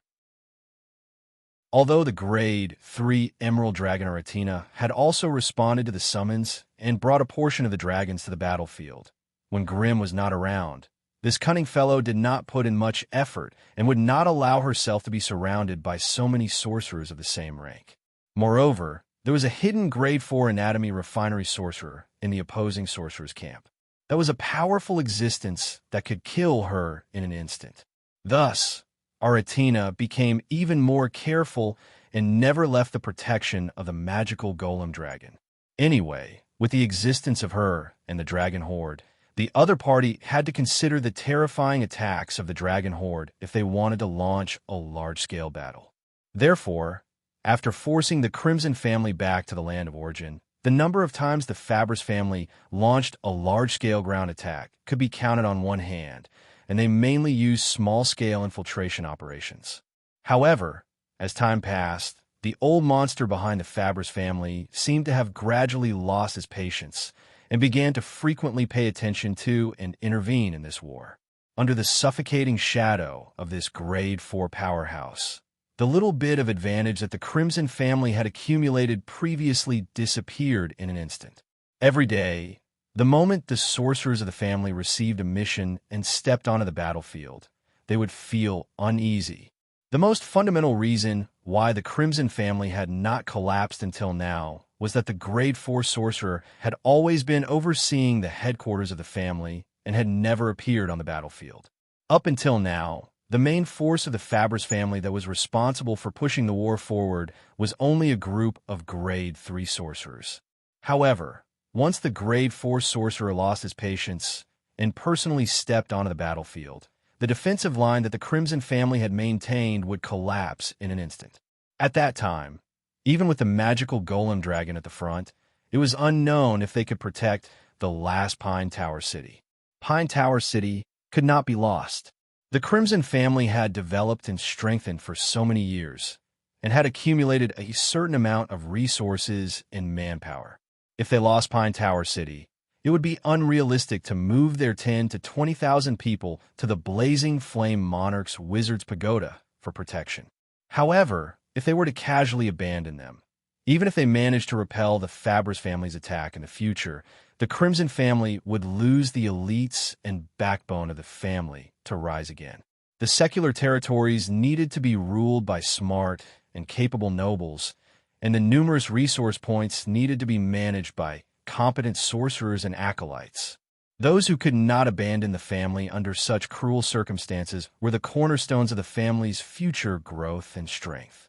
Although the Grade 3 Emerald Dragon Aratina had also responded to the summons and brought a portion of the dragons to the battlefield, when Grimm was not around, this cunning fellow did not put in much effort and would not allow herself to be surrounded by so many sorcerers of the same rank. Moreover, there was a hidden Grade 4 Anatomy Refinery sorcerer in the opposing sorcerer's camp. That was a powerful existence that could kill her in an instant. Thus, Aratina became even more careful and never left the protection of the magical golem dragon. Anyway, with the existence of her and the dragon horde, the other party had to consider the terrifying attacks of the dragon horde if they wanted to launch a large-scale battle. Therefore, after forcing the Crimson family back to the land of origin, the number of times the Fabris family launched a large-scale ground attack could be counted on one hand, and they mainly used small-scale infiltration operations. However, as time passed, the old monster behind the Fabris family seemed to have gradually lost his patience and began to frequently pay attention to and intervene in this war. Under the suffocating shadow of this Grade 4 powerhouse, the little bit of advantage that the Crimson family had accumulated previously disappeared in an instant. Every day, the moment the sorcerers of the family received a mission and stepped onto the battlefield, they would feel uneasy. The most fundamental reason why the Crimson family had not collapsed until now was that the Grade 4 sorcerer had always been overseeing the headquarters of the family and had never appeared on the battlefield. Up until now, the main force of the Fabris family that was responsible for pushing the war forward was only a group of Grade 3 sorcerers. However, once the Grade 4 sorcerer lost his patience and personally stepped onto the battlefield, the defensive line that the Crimson family had maintained would collapse in an instant. At that time, even with the magical golem dragon at the front, it was unknown if they could protect the last Pine Tower city. Pine Tower city could not be lost. The Crimson family had developed and strengthened for so many years and had accumulated a certain amount of resources and manpower. If they lost Pine Tower city, it would be unrealistic to move their 10 to 20,000 people to the Blazing Flame Monarch's Wizard's Pagoda for protection. However, if they were to casually abandon them, even if they managed to repel the Fabris family's attack in the future, the Crimson family would lose the elites and backbone of the family to rise again. The secular territories needed to be ruled by smart and capable nobles, and the numerous resource points needed to be managed by competent sorcerers and acolytes. Those who could not abandon the family under such cruel circumstances were the cornerstones of the family's future growth and strength.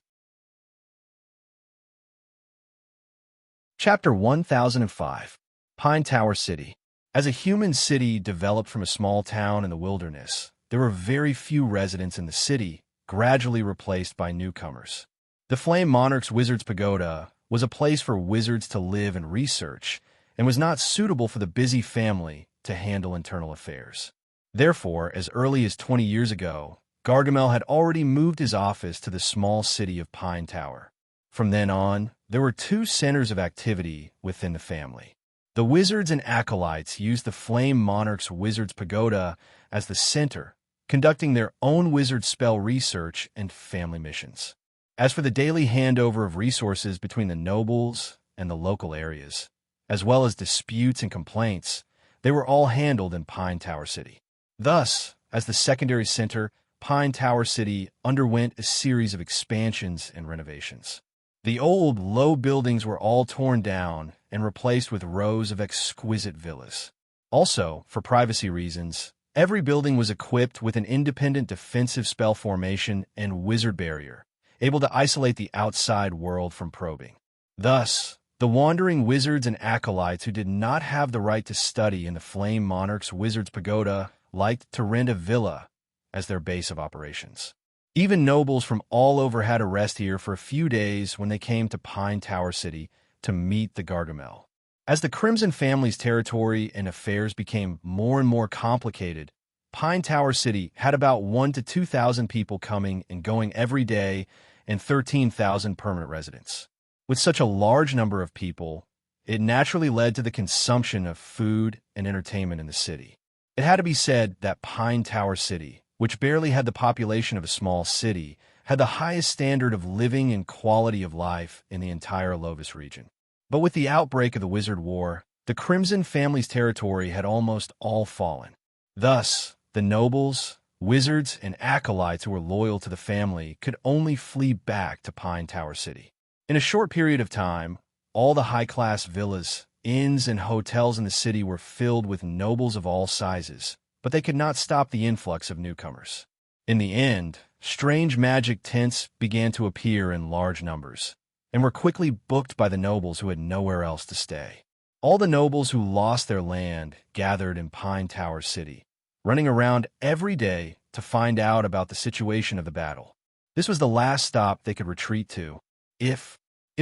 Chapter 1005. Pine Tower City. As a human city developed from a small town in the wilderness, there were very few residents in the city, gradually replaced by newcomers. The Flame Monarch's Wizard's Pagoda was a place for wizards to live and research, and was not suitable for the busy family to handle internal affairs. Therefore, as early as 20 years ago, Gargamel had already moved his office to the small city of Pine Tower. From then on, there were two centers of activity within the family. The wizards and acolytes used the Flame Monarch's Wizard's Pagoda as the center, conducting their own wizard spell research and family missions. As for the daily handover of resources between the nobles and the local areas, as well as disputes and complaints, they were all handled in Pine Tower City. Thus, as the secondary center, Pine Tower City underwent a series of expansions and renovations. The old, low buildings were all torn down and replaced with rows of exquisite villas. Also, for privacy reasons, every building was equipped with an independent defensive spell formation and wizard barrier, able to isolate the outside world from probing. Thus, the wandering wizards and acolytes who did not have the right to study in the Flame Monarch's Wizard's Pagoda liked to rent a villa as their base of operations. Even nobles from all over had a rest here for a few days when they came to Pine Tower City to meet the Gargamel. As the Crimson family's territory and affairs became more and more complicated, Pine Tower City had about 1,000 to 2,000 people coming and going every day and 13,000 permanent residents. With such a large number of people, it naturally led to the consumption of food and entertainment in the city. It had to be said that Pine Tower City, which barely had the population of a small city, had the highest standard of living and quality of life in the entire Lovis region. But with the outbreak of the Wizard War, the Crimson family's territory had almost all fallen. Thus, the nobles, wizards, and acolytes who were loyal to the family could only flee back to Pine Tower City. In a short period of time, all the high-class villas, inns, and hotels in the city were filled with nobles of all sizes, but they could not stop the influx of newcomers. In the end, strange magic tents began to appear in large numbers, and were quickly booked by the nobles who had nowhere else to stay. All the nobles who lost their land gathered in Pine Tower City, running around every day to find out about the situation of the battle. This was the last stop they could retreat to. If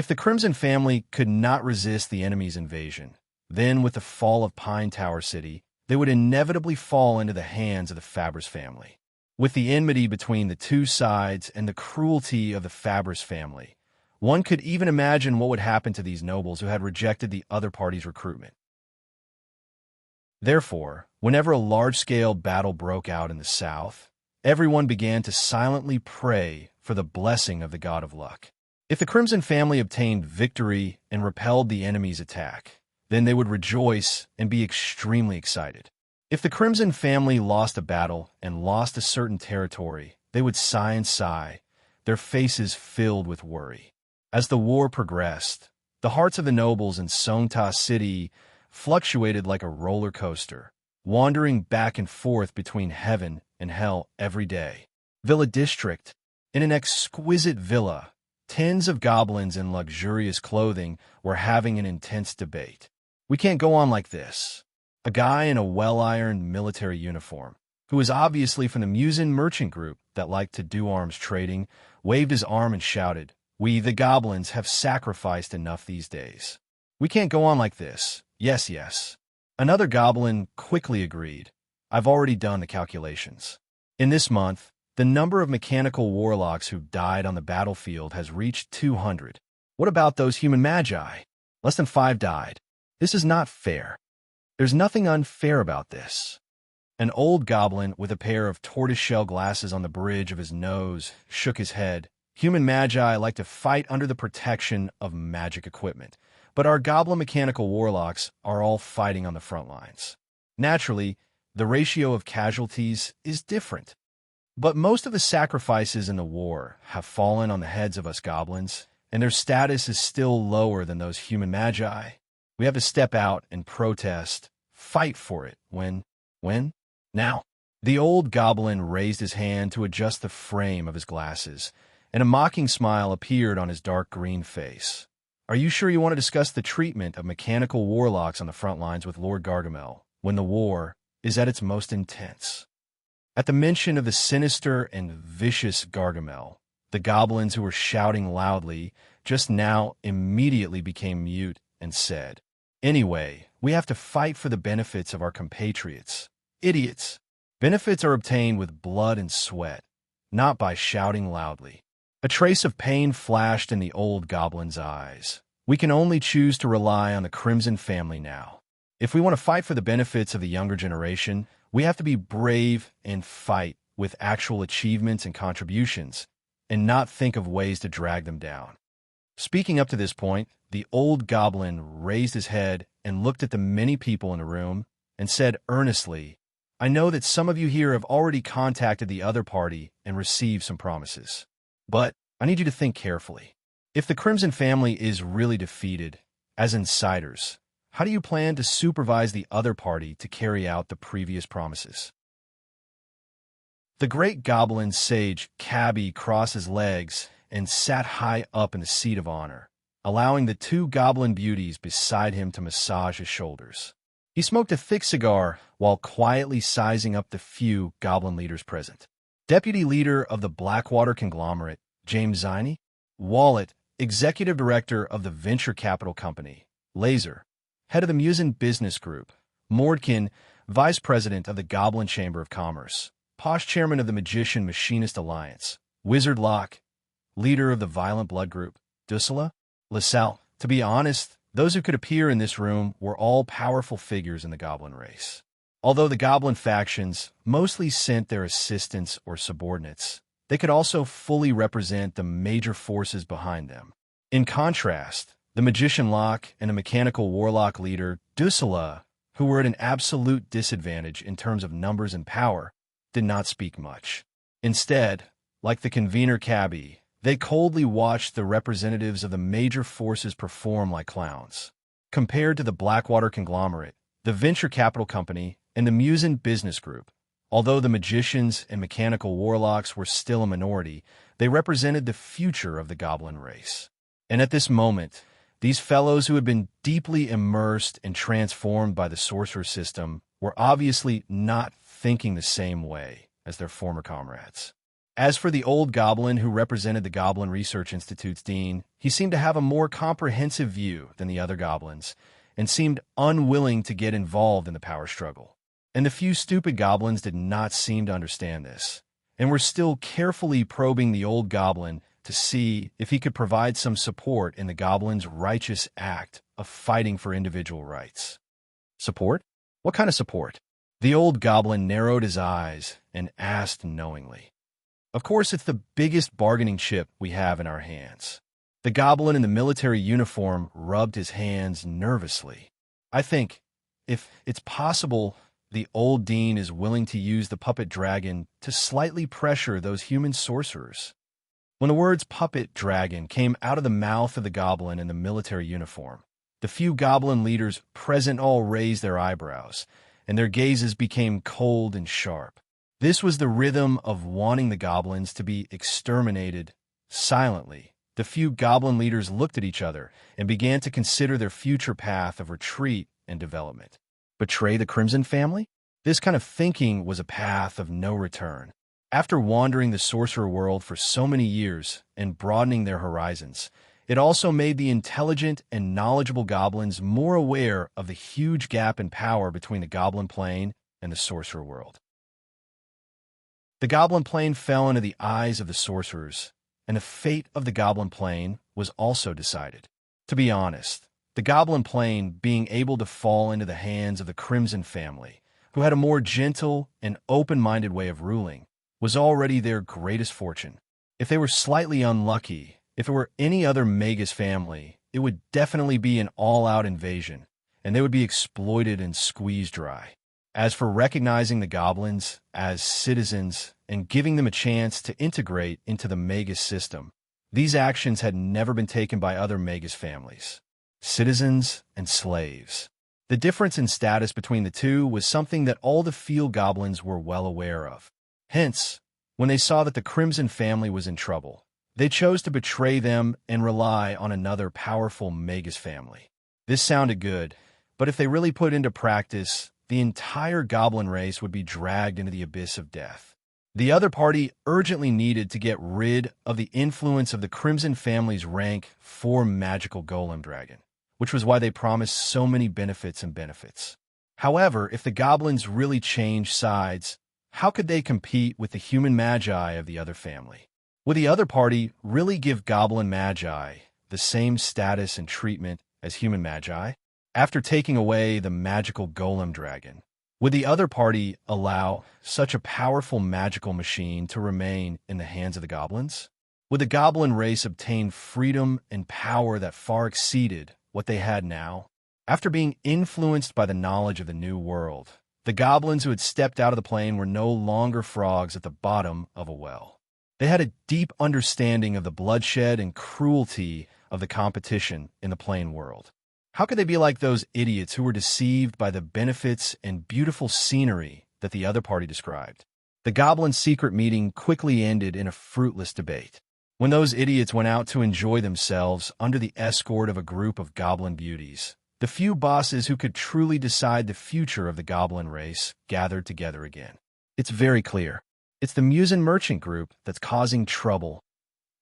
the Crimson family could not resist the enemy's invasion, then with the fall of Pine Tower City, they would inevitably fall into the hands of the Fabris family. With the enmity between the two sides and the cruelty of the Fabris family, one could even imagine what would happen to these nobles who had rejected the other party's recruitment. Therefore, whenever a large-scale battle broke out in the south, everyone began to silently pray for the blessing of the god of luck. If the Crimson family obtained victory and repelled the enemy's attack, then they would rejoice and be extremely excited. If the Crimson family lost a battle and lost a certain territory, they would sigh and sigh, their faces filled with worry. As the war progressed, the hearts of the nobles in Songta City fluctuated like a roller coaster, wandering back and forth between heaven and hell every day. Villa District. In an exquisite villa, tens of goblins in luxurious clothing were having an intense debate. "We can't go on like this." A guy in a well-ironed military uniform, who was obviously from the Musin merchant group that liked to do arms trading, waved his arm and shouted, "We, the goblins, have sacrificed enough these days. We can't go on like this. Yes, yes." Another goblin quickly agreed, "I've already done the calculations. In this month, the number of mechanical warlocks who've died on the battlefield has reached 200. What about those human magi? Less than 5 died. This is not fair. There's nothing unfair about this." An old goblin with a pair of tortoiseshell glasses on the bridge of his nose shook his head. "Human magi like to fight under the protection of magic equipment, but our goblin mechanical warlocks are all fighting on the front lines. Naturally, the ratio of casualties is different. But most of the sacrifices in the war have fallen on the heads of us goblins, and their status is still lower than those human magi. We have to step out and protest, fight for it. When? Now." The old goblin raised his hand to adjust the frame of his glasses, and a mocking smile appeared on his dark green face. "Are you sure you want to discuss the treatment of mechanical warlocks on the front lines with Lord Gargamel, when the war is at its most intense?" At the mention of the sinister and vicious Gargamel, the goblins who were shouting loudly just now immediately became mute and said, "Anyway, we have to fight for the benefits of our compatriots. Idiots. Benefits are obtained with blood and sweat, not by shouting loudly." A trace of pain flashed in the old goblin's eyes. "We can only choose to rely on the Crimson family now. If we want to fight for the benefits of the younger generation, we have to be brave and fight with actual achievements and contributions, and not think of ways to drag them down. Speaking up to this point, the old goblin raised his head and looked at the many people in the room and said earnestly, "I know that some of you here have already contacted the other party and received some promises. But I need you to think carefully. If the Crimson family is really defeated, as insiders, how do you plan to supervise the other party to carry out the previous promises?" The great goblin sage Cabby crossed his legs and sat high up in the seat of honor, allowing the two goblin beauties beside him to massage his shoulders. He smoked a thick cigar while quietly sizing up the few goblin leaders present. Deputy leader of the Blackwater conglomerate, James Ziney; Wallet, executive director of the venture capital company; Laser, head of the Musin business group; Mordkin, vice president of the Goblin Chamber of Commerce; Posh, chairman of the Magician Machinist Alliance; Wizard Locke, leader of the Violent Blood Group; Dussela, LaSalle. To be honest, those who could appear in this room were all powerful figures in the goblin race. Although the goblin factions mostly sent their assistants or subordinates, they could also fully represent the major forces behind them. In contrast, the Magician Locke and the Mechanical Warlock leader, Dussela, who were at an absolute disadvantage in terms of numbers and power, did not speak much. Instead, like the convener Cabby, they coldly watched the representatives of the major forces perform like clowns. Compared to the Blackwater conglomerate, the venture capital company, and the Musin business group, although the magicians and mechanical warlocks were still a minority, they represented the future of the goblin race. And at this moment, these fellows who had been deeply immersed and transformed by the sorcerer system were obviously not thinking the same way as their former comrades. As for the old goblin who represented the Goblin Research Institute's dean, he seemed to have a more comprehensive view than the other goblins, and seemed unwilling to get involved in the power struggle. And the few stupid goblins did not seem to understand this, and were still carefully probing the old goblin to see if he could provide some support in the goblin's righteous act of fighting for individual rights. Support? What kind of support? The old goblin narrowed his eyes and asked knowingly. Of course, it's the biggest bargaining chip we have in our hands. The goblin in the military uniform rubbed his hands nervously. I think, if it's possible, the old dean is willing to use the puppet dragon to slightly pressure those human sorcerers. When the words puppet dragon came out of the mouth of the goblin in the military uniform, the few goblin leaders present all raised their eyebrows, and their gazes became cold and sharp. This was the rhythm of wanting the goblins to be exterminated silently. The few goblin leaders looked at each other and began to consider their future path of retreat and development. Betray the Crimson family? This kind of thinking was a path of no return. After wandering the sorcerer world for so many years and broadening their horizons, it also made the intelligent and knowledgeable goblins more aware of the huge gap in power between the goblin plane and the sorcerer world. The goblin plane fell into the eyes of the sorcerers, and the fate of the goblin plane was also decided. To be honest, the goblin plane being able to fall into the hands of the Crimson family, who had a more gentle and open-minded way of ruling, was already their greatest fortune. If they were slightly unlucky, if it were any other Magus family, it would definitely be an all-out invasion, and they would be exploited and squeezed dry. As for recognizing the goblins as citizens and giving them a chance to integrate into the Magus system, these actions had never been taken by other Magus families. Citizens and slaves. The difference in status between the two was something that all the field goblins were well aware of. Hence, when they saw that the Crimson family was in trouble, they chose to betray them and rely on another powerful Magus family. This sounded good, but if they really put into practice, the entire goblin race would be dragged into the abyss of death. The other party urgently needed to get rid of the influence of the Crimson family's rank 4 magical golem dragon, which was why they promised so many benefits. However, if the goblins really changed sides, how could they compete with the human magi of the other family? Would the other party really give goblin magi the same status and treatment as human magi? After taking away the magical golem dragon, would the other party allow such a powerful magical machine to remain in the hands of the goblins? Would the goblin race obtain freedom and power that far exceeded what they had now? After being influenced by the knowledge of the new world, the goblins who had stepped out of the plane were no longer frogs at the bottom of a well. They had a deep understanding of the bloodshed and cruelty of the competition in the plane world. How could they be like those idiots who were deceived by the benefits and beautiful scenery that the other party described? The goblin secret meeting quickly ended in a fruitless debate. When those idiots went out to enjoy themselves under the escort of a group of goblin beauties, the few bosses who could truly decide the future of the goblin race gathered together again. It's very clear. It's the Musin merchant group that's causing trouble.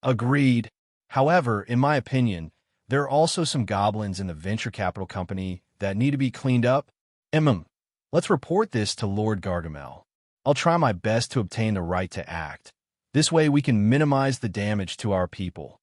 Agreed. However, in my opinion, there are also some goblins in the venture capital company that need to be cleaned up. Let's report this to Lord Gargamel. I'll try my best to obtain the right to act. This way we can minimize the damage to our people.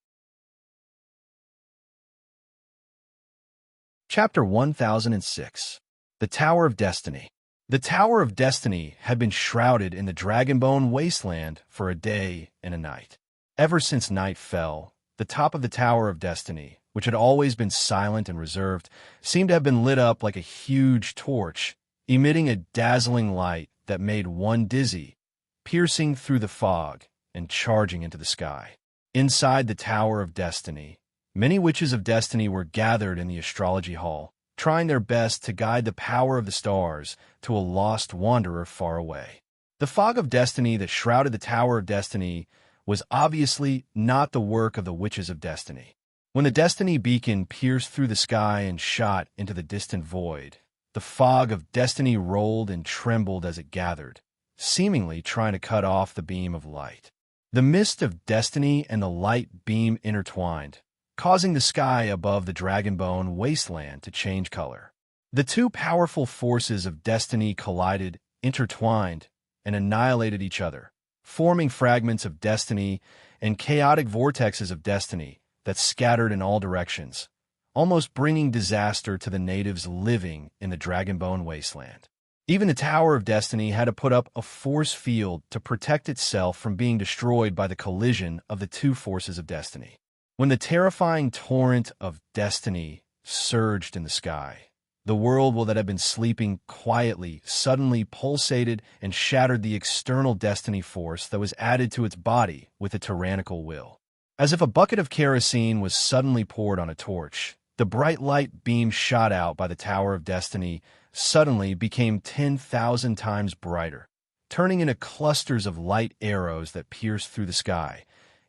Chapter 1006. The Tower of Destiny. The Tower of Destiny had been shrouded in the Dragonbone wasteland for a day and a night. Ever since night fell, the top of the Tower of Destiny, which had always been silent and reserved, seemed to have been lit up like a huge torch, emitting a dazzling light that made one dizzy, piercing through the fog and charging into the sky. Inside the Tower of Destiny, many witches of destiny were gathered in the astrology hall, trying their best to guide the power of the stars to a lost wanderer far away. The fog of destiny that shrouded the Tower of Destiny was obviously not the work of the witches of destiny. When the destiny beacon pierced through the sky and shot into the distant void, the fog of destiny rolled and trembled as it gathered, seemingly trying to cut off the beam of light. The mist of destiny and the light beam intertwined, causing the sky above the Dragonbone wasteland to change color. The two powerful forces of destiny collided, intertwined, and annihilated each other, forming fragments of destiny and chaotic vortexes of destiny that scattered in all directions, almost bringing disaster to the natives living in the Dragonbone wasteland. Even the Tower of Destiny had to put up a force field to protect itself from being destroyed by the collision of the two forces of destiny. When the terrifying torrent of destiny surged in the sky, the world that had been sleeping quietly suddenly pulsated and shattered the external destiny force that was added to its body with a tyrannical will. As if a bucket of kerosene was suddenly poured on a torch, the bright light beam shot out by the Tower of Destiny suddenly became 10,000 times brighter, turning into clusters of light arrows that pierced through the sky,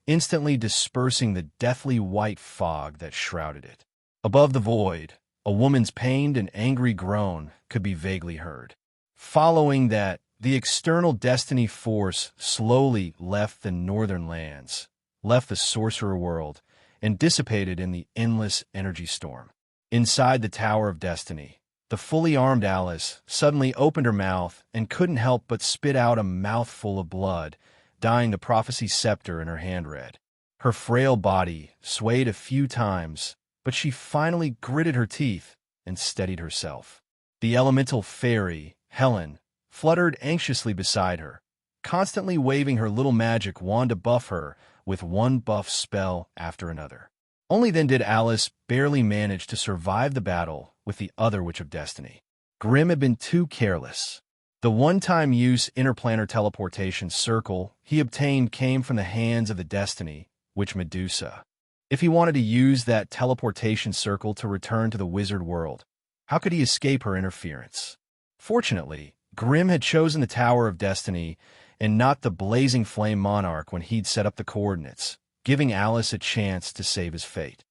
instantly dispersing the deathly white fog that shrouded it. Above the void, a woman's pained and angry groan could be vaguely heard. Following that, the external destiny force slowly left the northern lands, left the sorcerer world, and dissipated in the endless energy storm. Inside the Tower of Destiny, the fully armed Alice suddenly opened her mouth and couldn't help but spit out a mouthful of blood, dyeing the prophecy scepter in her hand red. Her frail body swayed a few times, but she finally gritted her teeth and steadied herself. The elemental fairy, Helen, fluttered anxiously beside her, constantly waving her little magic wand to buff her with one buff spell after another. Only then did Alice barely manage to survive the battle with the other Witch of Destiny. Grimm had been too careless. The one-time use interplanar teleportation circle he obtained came from the hands of the Destiny, Witch Medusa. If he wanted to use that teleportation circle to return to the wizard world, how could he escape her interference? Fortunately, Grimm had chosen the Tower of Destiny and not the Blazing Flame Monarch when he'd set up the coordinates, giving Alice a chance to save his fate.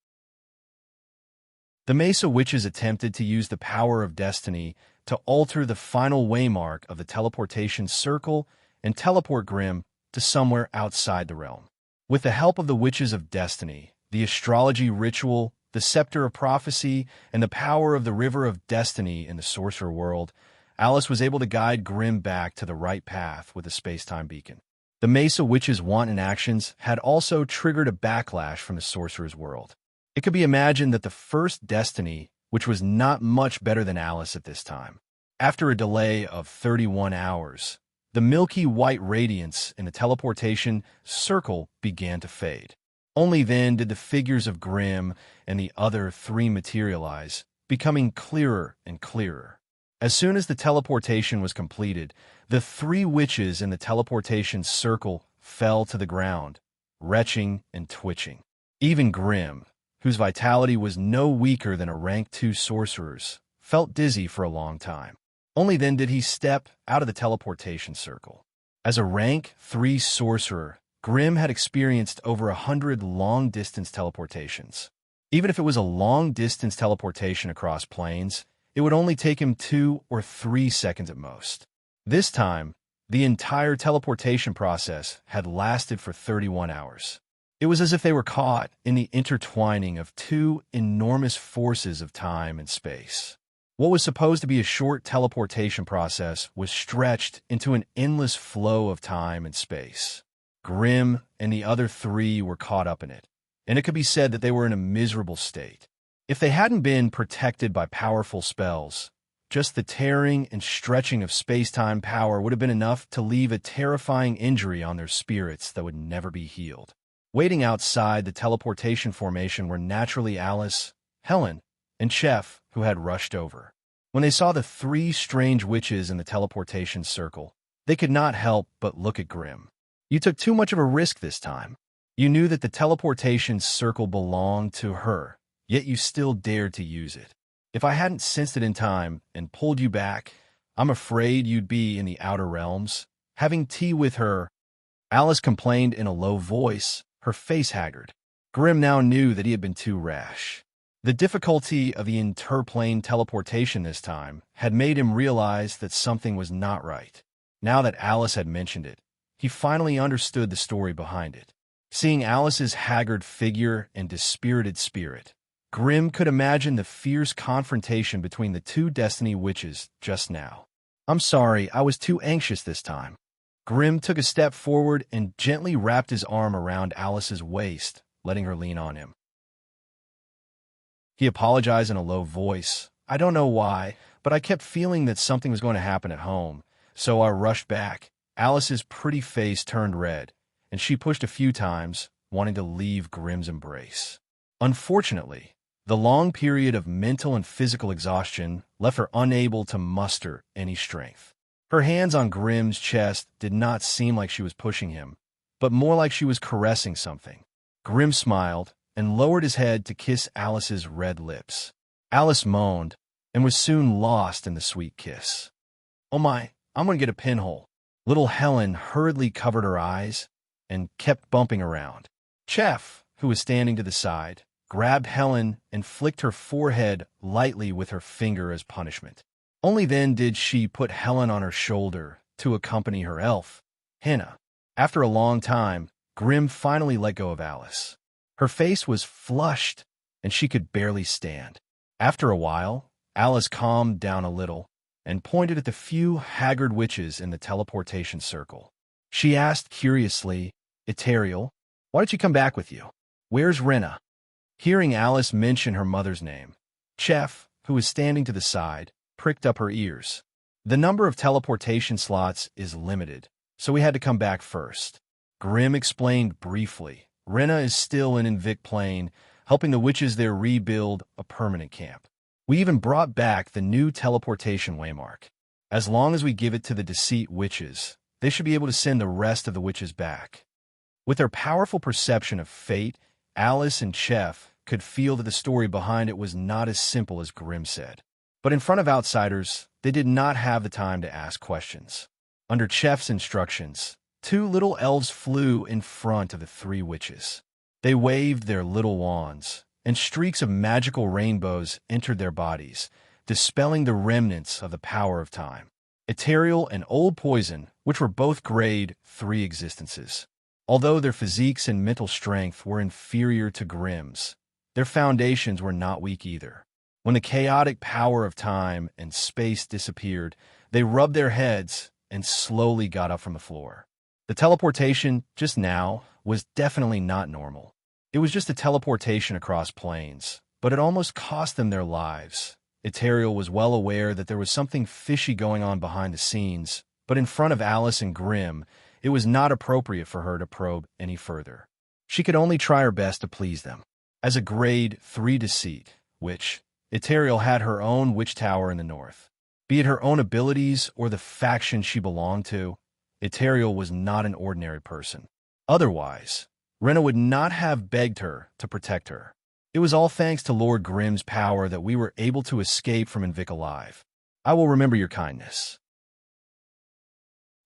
The Mesa Witches attempted to use the power of destiny to alter the final waymark of the teleportation circle and teleport Grimm to somewhere outside the realm. With the help of the Witches of Destiny, the astrology ritual, the scepter of prophecy, and the power of the river of destiny in the sorcerer world, Alice was able to guide Grimm back to the right path with the space-time beacon. The Mesa Witches' wanton actions had also triggered a backlash from the sorcerer's world. It could be imagined that the first Destiny, which was not much better than Alice at this time, after a delay of 31 hours, The milky white radiance in the teleportation circle began to fade. Only then did the figures of Grimm and the other three materialize, becoming clearer and clearer. As soon as the teleportation was completed, the three witches in the teleportation circle fell to the ground, retching and twitching. Even Grimm, whose vitality was no weaker than a rank 2 sorcerer's, felt dizzy for a long time. Only then did he step out of the teleportation circle. As a rank 3 sorcerer, Grimm had experienced over 100 long-distance teleportations. Even if it was a long-distance teleportation across planes, it would only take him 2 or 3 seconds at most. This time, the entire teleportation process had lasted for 31 hours. It was as if they were caught in the intertwining of two enormous forces of time and space. What was supposed to be a short teleportation process was stretched into an endless flow of time and space. Grimm and the other three were caught up in it, and it could be said that they were in a miserable state. If they hadn't been protected by powerful spells, just the tearing and stretching of space-time power would have been enough to leave a terrifying injury on their spirits that would never be healed. Waiting outside the teleportation formation were naturally Alice, Helen, and Chef, who had rushed over. When they saw the three strange witches in the teleportation circle, they could not help but look at Grimm. You took too much of a risk this time. You knew that the teleportation circle belonged to her, yet you still dared to use it. If I hadn't sensed it in time and pulled you back, I'm afraid you'd be in the outer realms, having tea with her. Alice complained in a low voice, her face haggard. Grimm now knew that he had been too rash. The difficulty of the interplane teleportation this time had made him realize that something was not right. Now that Alice had mentioned it, he finally understood the story behind it. Seeing Alice's haggard figure and dispirited spirit, Grimm could imagine the fierce confrontation between the two Destiny witches just now. I'm sorry, I was too anxious this time. Grimm took a step forward and gently wrapped his arm around Alice's waist, letting her lean on him. He apologized in a low voice. I don't know why, but I kept feeling that something was going to happen at home, so I rushed back. Alice's pretty face turned red, and she pushed a few times, wanting to leave Grimm's embrace. Unfortunately, the long period of mental and physical exhaustion left her unable to muster any strength. Her hands on Grimm's chest did not seem like she was pushing him, but more like she was caressing something. Grimm smiled and lowered his head to kiss Alice's red lips. Alice moaned and was soon lost in the sweet kiss. Oh my, I'm going to get a pinhole. Little Helen hurriedly covered her eyes and kept bumping around. Chef, who was standing to the side, grabbed Helen and flicked her forehead lightly with her finger as punishment. Only then did she put Helen on her shoulder to accompany her elf, Hannah. After a long time, Grimm finally let go of Alice. Her face was flushed, and she could barely stand. After a while, Alice calmed down a little and pointed at the few haggard witches in the teleportation circle. She asked curiously, Eterial, why did she come back with you? Where's Rena? Hearing Alice mention her mother's name, Chef, who was standing to the side, pricked up her ears. The number of teleportation slots is limited, so we had to come back first. Grimm explained briefly. Rena is still in Invict Plane, helping the witches there rebuild a permanent camp. We even brought back the new teleportation waymark. As long as we give it to the Deceit witches, they should be able to send the rest of the witches back. With their powerful perception of fate, Alice and Chef could feel that the story behind it was not as simple as Grimm said. But in front of outsiders, they did not have the time to ask questions. Under Chef's instructions, two little elves flew in front of the three witches. They waved their little wands, and streaks of magical rainbows entered their bodies, dispelling the remnants of the power of time. Eterial and Old Poison, which were both grade 3 existences. Although their physiques and mental strength were inferior to Grimm's, their foundations were not weak either. When the chaotic power of time and space disappeared, they rubbed their heads and slowly got up from the floor. The teleportation, just now, was definitely not normal. It was just a teleportation across planes, but it almost cost them their lives. Eterial was well aware that there was something fishy going on behind the scenes, but in front of Alice and Grimm, it was not appropriate for her to probe any further. She could only try her best to please them. As a grade 3 deceit, which Ethereal had her own witch tower in the north. Be it her own abilities or the faction she belonged to, Ethereal was not an ordinary person. Otherwise, Rena would not have begged her to protect her. It was all thanks to Lord Grimm's power that we were able to escape from Invic alive. I will remember your kindness.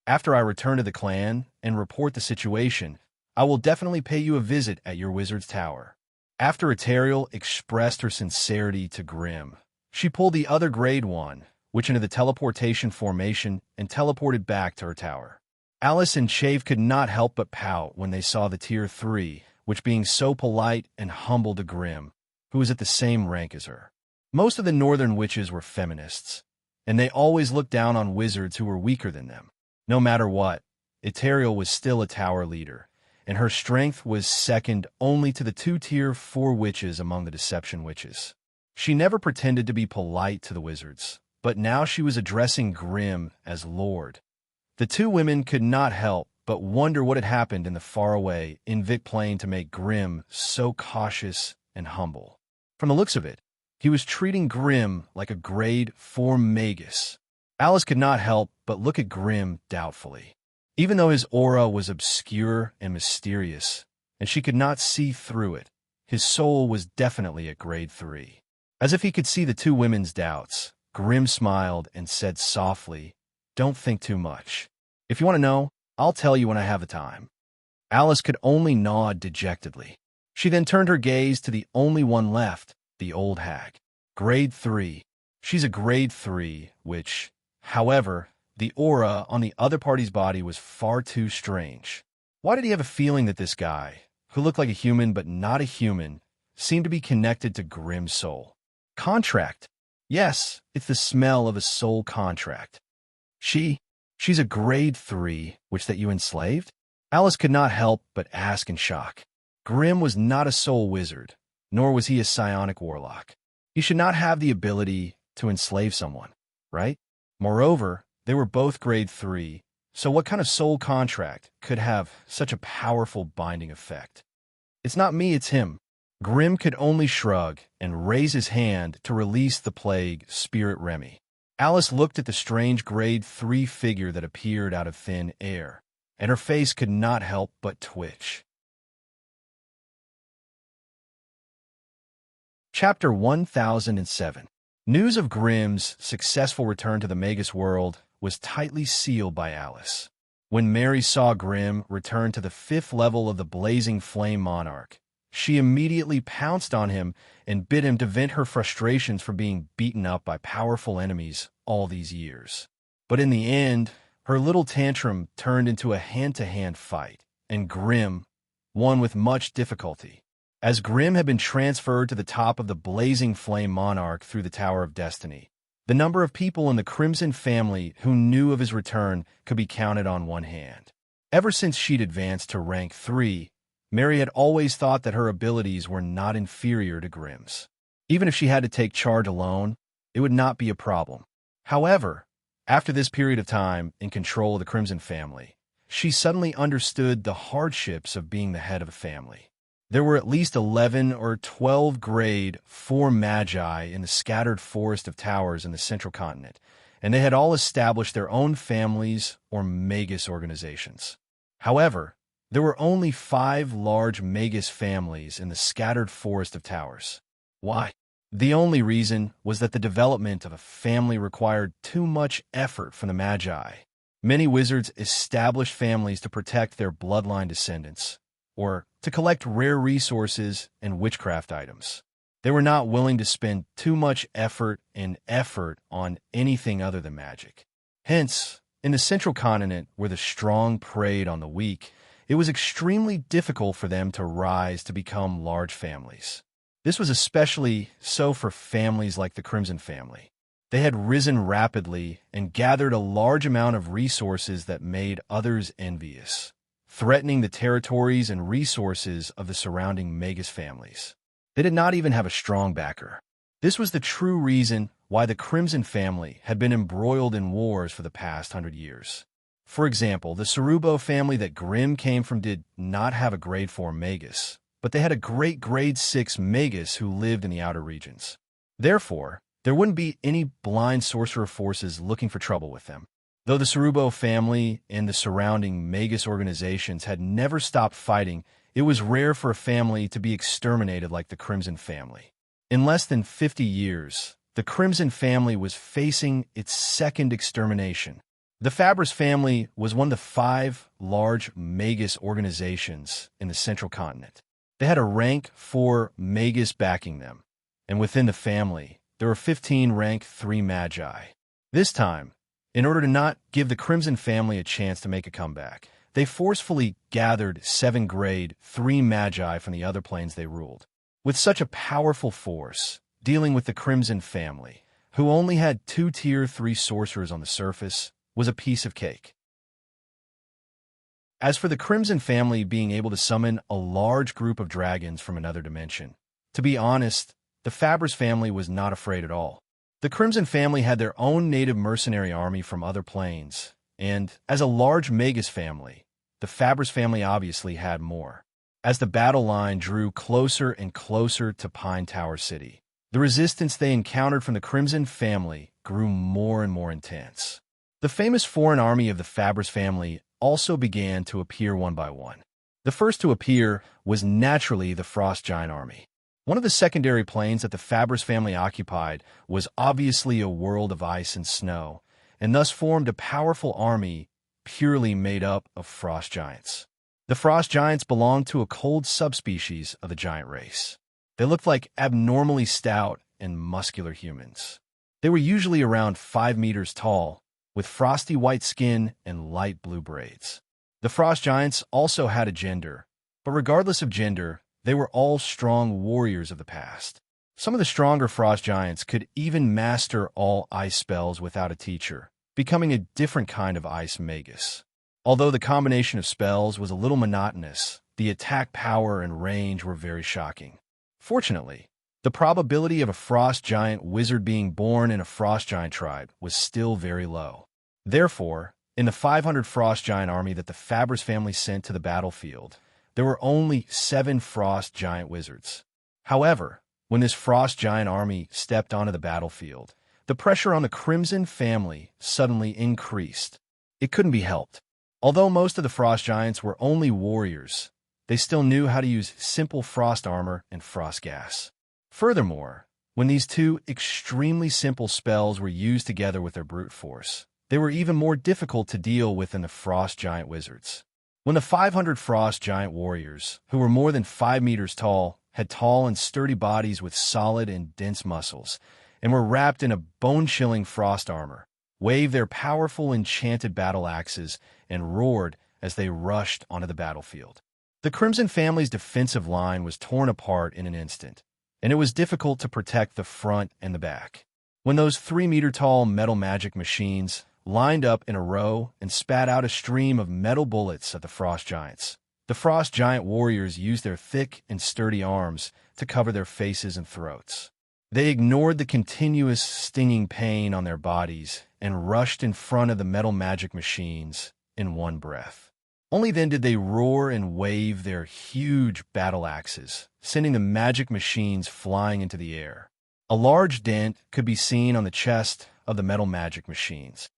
After I return to the clan and report the situation, I will definitely pay you a visit at your wizard's tower. After Ethereal expressed her sincerity to Grimm, she pulled the other grade 1, which into the teleportation formation and teleported back to her tower. Alice and Chave could not help but pout when they saw the tier 3, which being so polite and humble to Grimm, who was at the same rank as her. Most of the northern witches were feminists, and they always looked down on wizards who were weaker than them. No matter what, Ethereal was still a tower leader, and her strength was second only to the 2 tier 4 witches among the Deception witches. She never pretended to be polite to the wizards, but now she was addressing Grimm as Lord. The 2 women could not help but wonder what had happened in the faraway Invic plane to make Grimm so cautious and humble. From the looks of it, he was treating Grimm like a grade 4 magus. Alice could not help but look at Grimm doubtfully. Even though his aura was obscure and mysterious, and she could not see through it, his soul was definitely at grade 3. As if he could see the 2 women's doubts, Grimm smiled and said softly, "Don't think too much. If you want to know, I'll tell you when I have the time." Alice could only nod dejectedly. She then turned her gaze to the only one left, the old hag. Grade 3. She's a grade 3, which, however, the aura on the other party's body was far too strange. Why did he have a feeling that this guy, who looked like a human but not a human, seemed to be connected to Grimm's soul? Contract. Yes, it's the smell of a soul contract. She's a grade 3, which that you enslaved? Alice could not help but ask in shock. Grimm was not a soul wizard, nor was he a psionic warlock. He should not have the ability to enslave someone, right? Moreover, they were both grade 3, so what kind of soul contract could have such a powerful binding effect? It's not me, it's him. Grimm could only shrug and raise his hand to release the plague spirit Remy. Alice looked at the strange grade 3 figure that appeared out of thin air, and her face could not help but twitch. Chapter 1007. News of Grimm's successful return to the Magus world was tightly sealed by Alice. When Mary saw Grimm return to the 5th level of the Blazing Flame Monarch, she immediately pounced on him and bid him to vent her frustrations for being beaten up by powerful enemies all these years. But in the end, her little tantrum turned into a hand-to-hand fight, and Grimm won with much difficulty. As Grimm had been transferred to the top of the Blazing Flame Monarch through the Tower of Destiny, the number of people in the Crimson family who knew of his return could be counted on one hand. Ever since she'd advanced to rank 3, Mary had always thought that her abilities were not inferior to Grimm's. Even if she had to take charge alone, it would not be a problem. However, after this period of time in control of the Crimson family, she suddenly understood the hardships of being the head of a family. There were at least 11 or 12 grade 4 magi in the scattered forest of towers in the central continent, and they had all established their own families or magus organizations. However, there were only 5 large magus families in the scattered forest of towers. Why? The only reason was that the development of a family required too much effort from the magi. Many wizards established families to protect their bloodline descendants, or to collect rare resources and witchcraft items. They were not willing to spend too much effort on anything other than magic. Hence, in the central continent where the strong preyed on the weak, it was extremely difficult for them to rise to become large families. This was especially so for families like the Crimson family. They had risen rapidly and gathered a large amount of resources that made others envious, threatening the territories and resources of the surrounding Magus families. They did not even have a strong backer. This was the true reason why the Crimson family had been embroiled in wars for the past 100 years. For example, the Cerubo family that Grimm came from did not have a grade 4 magus, but they had a great grade 6 magus who lived in the outer regions. Therefore, there wouldn't be any blind sorcerer forces looking for trouble with them. Though the Cerubo family and the surrounding magus organizations had never stopped fighting, it was rare for a family to be exterminated like the Crimson family. In less than 50 years, the Crimson family was facing its second extermination. The Fabris family was one of the 5 large magus organizations in the central continent. They had a rank 4 magus backing them, and within the family, there were 15 rank 3 magi. This time, in order to not give the Crimson family a chance to make a comeback, they forcefully gathered 7 grade 3 magi from the other planes they ruled. With such a powerful force, dealing with the Crimson family, who only had 2 tier 3 sorcerers on the surface, was a piece of cake. As for the Crimson family being able to summon a large group of dragons from another dimension, to be honest, the Fabris family was not afraid at all. The Crimson family had their own native mercenary army from other planes, and as a large magus family, the Fabris family obviously had more. As the battle line drew closer and closer to Pine Tower City, the resistance they encountered from the Crimson family grew more and more intense. The famous foreign army of the Fabris family also began to appear one by one. The first to appear was naturally the Frost Giant army. One of the secondary planes that the Fabris family occupied was obviously a world of ice and snow, and thus formed a powerful army purely made up of frost giants. The frost giants belonged to a cold subspecies of the giant race. They looked like abnormally stout and muscular humans. They were usually around 5 meters tall, with frosty white skin and light blue braids. The frost giants also had a gender, but regardless of gender, they were all strong warriors of the past. Some of the stronger frost giants could even master all ice spells without a teacher, becoming a different kind of ice magus. Although the combination of spells was a little monotonous, the attack power and range were very shocking. Fortunately, the probability of a frost giant wizard being born in a frost giant tribe was still very low. Therefore, in the 500 frost giant army that the Fabris family sent to the battlefield, there were only 7 frost giant wizards. However, when this frost giant army stepped onto the battlefield, the pressure on the Crimson family suddenly increased. It couldn't be helped. Although most of the frost giants were only warriors, they still knew how to use simple frost armor and frost gas. Furthermore, when these 2 extremely simple spells were used together with their brute force, they were even more difficult to deal with than the frost giant wizards. When the 500 frost giant warriors, who were more than 5 meters tall, had tall and sturdy bodies with solid and dense muscles, and were wrapped in a bone-chilling frost armor, waved their powerful enchanted battle axes, and roared as they rushed onto the battlefield. The Crimson family's defensive line was torn apart in an instant, and it was difficult to protect the front and the back. When those 3-meter-tall metal magic machines lined up in a row and spat out a stream of metal bullets at the frost giants, the frost giant warriors used their thick and sturdy arms to cover their faces and throats. They ignored the continuous stinging pain on their bodies and rushed in front of the metal magic machines in one breath. Only then did they roar and wave their huge battle axes, sending the magic machines flying into the air. A large dent could be seen on the chest of the metal magic machines.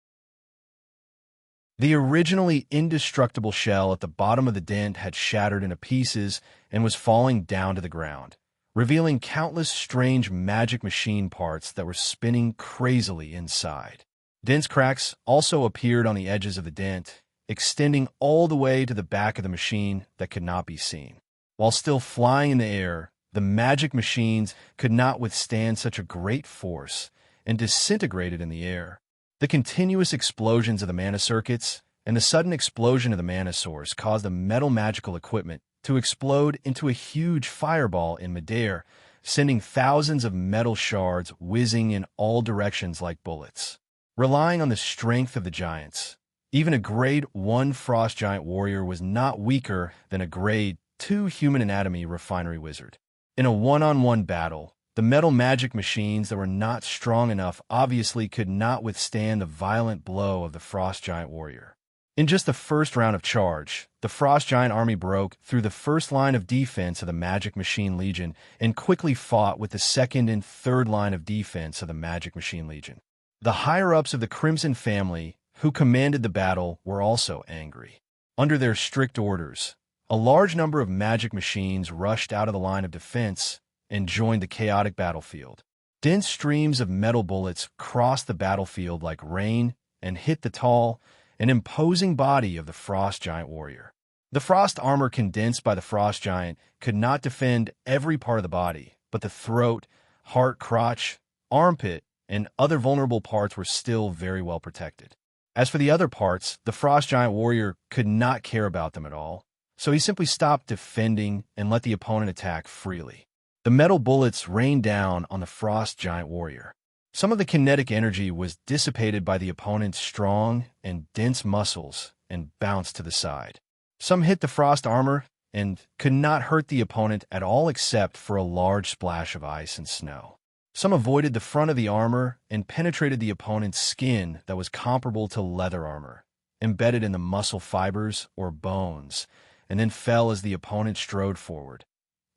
The originally indestructible shell at the bottom of the dent had shattered into pieces and was falling down to the ground, revealing countless strange magic machine parts that were spinning crazily inside. Dense cracks also appeared on the edges of the dent, extending all the way to the back of the machine that could not be seen. While still flying in the air, the magic machines could not withstand such a great force and disintegrated in the air. The continuous explosions of the mana circuits and the sudden explosion of the mana source caused the metal magical equipment to explode into a huge fireball in midair, sending thousands of metal shards whizzing in all directions like bullets. Relying on the strength of the giants, even a grade 1 frost giant warrior was not weaker than a grade 2 human anatomy refinery wizard. In a one-on-one battle, The metal magic machines that were not strong enough obviously could not withstand the violent blow of the Frost Giant warrior. In just the first round of charge, the Frost Giant army broke through the first line of defense of the Magic Machine Legion and quickly fought with the second and third line of defense of the Magic Machine Legion. The higher-ups of the Crimson family, who commanded the battle, were also angry. Under their strict orders, a large number of magic machines rushed out of the line of defense and joined the chaotic battlefield. Dense streams of metal bullets crossed the battlefield like rain and hit the tall and imposing body of the Frost Giant warrior. The frost armor condensed by the Frost Giant could not defend every part of the body, but the throat, heart, crotch, armpit, and other vulnerable parts were still very well protected. As for the other parts, the Frost Giant warrior could not care about them at all, so he simply stopped defending and let the opponent attack freely. The metal bullets rained down on the Frost Giant warrior. Some of the kinetic energy was dissipated by the opponent's strong and dense muscles and bounced to the side. Some hit the frost armor and could not hurt the opponent at all except for a large splash of ice and snow. Some avoided the front of the armor and penetrated the opponent's skin that was comparable to leather armor, embedded in the muscle fibers or bones, and then fell as the opponent strode forward.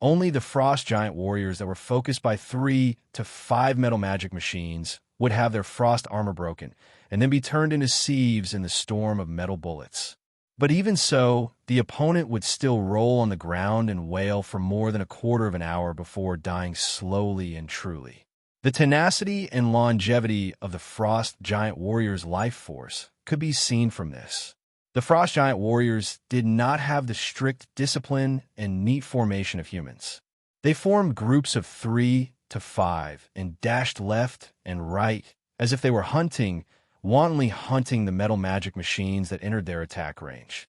Only the Frost Giant warriors that were focused by 3 to 5 metal magic machines would have their frost armor broken and then be turned into sieves in the storm of metal bullets. But even so, the opponent would still roll on the ground and wail for more than a quarter of an hour before dying slowly and truly. The tenacity and longevity of the Frost Giant warrior's life force could be seen from this. The Frost Giant warriors did not have the strict discipline and neat formation of humans. They formed groups of 3 to 5 and dashed left and right as if they were wantonly hunting the metal magic machines that entered their attack range.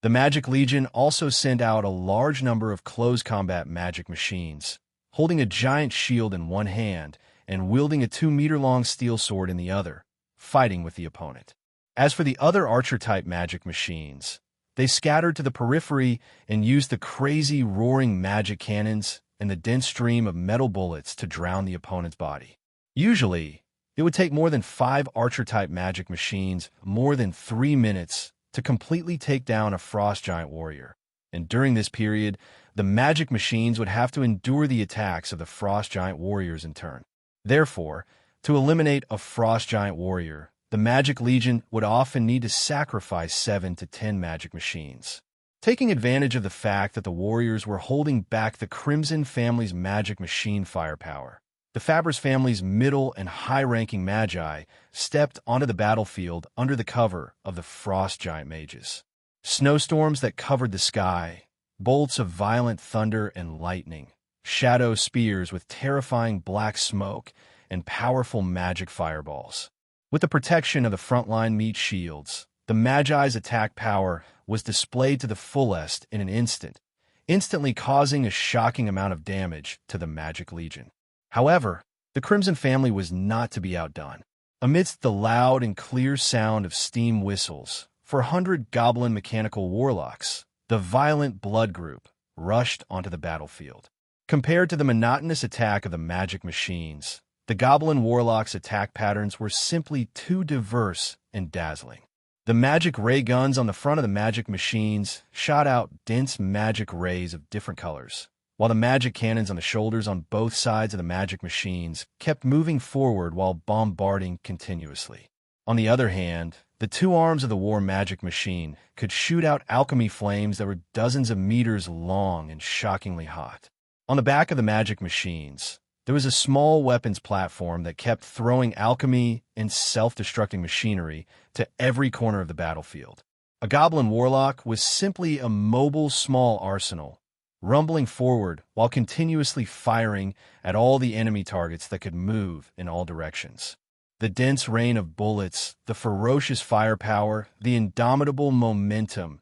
The Magic Legion also sent out a large number of close combat magic machines, holding a giant shield in one hand and wielding a 2-meter-long steel sword in the other, fighting with the opponent. As for the other archer-type magic machines, they scattered to the periphery and used the crazy roaring magic cannons and the dense stream of metal bullets to drown the opponent's body. Usually, it would take more than 5 archer-type magic machines more than 3 minutes to completely take down a Frost Giant warrior, and during this period, the magic machines would have to endure the attacks of the Frost Giant warriors in turn. Therefore, to eliminate a Frost Giant warrior, the Magic Legion would often need to sacrifice 7 to 10 magic machines. Taking advantage of the fact that the warriors were holding back the Crimson family's magic machine firepower, the Fabris family's middle and high-ranking magi stepped onto the battlefield under the cover of the Frost Giant mages. Snowstorms that covered the sky, bolts of violent thunder and lightning, shadow spears with terrifying black smoke, and powerful magic fireballs. With the protection of the frontline meat shields, the Magi's attack power was displayed to the fullest in an instant, instantly causing a shocking amount of damage to the Magic Legion. However, the Crimson family was not to be outdone. Amidst the loud and clear sound of steam whistles, 400 goblin mechanical warlocks, the violent blood group, rushed onto the battlefield. Compared to the monotonous attack of the magic machines, the Goblin Warlocks' attack patterns were simply too diverse and dazzling. The magic ray guns on the front of the magic machines shot out dense magic rays of different colors, while the magic cannons on the shoulders on both sides of the magic machines kept moving forward while bombarding continuously. On the other hand, the 2 arms of the war magic machine could shoot out alchemy flames that were dozens of meters long and shockingly hot. On the back of the magic machines, there was a small weapons platform that kept throwing alchemy and self-destructing machinery to every corner of the battlefield. A Goblin Warlock was simply a mobile small arsenal, rumbling forward while continuously firing at all the enemy targets that could move in all directions. The dense rain of bullets, the ferocious firepower, the indomitable momentum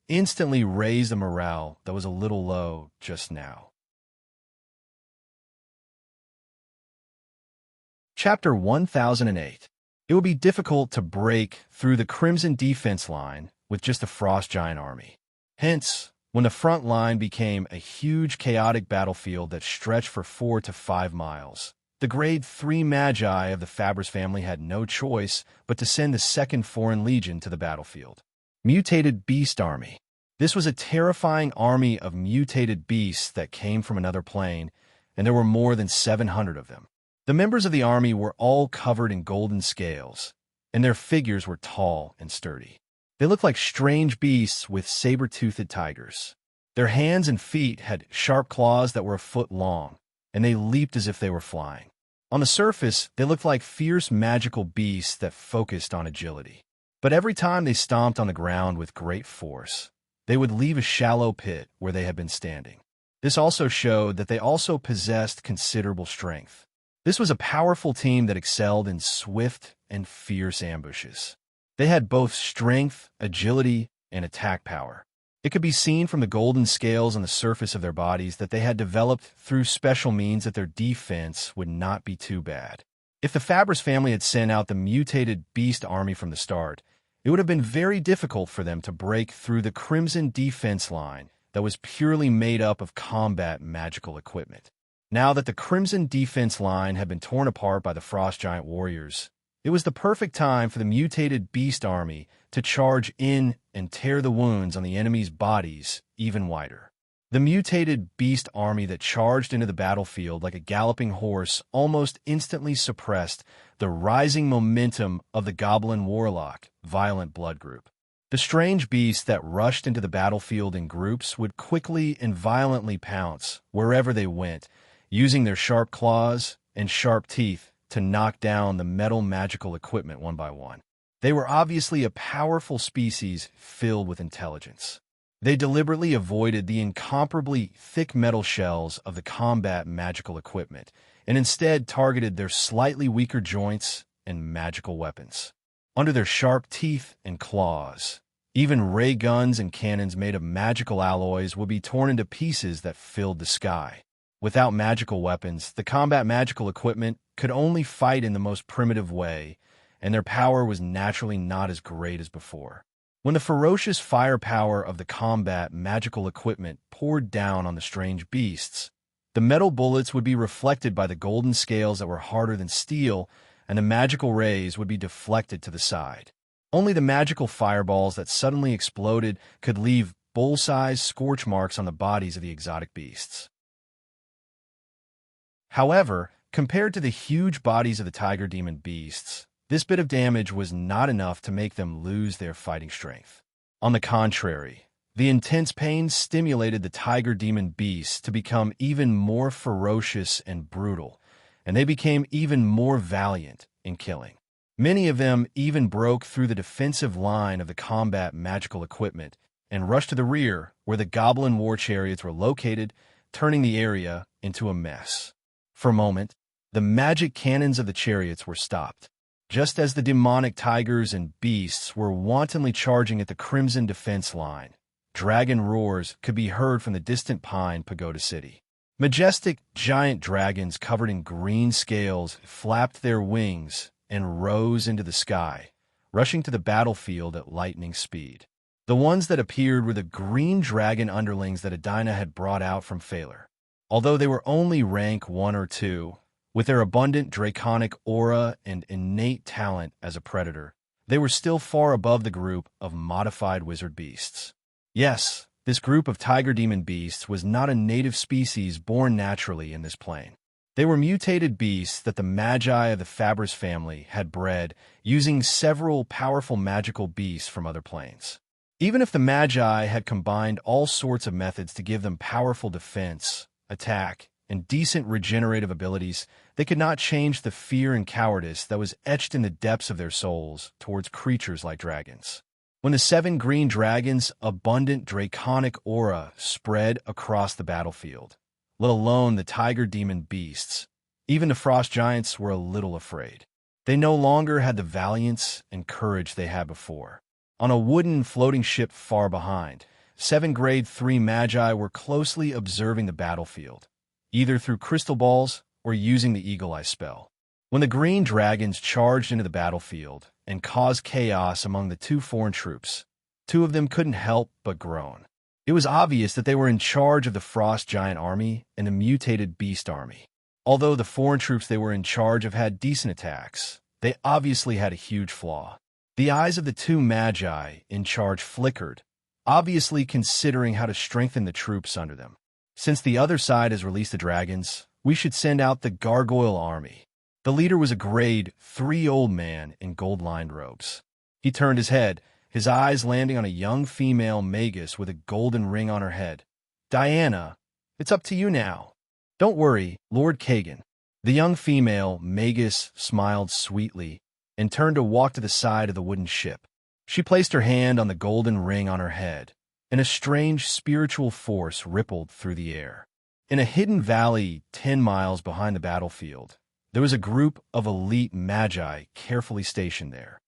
instantly raised the morale that was a little low just now. Chapter 1008. It would be difficult to break through the Crimson defense line with just a Frost Giant army. Hence, when the front line became a huge chaotic battlefield that stretched for 4 to 5 miles. The Grade 3 Magi of the Fabris family had no choice but to send the Second Foreign Legion to the battlefield. Mutated Beast Army. This was a terrifying army of mutated beasts that came from another plane, and there were more than 700 of them. The members of the army were all covered in golden scales, and their figures were tall and sturdy. They looked like strange beasts with saber-toothed tigers. Their hands and feet had sharp claws that were a foot long, and they leaped as if they were flying. On the surface, they looked like fierce magical beasts that focused on agility. But every time they stomped on the ground with great force, they would leave a shallow pit where they had been standing. This also showed that they also possessed considerable strength. This was a powerful team that excelled in swift and fierce ambushes. They had both strength, agility, and attack power. It could be seen from the golden scales on the surface of their bodies that they had developed through special means that their defense would not be too bad. If the Fabris family had sent out the mutated beast army from the start, it would have been very difficult for them to break through the crimson defense line that was purely made up of combat magical equipment. Now that the crimson defense line had been torn apart by the frost giant warriors, it was the perfect time for the mutated beast army to charge in and tear the wounds on the enemy's bodies even wider. The mutated beast army that charged into the battlefield like a galloping horse almost instantly suppressed the rising momentum of the goblin warlock, violent blood group. The strange beasts that rushed into the battlefield in groups would quickly and violently pounce wherever they went, using their sharp claws and sharp teeth to knock down the metal magical equipment one by one. They were obviously a powerful species filled with intelligence. They deliberately avoided the incomparably thick metal shells of the combat magical equipment and instead targeted their slightly weaker joints and magical weapons. Under their sharp teeth and claws, even ray guns and cannons made of magical alloys would be torn into pieces that filled the sky. Without magical weapons, the combat magical equipment could only fight in the most primitive way, and their power was naturally not as great as before. When the ferocious firepower of the combat magical equipment poured down on the strange beasts, the metal bullets would be reflected by the golden scales that were harder than steel, and the magical rays would be deflected to the side. Only the magical fireballs that suddenly exploded could leave bull-sized scorch marks on the bodies of the exotic beasts. However, compared to the huge bodies of the tiger demon beasts, this bit of damage was not enough to make them lose their fighting strength. On the contrary, the intense pain stimulated the tiger demon beasts to become even more ferocious and brutal, and they became even more valiant in killing. Many of them even broke through the defensive line of the combat magical equipment and rushed to the rear where the goblin war chariots were located, turning the area into a mess. For a moment, the magic cannons of the chariots were stopped, just as the demonic tigers and beasts were wantonly charging at the crimson defense line. Dragon roars could be heard from the distant Pine Pagoda City. Majestic giant dragons covered in green scales flapped their wings and rose into the sky, rushing to the battlefield at lightning speed. The ones that appeared were the green dragon underlings that Adina had brought out from Phalar. Although they were only rank 1 or 2, with their abundant draconic aura and innate talent as a predator, they were still far above the group of modified wizard beasts. Yes, this group of tiger demon beasts was not a native species born naturally in this plane. They were mutated beasts that the Magi of the Fabris family had bred using several powerful magical beasts from other planes. Even if the Magi had combined all sorts of methods to give them powerful defense, attack, and decent regenerative abilities, they could not change the fear and cowardice that was etched in the depths of their souls towards creatures like dragons. When the 7 green dragons' abundant draconic aura spread across the battlefield, let alone the tiger demon beasts, even the frost giants were a little afraid. They no longer had the valiance and courage they had before. On a wooden floating ship far behind, 7 Grade 3 Magi were closely observing the battlefield, either through crystal balls or using the Eagle Eye spell. When the green dragons charged into the battlefield and caused chaos among the 2 foreign troops, 2 of them couldn't help but groan. It was obvious that they were in charge of the Frost Giant Army and the Mutated Beast Army. Although the foreign troops they were in charge of had decent attacks, they obviously had a huge flaw. The eyes of the two magi in charge flickered, obviously considering how to strengthen the troops under them. Since the other side has released the dragons, we should send out the Gargoyle Army. The leader was a grade 3 old man in gold-lined robes. He turned his head, his eyes landing on a young female magus with a golden ring on her head. "Diana, it's up to you now." "Don't worry, Lord Kagan." The young female magus smiled sweetly and turned to walk to the side of the wooden ship. She placed her hand on the golden ring on her head, and a strange spiritual force rippled through the air. In a hidden valley 10 miles behind the battlefield, there was a group of elite magi carefully stationed there.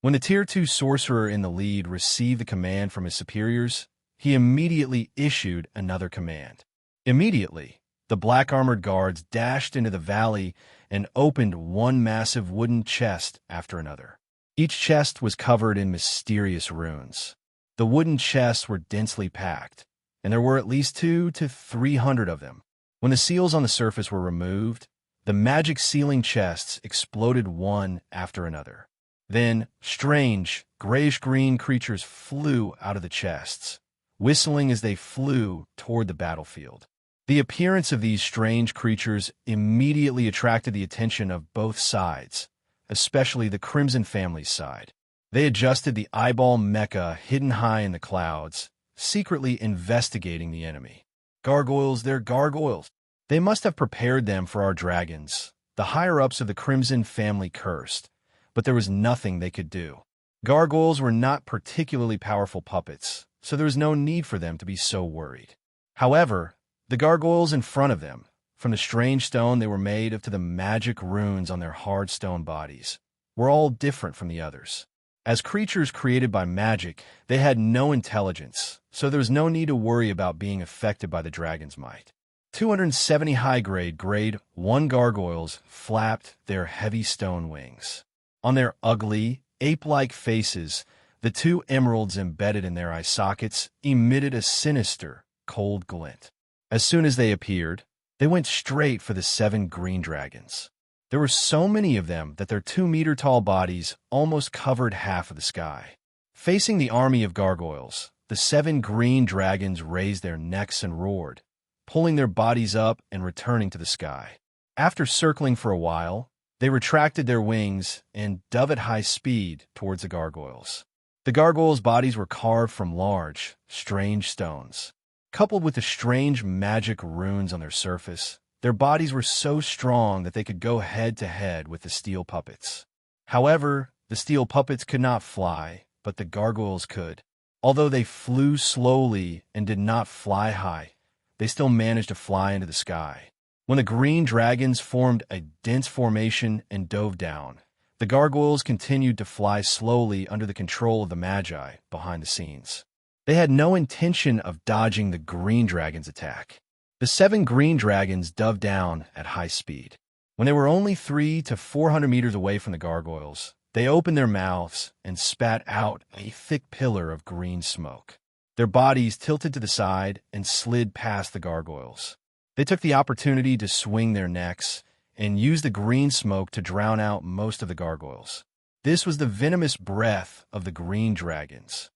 When the Tier 2 sorcerer in the lead received the command from his superiors, he immediately issued another command. Immediately, the black-armored guards dashed into the valley and opened one massive wooden chest after another. Each chest was covered in mysterious runes. The wooden chests were densely packed, and there were at least 200 to 300 of them. When the seals on the surface were removed, the magic sealing chests exploded one after another. Then, strange, grayish-green creatures flew out of the chests, whistling as they flew toward the battlefield. The appearance of these strange creatures immediately attracted the attention of both sides, especially the Crimson family's side. They adjusted the eyeball mecha hidden high in the clouds, secretly investigating the enemy. "Gargoyles, they're gargoyles. They must have prepared them for our dragons." The higher-ups of the Crimson family cursed, but there was nothing they could do. Gargoyles were not particularly powerful puppets, so there was no need for them to be so worried. However, the gargoyles in front of them, from the strange stone they were made of to the magic runes on their hard stone bodies, were all different from the others. As creatures created by magic, they had no intelligence, so there was no need to worry about being affected by the dragon's might. 270 high-grade, grade 1 gargoyles flapped their heavy stone wings. On their ugly, ape-like faces, the two emeralds embedded in their eye sockets emitted a sinister, cold glint. As soon as they appeared, they went straight for the 7 green dragons. There were so many of them that their 2-meter-tall bodies almost covered half of the sky. Facing the army of gargoyles, the 7 green dragons raised their necks and roared, pulling their bodies up and returning to the sky. After circling for a while, they retracted their wings and dove at high speed towards the gargoyles. The gargoyles' bodies were carved from large, strange stones. Coupled with the strange magic runes on their surface, their bodies were so strong that they could go head-to-head with the steel puppets. However, the steel puppets could not fly, but the gargoyles could. Although they flew slowly and did not fly high, they still managed to fly into the sky. When the green dragons formed a dense formation and dove down, the gargoyles continued to fly slowly under the control of the magi behind the scenes. They had no intention of dodging the green dragon's attack. The 7 green dragons dove down at high speed. When they were only 300 to 400 meters away from the gargoyles, they opened their mouths and spat out a thick pillar of green smoke. Their bodies tilted to the side and slid past the gargoyles. They took the opportunity to swing their necks and use the green smoke to drown out most of the gargoyles. This was the venomous breath of the green dragons.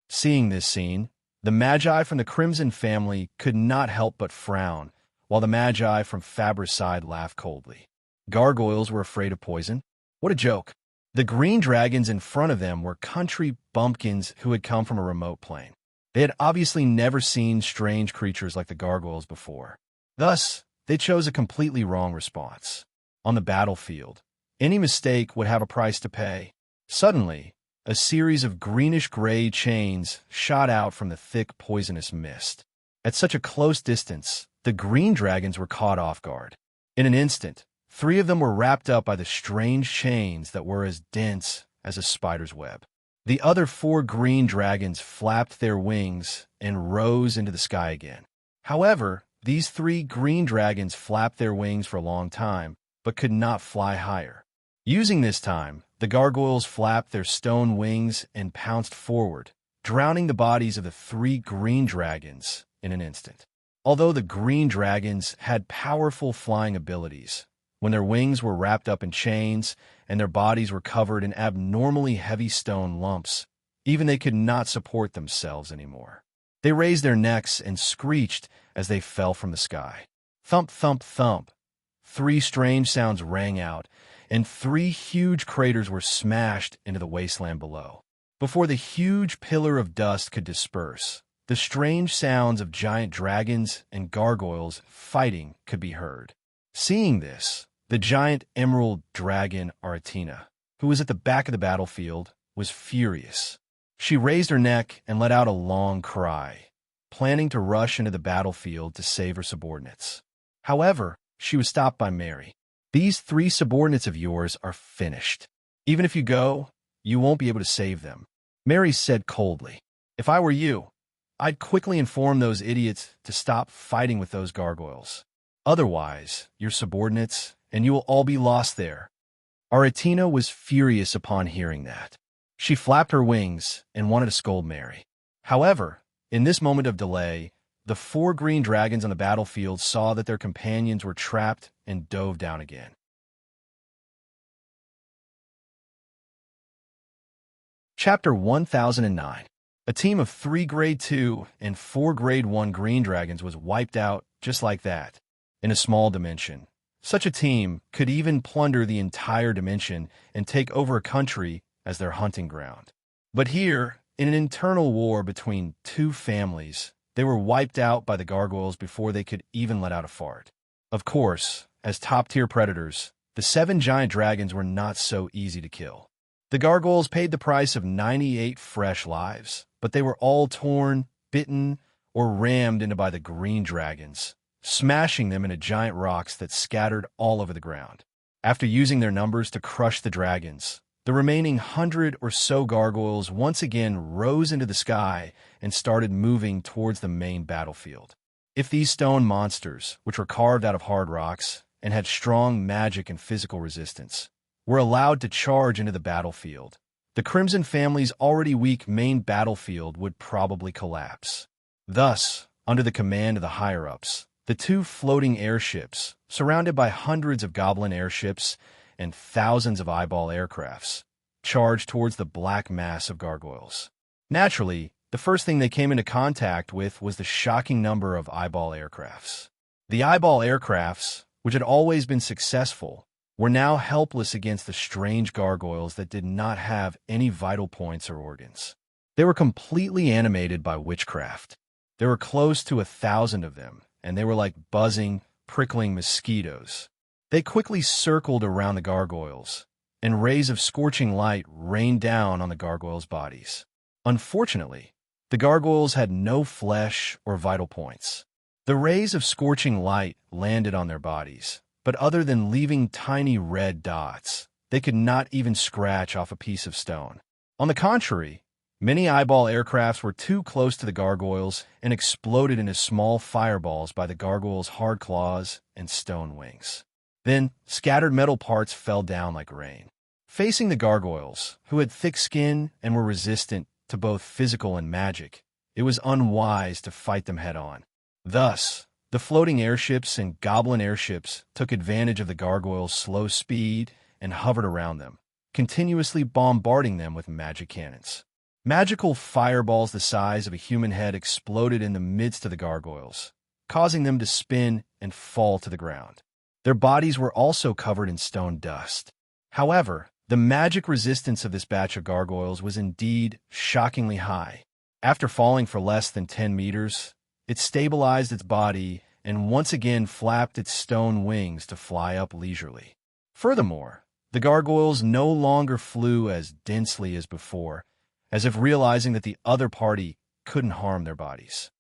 Seeing this scene, the Magi from the Crimson family could not help but frown, while the Magi from Fabra's side laughed coldly. Gargoyles were afraid of poison? What a joke. The green dragons in front of them were country bumpkins who had come from a remote plane. They had obviously never seen strange creatures like the gargoyles before. Thus, they chose a completely wrong response. On the battlefield, any mistake would have a price to pay. Suddenly, a series of greenish-gray chains shot out from the thick, poisonous mist. At such a close distance, the green dragons were caught off guard. In an instant, 3 of them were wrapped up by the strange chains that were as dense as a spider's web. The other 4 green dragons flapped their wings and rose into the sky again. However, these 3 green dragons flapped their wings for a long time, but could not fly higher. Using this time, The gargoyles flapped their stone wings and pounced forward, drowning the bodies of the 3 green dragons in an instant. Although the green dragons had powerful flying abilities, when their wings were wrapped up in chains and their bodies were covered in abnormally heavy stone lumps, even they could not support themselves anymore. They raised their necks and screeched as they fell from the sky. Thump, thump, thump. 3 strange sounds rang out, and 3 huge craters were smashed into the wasteland below. Before the huge pillar of dust could disperse, the strange sounds of giant dragons and gargoyles fighting could be heard. Seeing this, the giant emerald dragon Aratina, who was at the back of the battlefield, was furious. She raised her neck and let out a long cry, planning to rush into the battlefield to save her subordinates. However, she was stopped by Mary. "These 3 subordinates of yours are finished. Even if you go, you won't be able to save them," Mary said coldly. "If I were you, I'd quickly inform those idiots to stop fighting with those gargoyles. Otherwise, your subordinates and you will all be lost there." Aratina was furious upon hearing that. She flapped her wings and wanted to scold Mary. However, in this moment of delay, the 4 green dragons on the battlefield saw that their companions were trapped and dove down again. Chapter 1009. A team of 3 Grade 2 and 4 Grade 1 green dragons was wiped out just like that, in a small dimension. Such a team could even plunder the entire dimension and take over a country as their hunting ground. But here, in an internal war between 2 families, they were wiped out by the gargoyles before they could even let out a fart. Of course, as top-tier predators, the 7 giant dragons were not so easy to kill. The gargoyles paid the price of 98 fresh lives, but they were all torn, bitten, or rammed into by the green dragons, smashing them into giant rocks that scattered all over the ground. After using their numbers to crush the dragons, the remaining 100 or so gargoyles once again rose into the sky and started moving towards the main battlefield. If these stone monsters, which were carved out of hard rocks and had strong magic and physical resistance, were allowed to charge into the battlefield, the Crimson family's already weak main battlefield would probably collapse. Thus, under the command of the higher-ups, the 2 floating airships, surrounded by hundreds of goblin airships and thousands of eyeball aircrafts, charged towards the black mass of gargoyles. Naturally, the first thing they came into contact with was the shocking number of eyeball aircrafts. The eyeball aircrafts, which had always been successful, were now helpless against the strange gargoyles that did not have any vital points or organs. They were completely animated by witchcraft. There were close to 1,000 of them, and they were like buzzing, prickling mosquitoes. They quickly circled around the gargoyles, and rays of scorching light rained down on the gargoyles' bodies. Unfortunately, the gargoyles had no flesh or vital points. The rays of scorching light landed on their bodies, but other than leaving tiny red dots, they could not even scratch off a piece of stone. On the contrary, many eyeball aircrafts were too close to the gargoyles and exploded into small fireballs by the gargoyles' hard claws and stone wings. Then, scattered metal parts fell down like rain. Facing the gargoyles, who had thick skin and were resistant to both physical and magic, it was unwise to fight them head-on. Thus, the floating airships and goblin airships took advantage of the gargoyles' slow speed and hovered around them, continuously bombarding them with magic cannons. Magical fireballs the size of a human head exploded in the midst of the gargoyles, causing them to spin and fall to the ground. Their bodies were also covered in stone dust. However, the magic resistance of this batch of gargoyles was indeed shockingly high. After falling for less than 10 meters, it stabilized its body and once again flapped its stone wings to fly up leisurely. Furthermore, the gargoyles no longer flew as densely as before, as if realizing that the other party couldn't harm their bodies.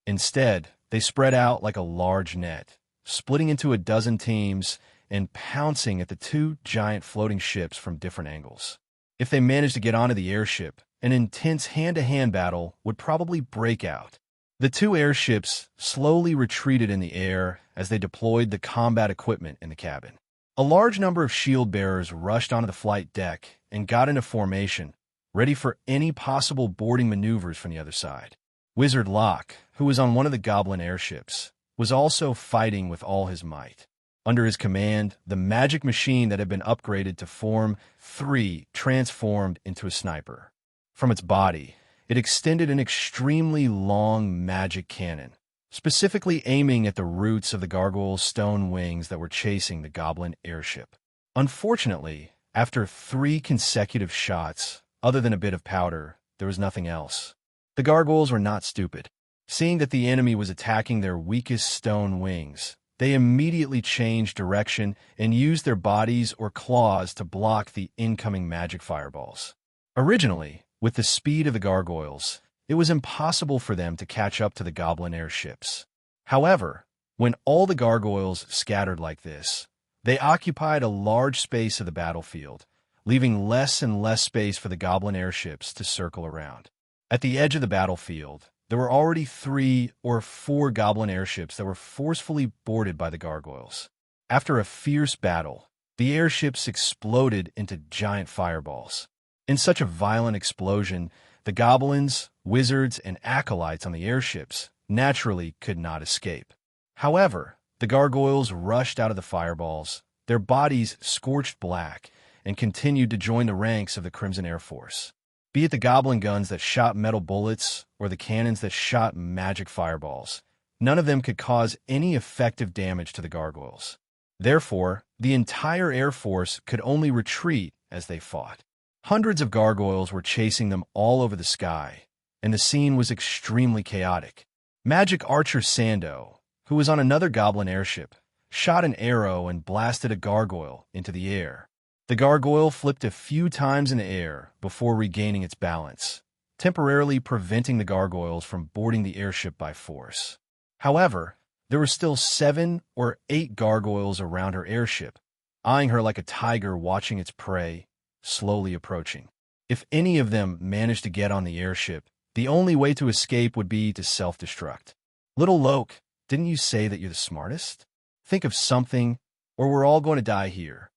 Instead, they spread out like a large net, splitting into a dozen teams and pouncing at the 2 giant floating ships from different angles. If they managed to get onto the airship, an intense hand-to-hand battle would probably break out. The 2 airships slowly retreated in the air as they deployed the combat equipment in the cabin. A large number of shield bearers rushed onto the flight deck and got into formation, ready for any possible boarding maneuvers from the other side. Wizard Locke, who was on one of the goblin airships, was also fighting with all his might. Under his command, the magic machine that had been upgraded to Form 3 transformed into a sniper. From its body, it extended an extremely long magic cannon, specifically aiming at the roots of the gargoyle's stone wings that were chasing the goblin airship. Unfortunately, after 3 consecutive shots, other than a bit of powder, there was nothing else. The gargoyles were not stupid. Seeing that the enemy was attacking their weakest stone wings, they immediately changed direction and used their bodies or claws to block the incoming magic fireballs. Originally, with the speed of the gargoyles, it was impossible for them to catch up to the goblin airships. However, when all the gargoyles scattered like this, they occupied a large space of the battlefield, leaving less and less space for the goblin airships to circle around. At the edge of the battlefield, there were already 3 or 4 goblin airships that were forcefully boarded by the gargoyles. After a fierce battle, the airships exploded into giant fireballs. In such a violent explosion, the goblins, wizards, and acolytes on the airships naturally could not escape. However, the gargoyles rushed out of the fireballs, their bodies scorched black, and continued to join the ranks of the Crimson Air Force. Be it the goblin guns that shot metal bullets or the cannons that shot magic fireballs, none of them could cause any effective damage to the gargoyles. Therefore, the entire Air Force could only retreat as they fought. Hundreds of gargoyles were chasing them all over the sky, and the scene was extremely chaotic. Magic Archer Sando, who was on another goblin airship, shot an arrow and blasted a gargoyle into the air. The gargoyle flipped a few times in the air before regaining its balance, temporarily preventing the gargoyles from boarding the airship by force. However, there were still 7 or 8 gargoyles around her airship, eyeing her like a tiger watching its prey, slowly approaching. If any of them managed to get on the airship, the only way to escape would be to self-destruct. Little Loke, didn't you say that you're the smartest? Think of something, or we're all going to die here.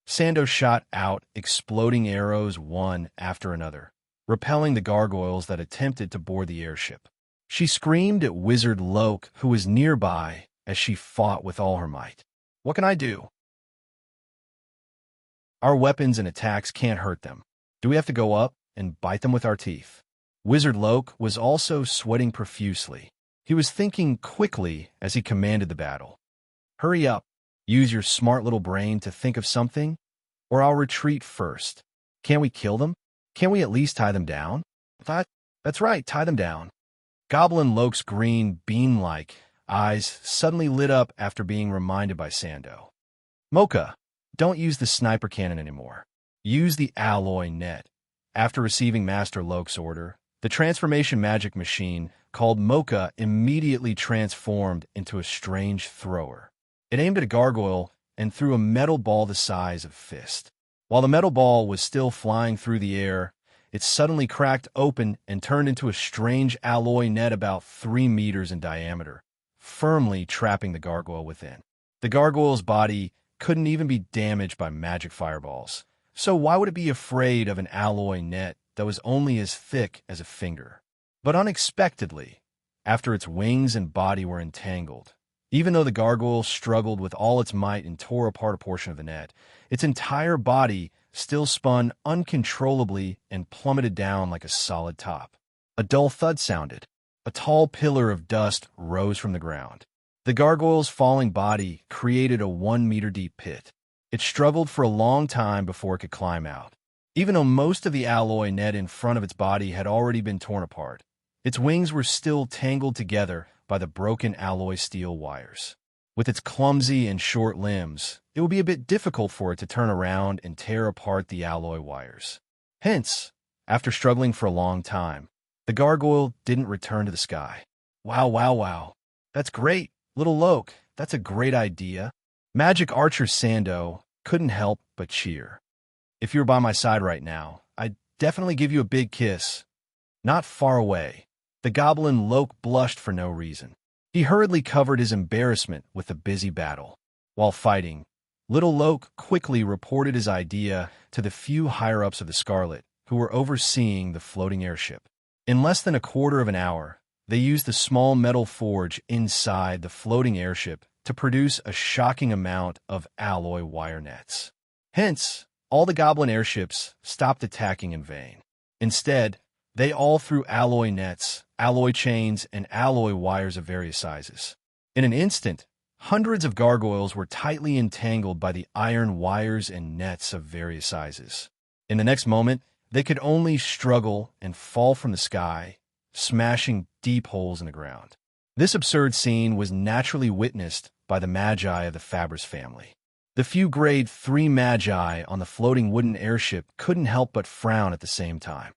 Sando shot out exploding arrows one after another, repelling the gargoyles that attempted to board the airship. She screamed at Wizard Loke, who was nearby, as she fought with all her might. What can I do? Our weapons and attacks can't hurt them. Do we have to go up and bite them with our teeth? Wizard Loke was also sweating profusely. He was thinking quickly as he commanded the battle. Hurry up. Use your smart little brain to think of something, or I'll retreat first. Can't we kill them? Can't we at least tie them down? That's right, tie them down. Goblin Loke's green, bean-like eyes suddenly lit up after being reminded by Sando. Mocha, don't use the sniper cannon anymore. Use the alloy net. After receiving Master Loke's order, the transformation magic machine called Mocha immediately transformed into a strange thrower. It aimed at a gargoyle and threw a metal ball the size of a fist. While the metal ball was still flying through the air, it suddenly cracked open and turned into a strange alloy net about 3 meters in diameter, firmly trapping the gargoyle within. The gargoyle's body couldn't even be damaged by magic fireballs, so why would it be afraid of an alloy net that was only as thick as a finger? But unexpectedly, after its wings and body were entangled, even though the gargoyle struggled with all its might and tore apart a portion of the net, its entire body still spun uncontrollably and plummeted down like a solid top. A dull thud sounded. A tall pillar of dust rose from the ground. The gargoyle's falling body created a 1-meter-deep pit. It struggled for a long time before it could climb out. Even though most of the alloy net in front of its body had already been torn apart, its wings were still tangled together by the broken alloy steel wires. With its clumsy and short limbs, it would be a bit difficult for it to turn around and tear apart the alloy wires. Hence, after struggling for a long time, the gargoyle didn't return to the sky. Wow. That's great, little Loke. That's a great idea. Magic Archer Sando couldn't help but cheer. If you were by my side right now, I'd definitely give you a big kiss. Not far away. The goblin Loke blushed for no reason. He hurriedly covered his embarrassment with a busy battle. While fighting, Little Loke quickly reported his idea to the few higher-ups of the Scarlet, who were overseeing the floating airship. In less than a quarter of an hour, they used the small metal forge inside the floating airship to produce a shocking amount of alloy wire nets. Hence, all the goblin airships stopped attacking in vain. Instead, they all threw alloy nets, alloy chains, and alloy wires of various sizes. In an instant, hundreds of gargoyles were tightly entangled by the iron wires and nets of various sizes. In the next moment, they could only struggle and fall from the sky, smashing deep holes in the ground. This absurd scene was naturally witnessed by the Magi of the Fabris family. The few Grade 3 Magi on the floating wooden airship couldn't help but frown at the same time.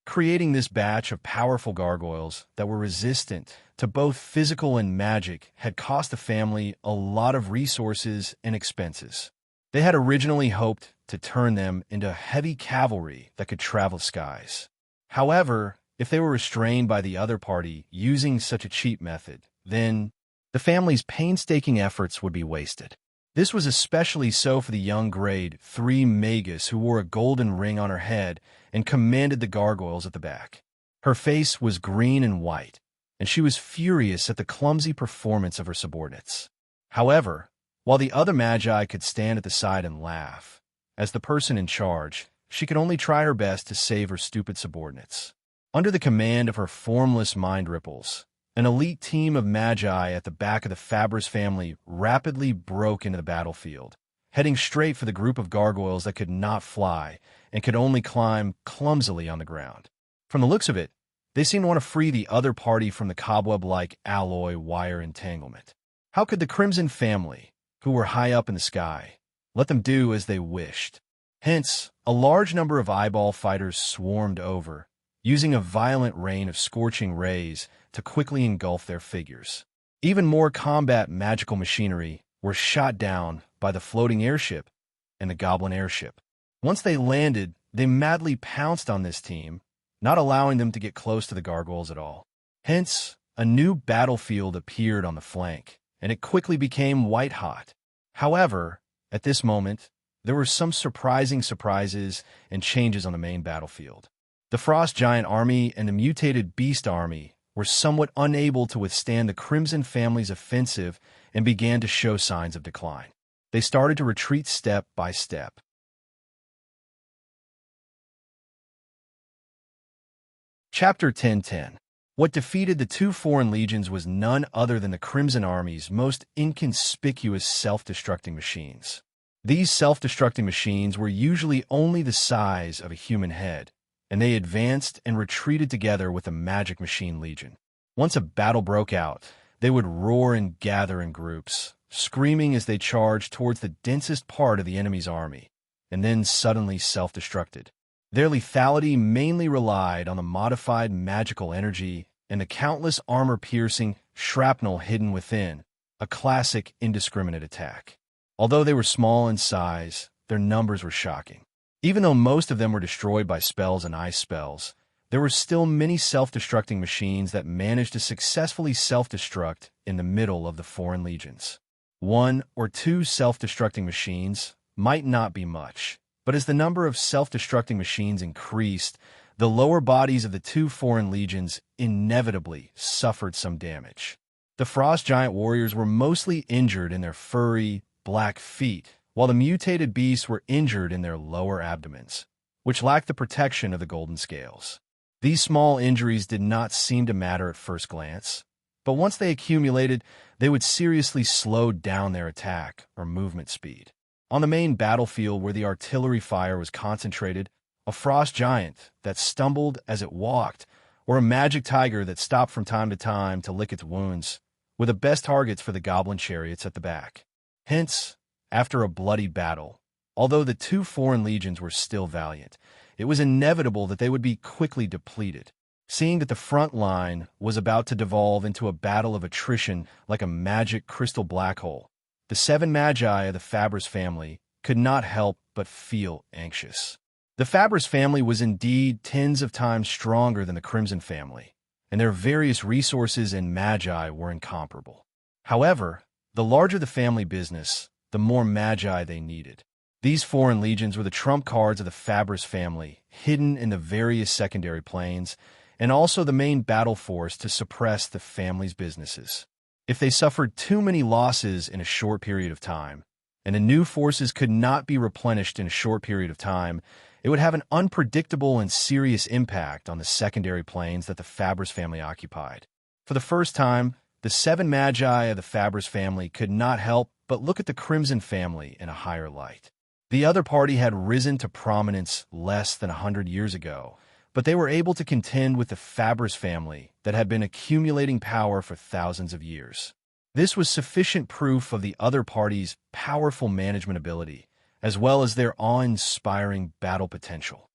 Creating this batch of powerful gargoyles that were resistant to both physical and magic had cost the family a lot of resources and expenses. They had originally hoped to turn them into heavy cavalry that could travel skies. However, if they were restrained by the other party using such a cheap method, then the family's painstaking efforts would be wasted. This was especially so for the young Grade 3 Magus who wore a golden ring on her head and commanded the gargoyles at the back. Her face was green and white, and she was furious at the clumsy performance of her subordinates. However, while the other Magi could stand at the side and laugh, as the person in charge, she could only try her best to save her stupid subordinates. Under the command of her formless mind ripples, an elite team of Magi at the back of the Fabris family rapidly broke into the battlefield, heading straight for the group of gargoyles that could not fly and could only climb clumsily on the ground. From the looks of it, they seemed to want to free the other party from the cobweb-like alloy wire entanglement. How could the Crimson family, who were high up in the sky, let them do as they wished? Hence, a large number of eyeball fighters swarmed over, using a violent rain of scorching rays to quickly engulf their figures. Even more combat magical machinery were shot down by the floating airship and the goblin airship. Once they landed, they madly pounced on this team, not allowing them to get close to the gargoyles at all. Hence, a new battlefield appeared on the flank, and it quickly became white-hot. However, at this moment, there were some surprising surprises and changes on the main battlefield. The Frost Giant Army and the Mutated Beast Army were somewhat unable to withstand the Crimson family's offensive and began to show signs of decline. They started to retreat step by step. Chapter 10:10. What defeated the two foreign legions was none other than the Crimson Army's most inconspicuous self-destructing machines. These self-destructing machines were usually only the size of a human head, and they advanced and retreated together with the Magic Machine Legion. Once a battle broke out, they would roar and gather in groups, screaming as they charged towards the densest part of the enemy's army, and then suddenly self-destructed. Their lethality mainly relied on the modified magical energy and the countless armor-piercing shrapnel hidden within, a classic indiscriminate attack. Although they were small in size, their numbers were shocking. Even though most of them were destroyed by spells and ice spells, there were still many self-destructing machines that managed to successfully self-destruct in the middle of the foreign legions. One or two self-destructing machines might not be much, but as the number of self-destructing machines increased, the lower bodies of the two foreign legions inevitably suffered some damage. The Frost Giant warriors were mostly injured in their furry, black feet, while the mutated beasts were injured in their lower abdomens, which lacked the protection of the golden scales. These small injuries did not seem to matter at first glance, but once they accumulated, they would seriously slow down their attack or movement speed. On the main battlefield where the artillery fire was concentrated, a frost giant that stumbled as it walked, or a magic tiger that stopped from time to time to lick its wounds, were the best targets for the goblin chariots at the back. Hence, after a bloody battle, although the two foreign legions were still valiant, it was inevitable that they would be quickly depleted. Seeing that the front line was about to devolve into a battle of attrition like a magic crystal black hole, the 7 Magi of the Fabris family could not help but feel anxious. The Fabris family was indeed tens of times stronger than the Crimson family, and their various resources and Magi were incomparable. However, The larger the family business, the more magi they needed. These foreign legions were the trump cards of the Fabris family, hidden in the various secondary planes, and also the main battle force to suppress the family's businesses. If they suffered too many losses in a short period of time, and the new forces could not be replenished in a short period of time, it would have an unpredictable and serious impact on the secondary planes that the Fabris family occupied. For the first time, the 7 magi of the Fabris family could not help but look at the Crimson family in a higher light. The other party had risen to prominence less than 100 years ago, but they were able to contend with the Fabris family that had been accumulating power for thousands of years. This was sufficient proof of the other party's powerful management ability, as well as their awe-inspiring battle potential.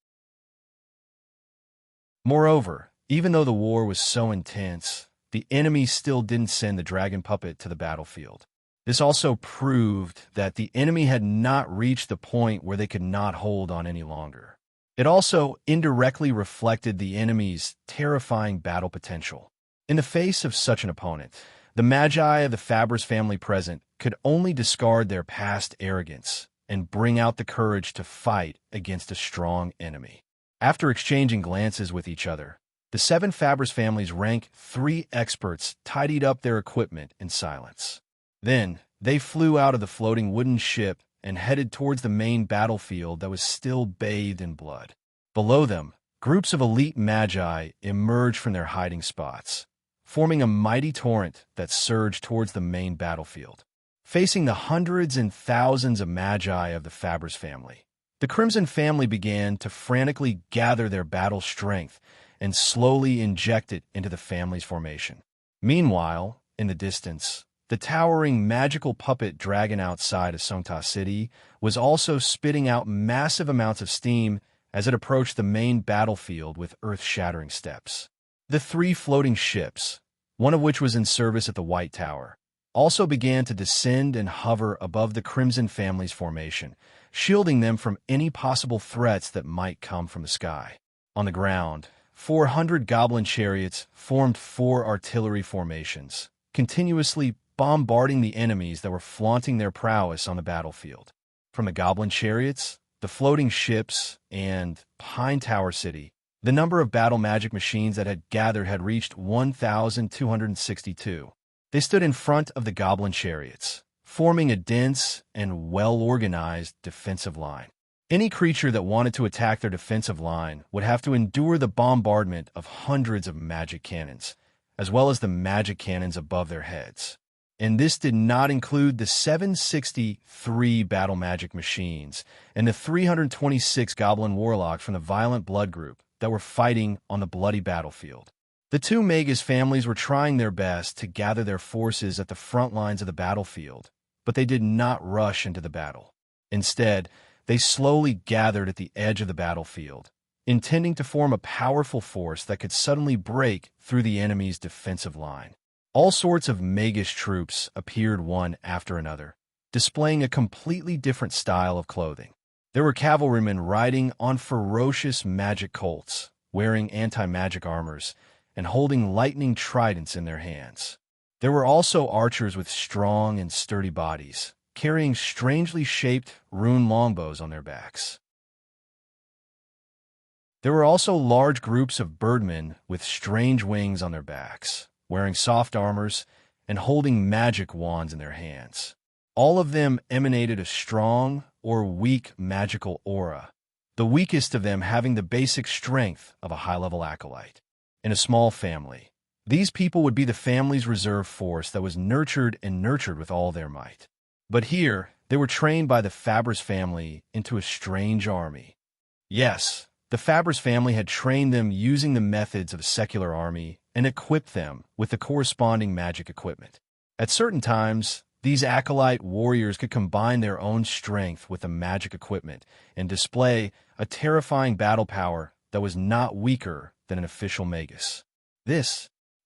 Moreover, even though the war was so intense, the enemy still didn't send the dragon puppet to the battlefield. This also proved that the enemy had not reached the point where they could not hold on any longer. It also indirectly reflected the enemy's terrifying battle potential. In the face of such an opponent, the magi of the Fabris family present could only discard their past arrogance and bring out the courage to fight against a strong enemy. After exchanging glances with each other, the 7 Fabris family's rank 3 experts tidied up their equipment in silence. Then, they flew out of the floating wooden ship and headed towards the main battlefield that was still bathed in blood. Below them, groups of elite magi emerged from their hiding spots, forming a mighty torrent that surged towards the main battlefield. Facing the hundreds and thousands of magi of the Fabris family, the Crimson family began to frantically gather their battle strength and slowly inject it into the family's formation. Meanwhile, in the distance, the towering magical puppet dragon outside of Songta City was also spitting out massive amounts of steam as it approached the main battlefield with earth-shattering steps. The 3 floating ships, one of which was in service at the White Tower, also began to descend and hover above the Crimson family's formation, shielding them from any possible threats that might come from the sky. On the ground, 400 goblin chariots formed 4 artillery formations, continuously bombarding the enemies that were flaunting their prowess on the battlefield. From the goblin chariots, the floating ships, and Pine Tower City, the number of battle magic machines that had gathered had reached 1,262. They stood in front of the goblin chariots, forming a dense and well-organized defensive line. Any creature that wanted to attack their defensive line would have to endure the bombardment of hundreds of magic cannons, as well as the magic cannons above their heads. And this did not include the 763 battle magic machines and the 326 goblin warlocks from the Violent Blood group that were fighting on the bloody battlefield. The 2 Magus families were trying their best to gather their forces at the front lines of the battlefield, but they did not rush into the battle. Instead, they slowly gathered at the edge of the battlefield, intending to form a powerful force that could suddenly break through the enemy's defensive line. All sorts of Magus troops appeared one after another, displaying a completely different style of clothing. There were cavalrymen riding on ferocious magic colts, wearing anti-magic armors, and holding lightning tridents in their hands. There were also archers with strong and sturdy bodies, carrying strangely shaped rune longbows on their backs. There were also large groups of birdmen with strange wings on their backs, wearing soft armors and holding magic wands in their hands. All of them emanated a strong or weak magical aura, the weakest of them having the basic strength of a high-level acolyte. In a small family, these people would be the family's reserve force that was nurtured with all their might. But here, they were trained by the Fabris family into a strange army. Yes, the Fabris family had trained them using the methods of a secular army and equipped them with the corresponding magic equipment. At certain times, these acolyte warriors could combine their own strength with the magic equipment and display a terrifying battle power that was not weaker than an official magus.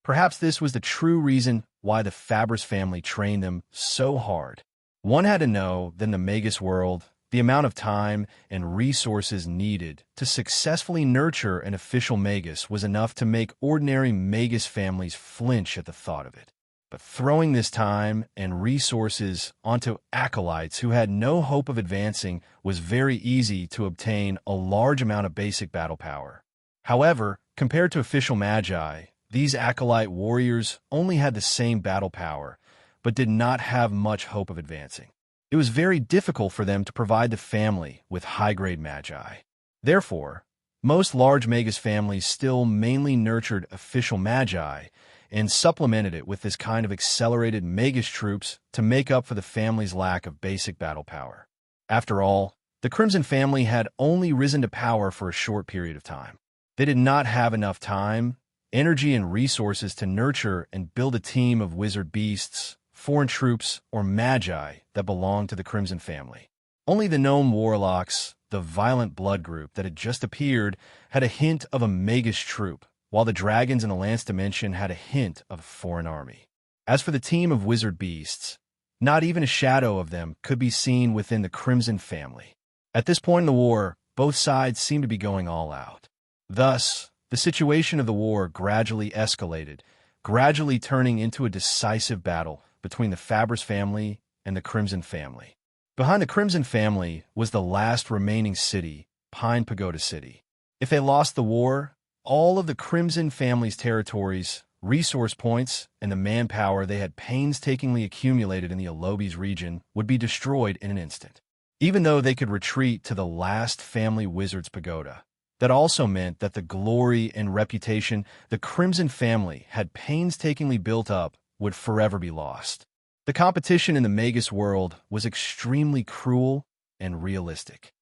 Perhaps this was the true reason why the Fabris family trained them so hard. One had to know that in the magus world, the amount of time and resources needed to successfully nurture an official magus was enough to make ordinary magus families flinch at the thought of it. But throwing this time and resources onto acolytes who had no hope of advancing was very easy to obtain a large amount of basic battle power. However, compared to official magi, these acolyte warriors only had the same battle power, but did not have much hope of advancing. It was very difficult for them to provide the family with high-grade magi. Therefore, most large magus families still mainly nurtured official magi and supplemented it with this kind of accelerated magus troops to make up for the family's lack of basic battle power. After all, the Crimson family had only risen to power for a short period of time. They did not have enough time, energy, and resources to nurture and build a team of wizard beasts, foreign troops, or magi that belonged to the Crimson family. Only the gnome warlocks, the violent blood group that had just appeared, had a hint of a magus troop, while the dragons in the Lance Dimension had a hint of a foreign army. As for the team of wizard beasts, not even a shadow of them could be seen within the Crimson family. At this point in the war, both sides seemed to be going all out. Thus, the situation of the war gradually escalated, gradually turning into a decisive battle between the Fabris family and the Crimson family. Behind the Crimson family was the last remaining city, Pine Pagoda City. If they lost the war, all of the Crimson family's territories, resource points, and the manpower they had painstakingly accumulated in the Alobis region would be destroyed in an instant. Even though they could retreat to the last family wizard's pagoda, that also meant that the glory and reputation the Crimson family had painstakingly built up would forever be lost. The competition in the magus world was extremely cruel and realistic.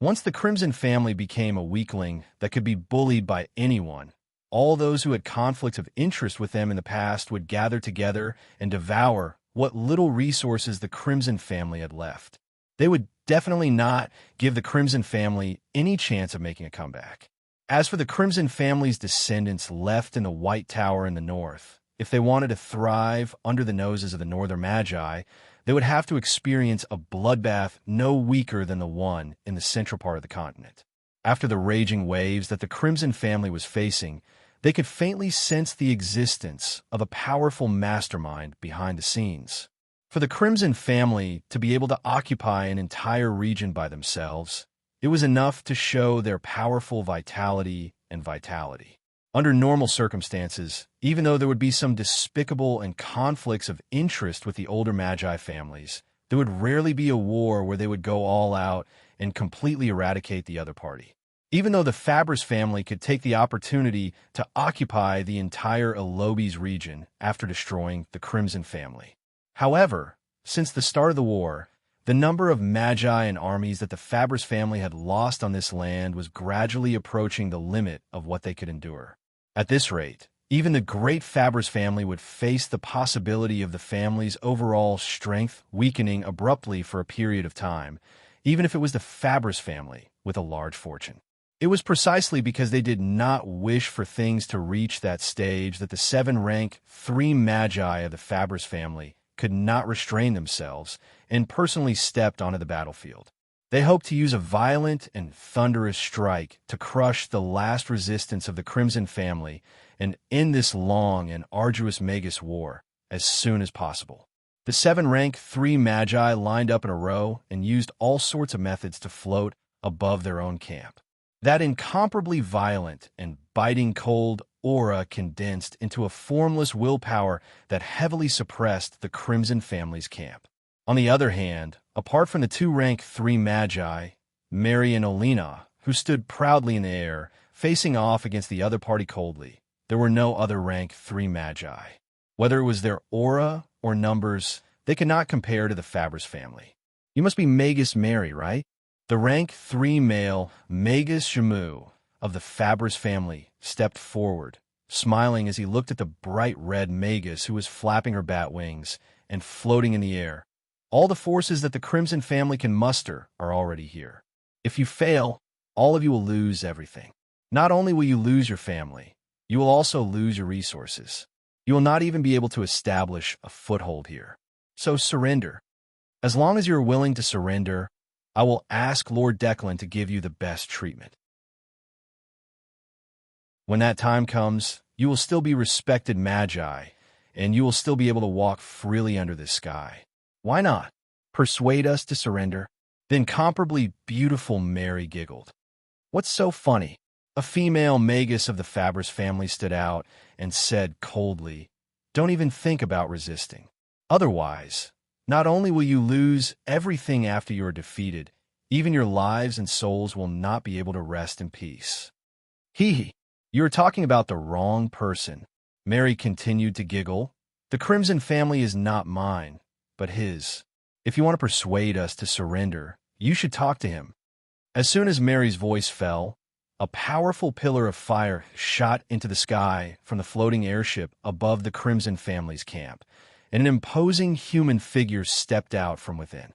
Once the Crimson family became a weakling that could be bullied by anyone, all those who had conflicts of interest with them in the past would gather together and devour what little resources the Crimson family had left. They would definitely not give the Crimson family any chance of making a comeback. As for the Crimson family's descendants left in the White Tower in the north, if they wanted to thrive under the noses of the Northern Magi, they would have to experience a bloodbath no weaker than the one in the central part of the continent. After the raging waves that the Crimson family was facing, they could faintly sense the existence of a powerful mastermind behind the scenes. For the Crimson family to be able to occupy an entire region by themselves, it was enough to show their powerful vitality and vitality. Under normal circumstances, even though there would be some despicable and conflicts of interest with the older Magi families, there would rarely be a war where they would go all out and completely eradicate the other party. Even though the Fabris family could take the opportunity to occupy the entire Alobis region after destroying the Crimson family. However, since the start of the war, the number of Magi and armies that the Fabris family had lost on this land was gradually approaching the limit of what they could endure. At this rate, even the great Fabris family would face the possibility of the family's overall strength weakening abruptly for a period of time, even if it was the Fabris family with a large fortune. It was precisely because they did not wish for things to reach that stage that the 7-rank 3 Magi of the Fabris family could not restrain themselves and personally stepped onto the battlefield. They hoped to use a violent and thunderous strike to crush the last resistance of the Crimson family and end this long and arduous magus war as soon as possible. The 7-rank 3 Magi lined up in a row and used all sorts of methods to float above their own camp. That incomparably violent and biting cold aura condensed into a formless willpower that heavily suppressed the Crimson family's camp. On the other hand, apart from the 2-rank 3 Magi, Mary and Olina, who stood proudly in the air, facing off against the other party coldly, there were no other rank 3 Magi. Whether it was their aura or numbers, they could not compare to the Fabris family. You must be Magus Mary, right? The rank 3 male Magus Shamu of the Fabris family stepped forward, smiling as he looked at the bright red Magus who was flapping her bat wings and floating in the air. All the forces that the Crimson family can muster are already here. If you fail, all of you will lose everything. Not only will you lose your family, you will also lose your resources. You will not even be able to establish a foothold here. So surrender. As long as you are willing to surrender, I will ask Lord Declan to give you the best treatment. When that time comes, You will still be respected magi, and you will still be able to walk freely under the sky. Why not? Persuade us to surrender? The incomparably beautiful Mary giggled. What's so funny? A female magus of the Fabris family stood out and said coldly, don't even think about resisting. Otherwise, not only will you lose everything after you are defeated, even your lives and souls will not be able to rest in peace. Hee, you are talking about the wrong person. Mary continued to giggle. The Crimson family is not mine, but his. If you want to persuade us to surrender, you should talk to him. As soon as Mary's voice fell, a powerful pillar of fire shot into the sky from the floating airship above the Crimson family's camp, and an imposing human figure stepped out from within.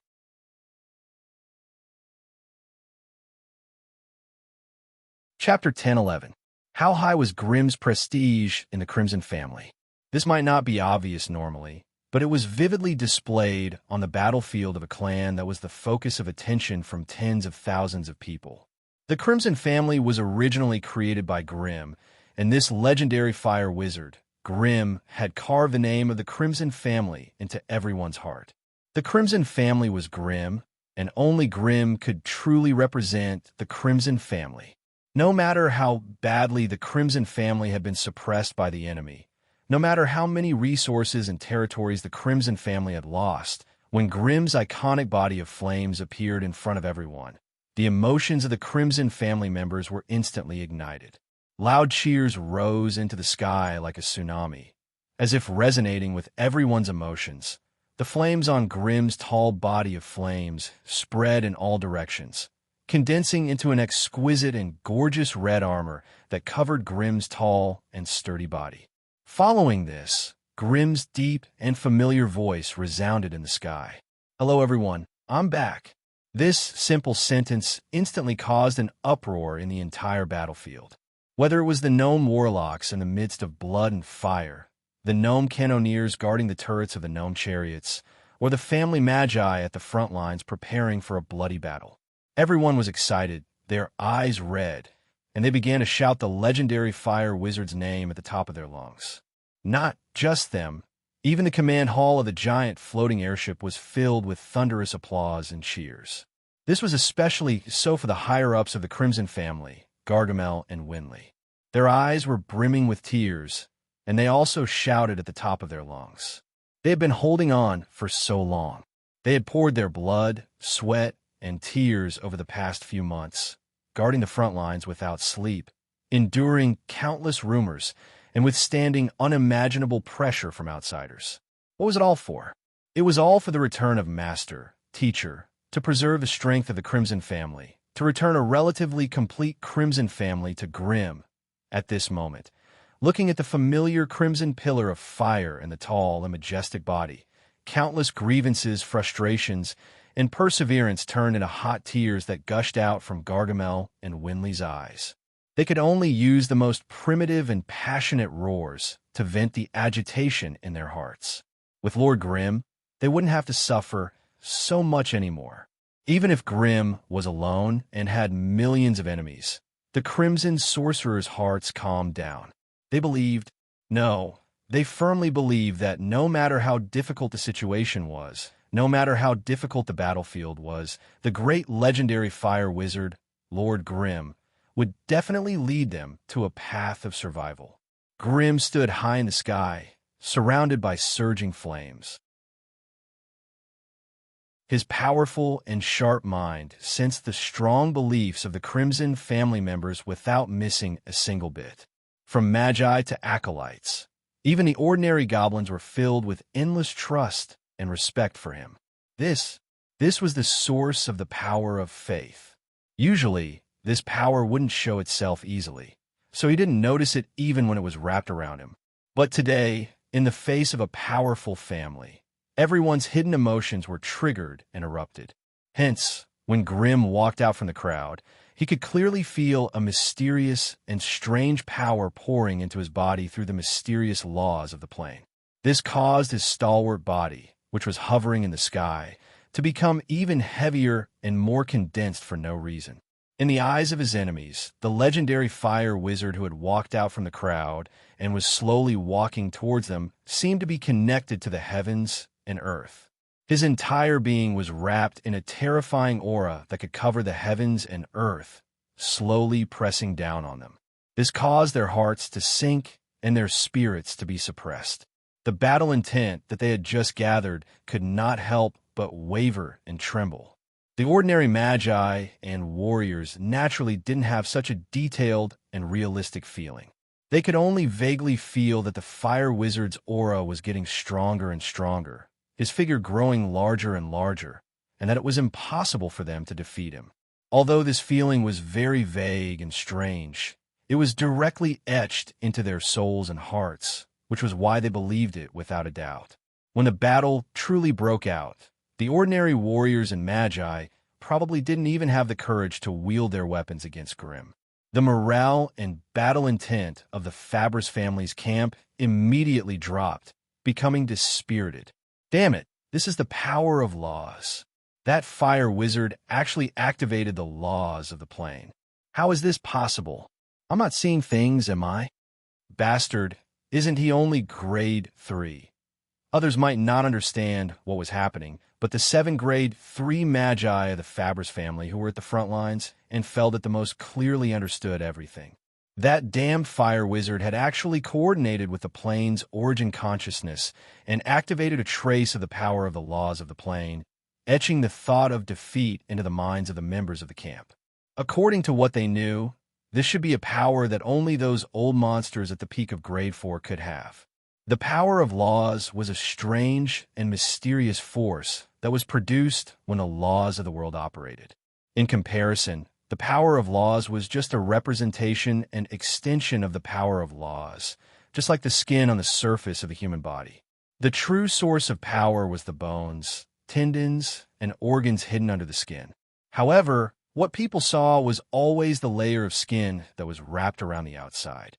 Chapter 10:11. How high was Grimm's prestige in the Crimson family? This might not be obvious normally, but it was vividly displayed on the battlefield of a clan that was the focus of attention from tens of thousands of people. The Crimson family was originally created by Grimm, and this legendary fire wizard, Grimm, had carved the name of the Crimson family into everyone's heart. The Crimson family was Grimm, and only Grimm could truly represent the Crimson family. No matter how badly the Crimson family had been suppressed by the enemy, no matter how many resources and territories the Crimson family had lost, when Grimm's iconic body of flames appeared in front of everyone, the emotions of the Crimson family members were instantly ignited. Loud cheers rose into the sky like a tsunami, as if resonating with everyone's emotions. The flames on Grimm's tall body of flames spread in all directions, condensing into an exquisite and gorgeous red armor that covered Grimm's tall and sturdy body. Following this, Grimm's deep and familiar voice resounded in the sky. Hello everyone, I'm back. This simple sentence instantly caused an uproar in the entire battlefield. Whether it was the gnome warlocks in the midst of blood and fire, the gnome cannoneers guarding the turrets of the gnome chariots, or the family magi at the front lines preparing for a bloody battle. Everyone was excited, their eyes red, and they began to shout the legendary fire wizard's name at the top of their lungs. Not just them. Even the command hall of the giant floating airship was filled with thunderous applause and cheers. This was especially so for the higher-ups of the Crimson family, Gargamel and Winley. Their eyes were brimming with tears, and they also shouted at the top of their lungs. They had been holding on for so long. They had poured their blood, sweat, and tears over the past few months, guarding the front lines without sleep, enduring countless rumors, and withstanding unimaginable pressure from outsiders. What was it all for? It was all for the return of Master, Teacher, to preserve the strength of the Crimson family, to return a relatively complete Crimson family to Grimm. At this moment, looking at the familiar crimson pillar of fire in the tall and majestic body, countless grievances, frustrations, and perseverance turned into hot tears that gushed out from Gargamel and Winley's eyes. They could only use the most primitive and passionate roars to vent the agitation in their hearts. With Lord Grimm, they wouldn't have to suffer so much anymore. Even if Grimm was alone and had millions of enemies, the Crimson sorcerers' hearts calmed down. They firmly believed that no matter how difficult the situation was, no matter how difficult the battlefield was, the great legendary fire wizard, Lord Grimm, would definitely lead them to a path of survival. Grimm stood high in the sky, surrounded by surging flames. His powerful and sharp mind sensed the strong beliefs of the Crimson family members without missing a single bit. From magi to acolytes, even the ordinary goblins were filled with endless trust and respect for him. This was the source of the power of faith. Usually, this power wouldn't show itself easily, so he didn't notice it even when it was wrapped around him. But today, in the face of a powerful family, everyone's hidden emotions were triggered and erupted. Hence, when Grimm walked out from the crowd, he could clearly feel a mysterious and strange power pouring into his body through the mysterious laws of the plane. This caused his stalwart body, which was hovering in the sky, to become even heavier and more condensed for no reason. In the eyes of his enemies, the legendary fire wizard who had walked out from the crowd and was slowly walking towards them seemed to be connected to the heavens and earth. His entire being was wrapped in a terrifying aura that could cover the heavens and earth, slowly pressing down on them. This caused their hearts to sink and their spirits to be suppressed. The battle intent that they had just gathered could not help but waver and tremble. The ordinary magi and warriors naturally didn't have such a detailed and realistic feeling. They could only vaguely feel that the fire wizard's aura was getting stronger and stronger, his figure growing larger and larger, and that it was impossible for them to defeat him. Although this feeling was very vague and strange, it was directly etched into their souls and hearts, which was why they believed it without a doubt. When the battle truly broke out, the ordinary warriors and magi probably didn't even have the courage to wield their weapons against Grimm. The morale and battle intent of the Fabris family's camp immediately dropped, becoming dispirited. Damn it, this is the power of laws. That fire wizard actually activated the laws of the plane. How is this possible? I'm not seeing things, am I? Bastard, isn't he only grade 3? Others might not understand what was happening, but the 7 grade 3 magi of the Fabris family who were at the front lines and felt it the most clearly understood everything. That damned fire wizard had actually coordinated with the plane's origin consciousness and activated a trace of the power of the laws of the plane, etching the thought of defeat into the minds of the members of the camp. According to what they knew, this should be a power that only those old monsters at the peak of grade 4 could have. The power of laws was a strange and mysterious force that was produced when the laws of the world operated. In comparison, the power of laws was just a representation and extension of the power of laws, just like the skin on the surface of the human body. The true source of power was the bones, tendons, and organs hidden under the skin. However, what people saw was always the layer of skin that was wrapped around the outside.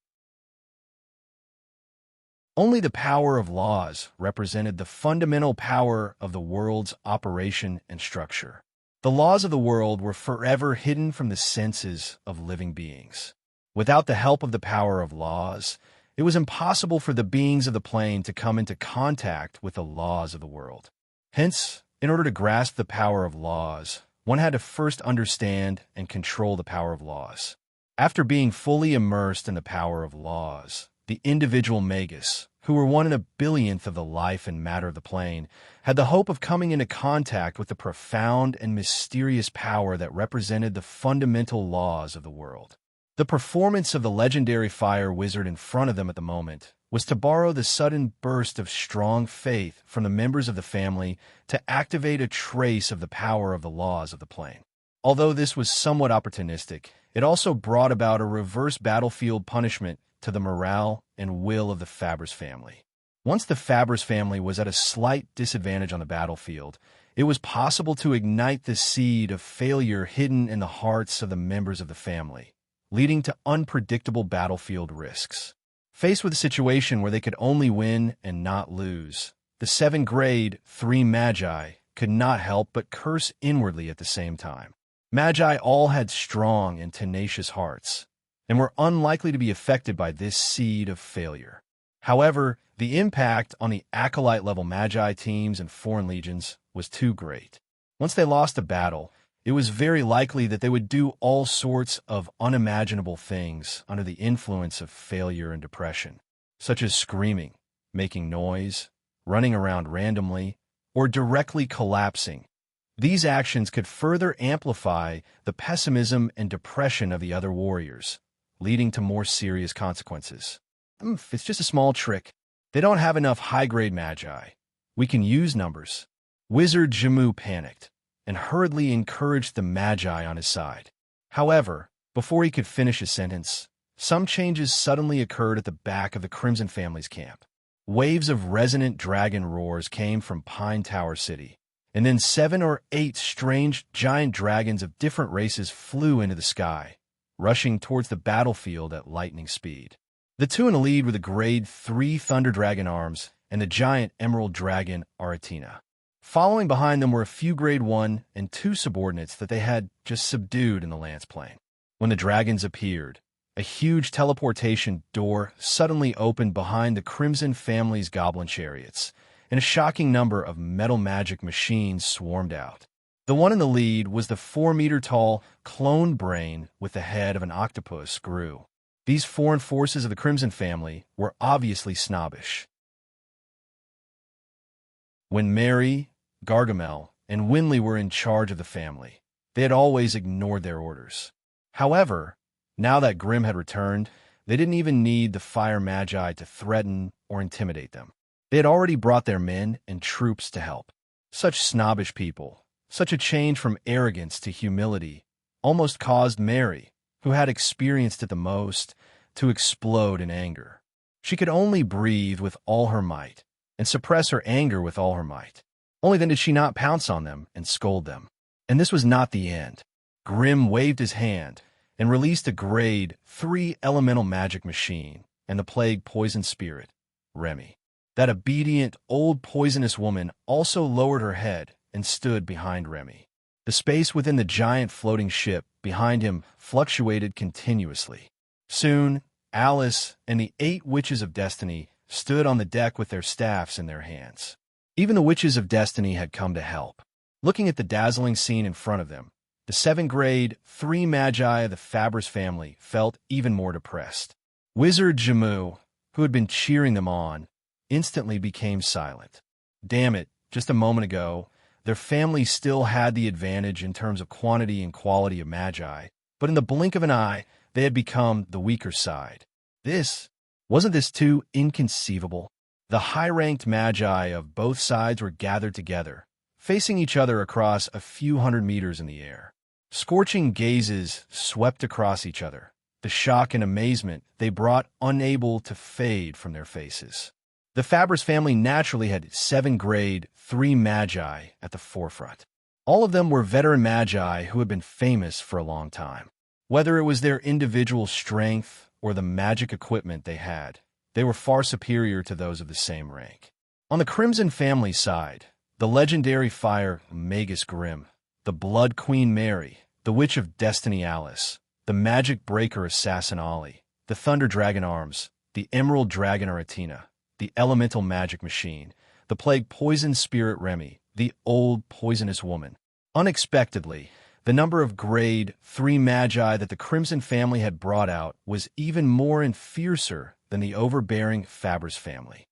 Only the power of laws represented the fundamental power of the world's operation and structure. The laws of the world were forever hidden from the senses of living beings. Without the help of the power of laws, it was impossible for the beings of the plane to come into contact with the laws of the world. Hence, in order to grasp the power of laws, one had to first understand and control the power of laws. After being fully immersed in the power of laws, the individual magus, who were 1 in a billionth of the life and matter of the plane, had the hope of coming into contact with the profound and mysterious power that represented the fundamental laws of the world. The performance of the legendary fire wizard in front of them at the moment was to borrow the sudden burst of strong faith from the members of the family to activate a trace of the power of the laws of the plane. Although this was somewhat opportunistic, it also brought about a reverse battlefield punishment to the morale and will of the Fabris family. Once the Fabris family was at a slight disadvantage on the battlefield, it was possible to ignite the seed of failure hidden in the hearts of the members of the family, leading to unpredictable battlefield risks. Faced with a situation where they could only win and not lose, the 7 grade 3 magi could not help but curse inwardly at the same time. Magi all had strong and tenacious hearts, and were unlikely to be affected by this seed of failure. However, the impact on the acolyte-level magi teams and foreign legions was too great. Once they lost a battle, it was very likely that they would do all sorts of unimaginable things under the influence of failure and depression, such as screaming, making noise, running around randomly, or directly collapsing. These actions could further amplify the pessimism and depression of the other warriors, leading to more serious consequences. It's just a small trick. They don't have enough high-grade magi. We can use numbers. Wizard Jamu panicked and hurriedly encouraged the magi on his side. However, before he could finish his sentence, some changes suddenly occurred at the back of the Crimson family's camp. Waves of resonant dragon roars came from Pine Tower City, and then 7 or 8 strange giant dragons of different races flew into the sky, rushing towards the battlefield at lightning speed. The 2 in the lead were the grade 3 Thunder Dragon arms and the giant emerald dragon Aratina. Following behind them were a few Grade 1 and 2 subordinates that they had just subdued in the lance plane. When the dragons appeared, a huge teleportation door suddenly opened behind the Crimson family's goblin chariots, and a shocking number of metal magic machines swarmed out. The one in the lead was the 4-meter-tall clone brain with the head of an octopus Gru. These foreign forces of the Crimson family were obviously snobbish. When Mary, Gargamel, and Winley were in charge of the family, they had always ignored their orders. However, now that Grimm had returned, they didn't even need the fire magi to threaten or intimidate them. They had already brought their men and troops to help. Such snobbish people, such a change from arrogance to humility, almost caused Mary, who had experienced it the most, to explode in anger. She could only breathe with all her might and suppress her anger with all her might. Only then did she not pounce on them and scold them. And this was not the end. Grimm waved his hand and released a Grade 3 elemental magic machine and the plague poison spirit, Remy. That obedient, old poisonous woman also lowered her head and stood behind Remy. The space within the giant floating ship behind him fluctuated continuously. Soon, Alice and the 8 Witches of Destiny stood on the deck with their staffs in their hands. Even the Witches of Destiny had come to help. Looking at the dazzling scene in front of them, the 7 Grade 3 Magi of the Fabris family felt even more depressed. Wizard Jamu, who had been cheering them on, instantly became silent. Damn it, just a moment ago, their family still had the advantage in terms of quantity and quality of Magi, but in the blink of an eye, they had become the weaker side. Wasn't this too inconceivable? The high-ranked Magi of both sides were gathered together, facing each other across a few hundred meters in the air. Scorching gazes swept across each other, the shock and amazement they brought unable to fade from their faces. The Fabris family naturally had 7 Grade 3 Magi at the forefront. All of them were veteran Magi who had been famous for a long time. Whether it was their individual strength or the magic equipment they had, they were far superior to those of the same rank. On the Crimson family side, the legendary fire Magus Grimm, the Blood Queen Mary, the Witch of Destiny Alice, the Magic Breaker Assassin Ollie, the Thunder Dragon Arms, the Emerald Dragon Aratina, the Elemental Magic Machine, the Plague Poison Spirit Remy, the Old Poisonous Woman. Unexpectedly, the number of Grade 3 Magi that the Crimson family had brought out was even more and fiercer than the overbearing Fabris family.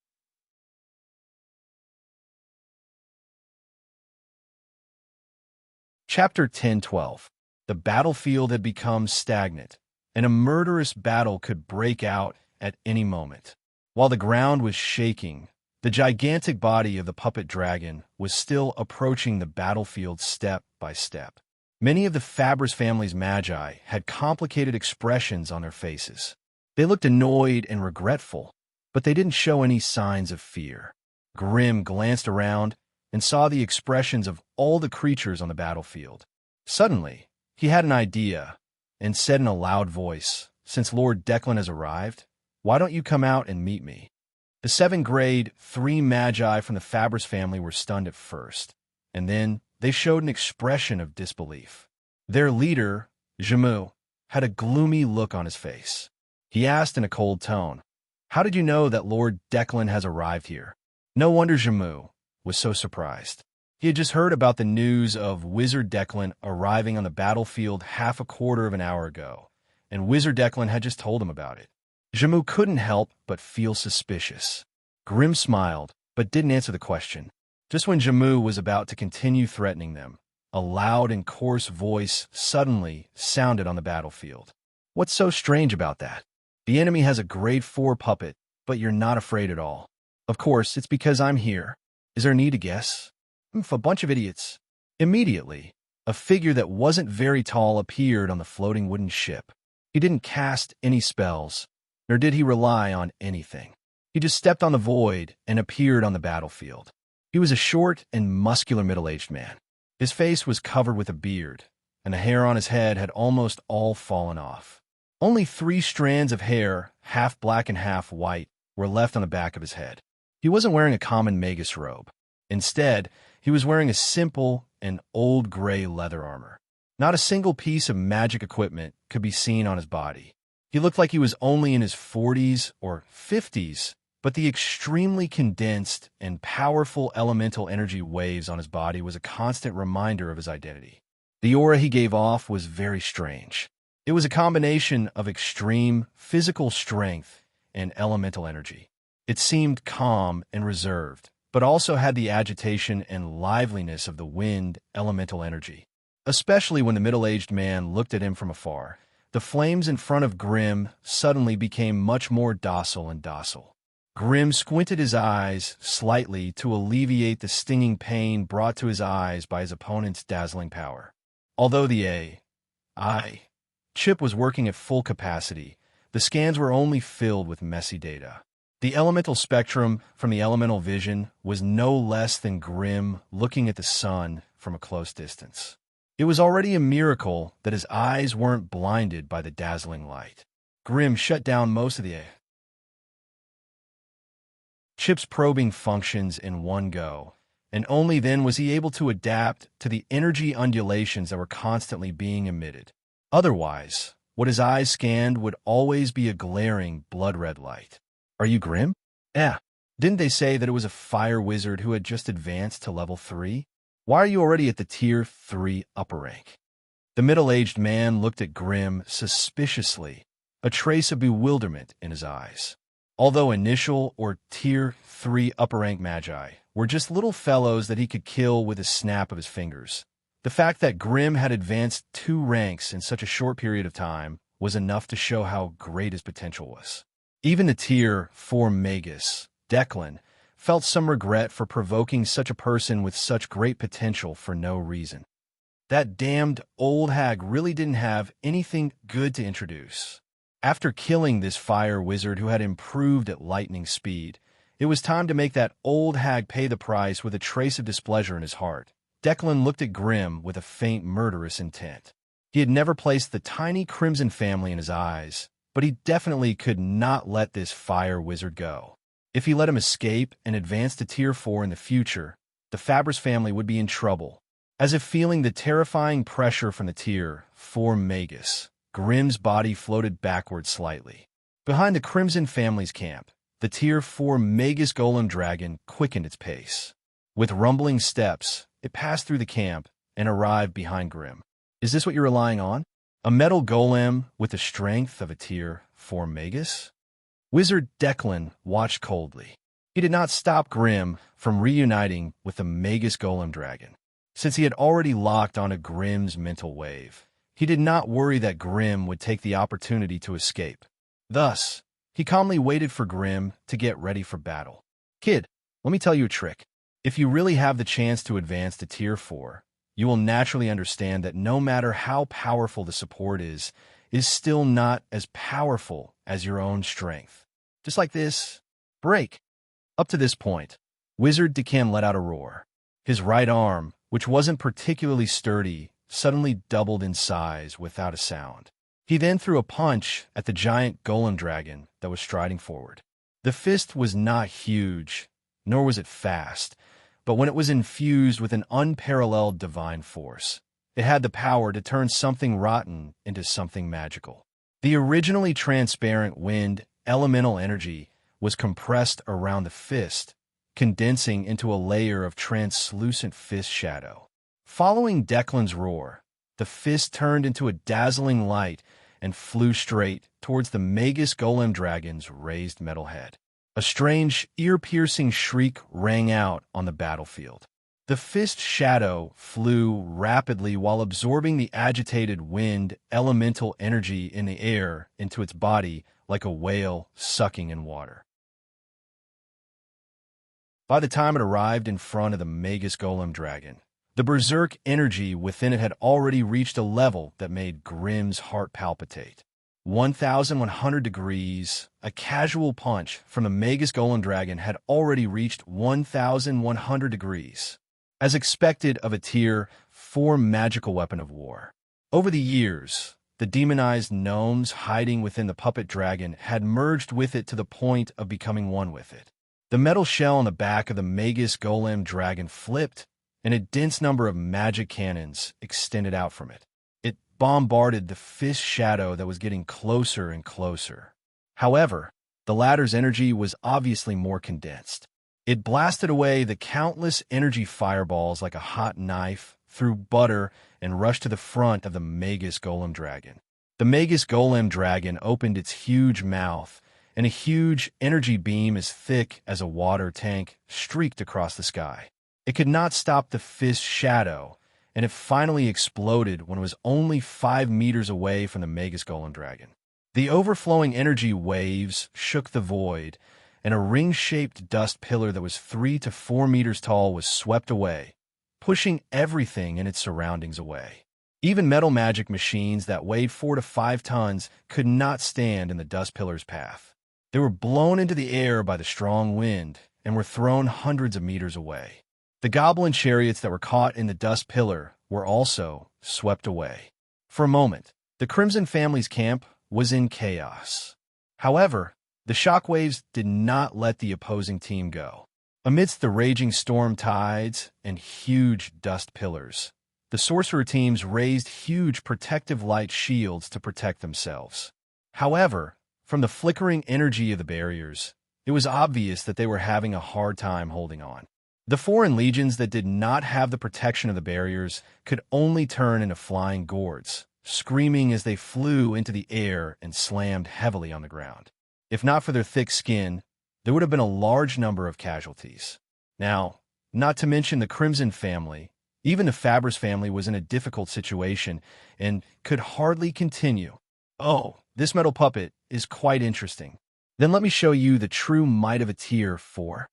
Chapter 10-12. The battlefield had become stagnant, and a murderous battle could break out at any moment. While the ground was shaking, the gigantic body of the puppet dragon was still approaching the battlefield step by step. Many of the Fabris family's Magi had complicated expressions on their faces. They looked annoyed and regretful, but they didn't show any signs of fear. Grimm glanced around and saw the expressions of all the creatures on the battlefield. Suddenly, he had an idea and said in a loud voice, "Since Lord Declan has arrived, why don't you come out and meet me?" The 7 Grade 3 Magi from the Fabris family were stunned at first, and then they showed an expression of disbelief. Their leader, Jamu, had a gloomy look on his face. He asked in a cold tone, "How did you know that Lord Declan has arrived here?" No wonder Jamu was so surprised. He had just heard about the news of Wizard Declan arriving on the battlefield half a quarter of an hour ago, and Wizard Declan had just told him about it. Jamu couldn't help but feel suspicious. Grimm smiled, but didn't answer the question. Just when Jamu was about to continue threatening them, a loud and coarse voice suddenly sounded on the battlefield. "What's so strange about that? The enemy has a Grade 4 puppet, but you're not afraid at all. Of course, it's because I'm here. Is there a need to guess? A bunch of idiots." Immediately, a figure that wasn't very tall appeared on the floating wooden ship. He didn't cast any spells, nor did he rely on anything. He just stepped on the void and appeared on the battlefield. He was a short and muscular middle-aged man. His face was covered with a beard, and the hair on his head had almost all fallen off. Only 3 strands of hair, half black and half white, were left on the back of his head. He wasn't wearing a common magus robe. Instead, He was wearing a simple and old gray leather armor. Not a single piece of magic equipment could be seen on his body. He looked like he was only in his 40s or 50s, but the extremely condensed and powerful elemental energy waves on his body was a constant reminder of his identity. The aura he gave off was very strange. It was a combination of extreme physical strength and elemental energy. It seemed calm and reserved, but also had the agitation and liveliness of the wind elemental energy. Especially when the middle-aged man looked at him from afar, the flames in front of Grimm suddenly became much more docile and docile. Grimm squinted his eyes slightly to alleviate the stinging pain brought to his eyes by his opponent's dazzling power. Although the AI chip was working at full capacity, the scans were only filled with messy data. The elemental spectrum from the elemental vision was no less than Grimm looking at the sun from a close distance. It was already a miracle that his eyes weren't blinded by the dazzling light. Grimm shut down most of the chip's probing functions in one go, and only then was he able to adapt to the energy undulations that were constantly being emitted. Otherwise, what his eyes scanned would always be a glaring blood-red light. Are you Grimm? Yeah. Didn't they say that it was a fire wizard who had just advanced to level 3? Why are you already at the tier 3 upper rank? The middle-aged man looked at Grimm suspiciously, a trace of bewilderment in his eyes. Although initial or tier 3 upper rank magi were just little fellows that he could kill with a snap of his fingers, the fact that Grimm had advanced 2 ranks in such a short period of time was enough to show how great his potential was. Even the tier 4 magus, Declan, felt some regret for provoking such a person with such great potential for no reason. That damned old hag really didn't have anything good to introduce. After killing this fire wizard who had improved at lightning speed, it was time to make that old hag pay the price with a trace of displeasure in his heart. Declan looked at Grimm with a faint murderous intent. He had never placed the tiny Crimson family in his eyes, but he definitely could not let this fire wizard go. If he let him escape and advance to tier 4 in the future, the Fabris family would be in trouble. As if feeling the terrifying pressure from the tier 4 magus, Grimm's body floated backward slightly. Behind the Crimson family's camp, the tier 4 magus golem dragon quickened its pace. With rumbling steps, it passed through the camp and arrived behind Grimm. Is this what you're relying on? A metal golem with the strength of a tier 4 magus? Wizard Declan watched coldly. He did not stop Grimm from reuniting with the magus golem dragon. Since he had already locked onto Grimm's mental wave, he did not worry that Grimm would take the opportunity to escape. Thus, he calmly waited for Grimm to get ready for battle. Kid, let me tell you a trick. If you really have the chance to advance to tier 4, you will naturally understand that no matter how powerful the support is still not as powerful as your own strength. Just like this. Break. Up to this point, Wizard Declan let out a roar. His right arm, which wasn't particularly sturdy, suddenly doubled in size without a sound. He then threw a punch at the giant golem dragon that was striding forward. The fist was not huge, nor was it fast, but when it was infused with an unparalleled divine force, it had the power to turn something rotten into something magical. The originally transparent wind elemental energy was compressed around the fist, condensing into a layer of translucent fist shadow. Following Declan's roar, the fist turned into a dazzling light and flew straight towards the magus golem dragon's raised metal head. A strange, ear-piercing shriek rang out on the battlefield. The fist shadow flew rapidly while absorbing the agitated wind elemental energy in the air into its body like a whale sucking in water. By the time it arrived in front of the magus golem dragon, the berserk energy within it had already reached a level that made Grimm's heart palpitate. 1,100 degrees, a casual punch from the magus golem dragon had already reached 1,100 degrees. As expected of a tier 4 magical weapon of war. Over the years, the demonized gnomes hiding within the puppet dragon had merged with it to the point of becoming one with it. The metal shell on the back of the magus golem dragon flipped, and a dense number of magic cannons extended out from it. It bombarded the fist shadow that was getting closer and closer. However, the latter's energy was obviously more condensed. It blasted away the countless energy fireballs like a hot knife, threw butter, and rushed to the front of the Magus Golem Dragon. The Magus Golem Dragon opened its huge mouth, and a huge energy beam as thick as a water tank streaked across the sky. It could not stop the fist shadow, and it finally exploded when it was only 5 meters away from the Magus Golem Dragon. The overflowing energy waves shook the void, and a ring-shaped dust pillar that was 3 to 4 meters tall was swept away, pushing everything in its surroundings away. Even metal magic machines that weighed 4 to 5 tons could not stand in the dust pillar's path. They were blown into the air by the strong wind and were thrown hundreds of meters away. The goblin chariots that were caught in the dust pillar were also swept away. For a moment, the Crimson family's camp was in chaos. However, the shockwaves did not let the opposing team go. Amidst the raging storm tides and huge dust pillars, the sorcerer teams raised huge protective light shields to protect themselves. However, from the flickering energy of the barriers, it was obvious that they were having a hard time holding on. The foreign legions that did not have the protection of the barriers could only turn into flying gourds, screaming as they flew into the air and slammed heavily on the ground. If not for their thick skin, there would have been a large number of casualties. Now, not to mention the Crimson family, even the Fabris family was in a difficult situation and could hardly continue. Oh, this metal puppet is quite interesting. Then let me show you the true might of a tier 4.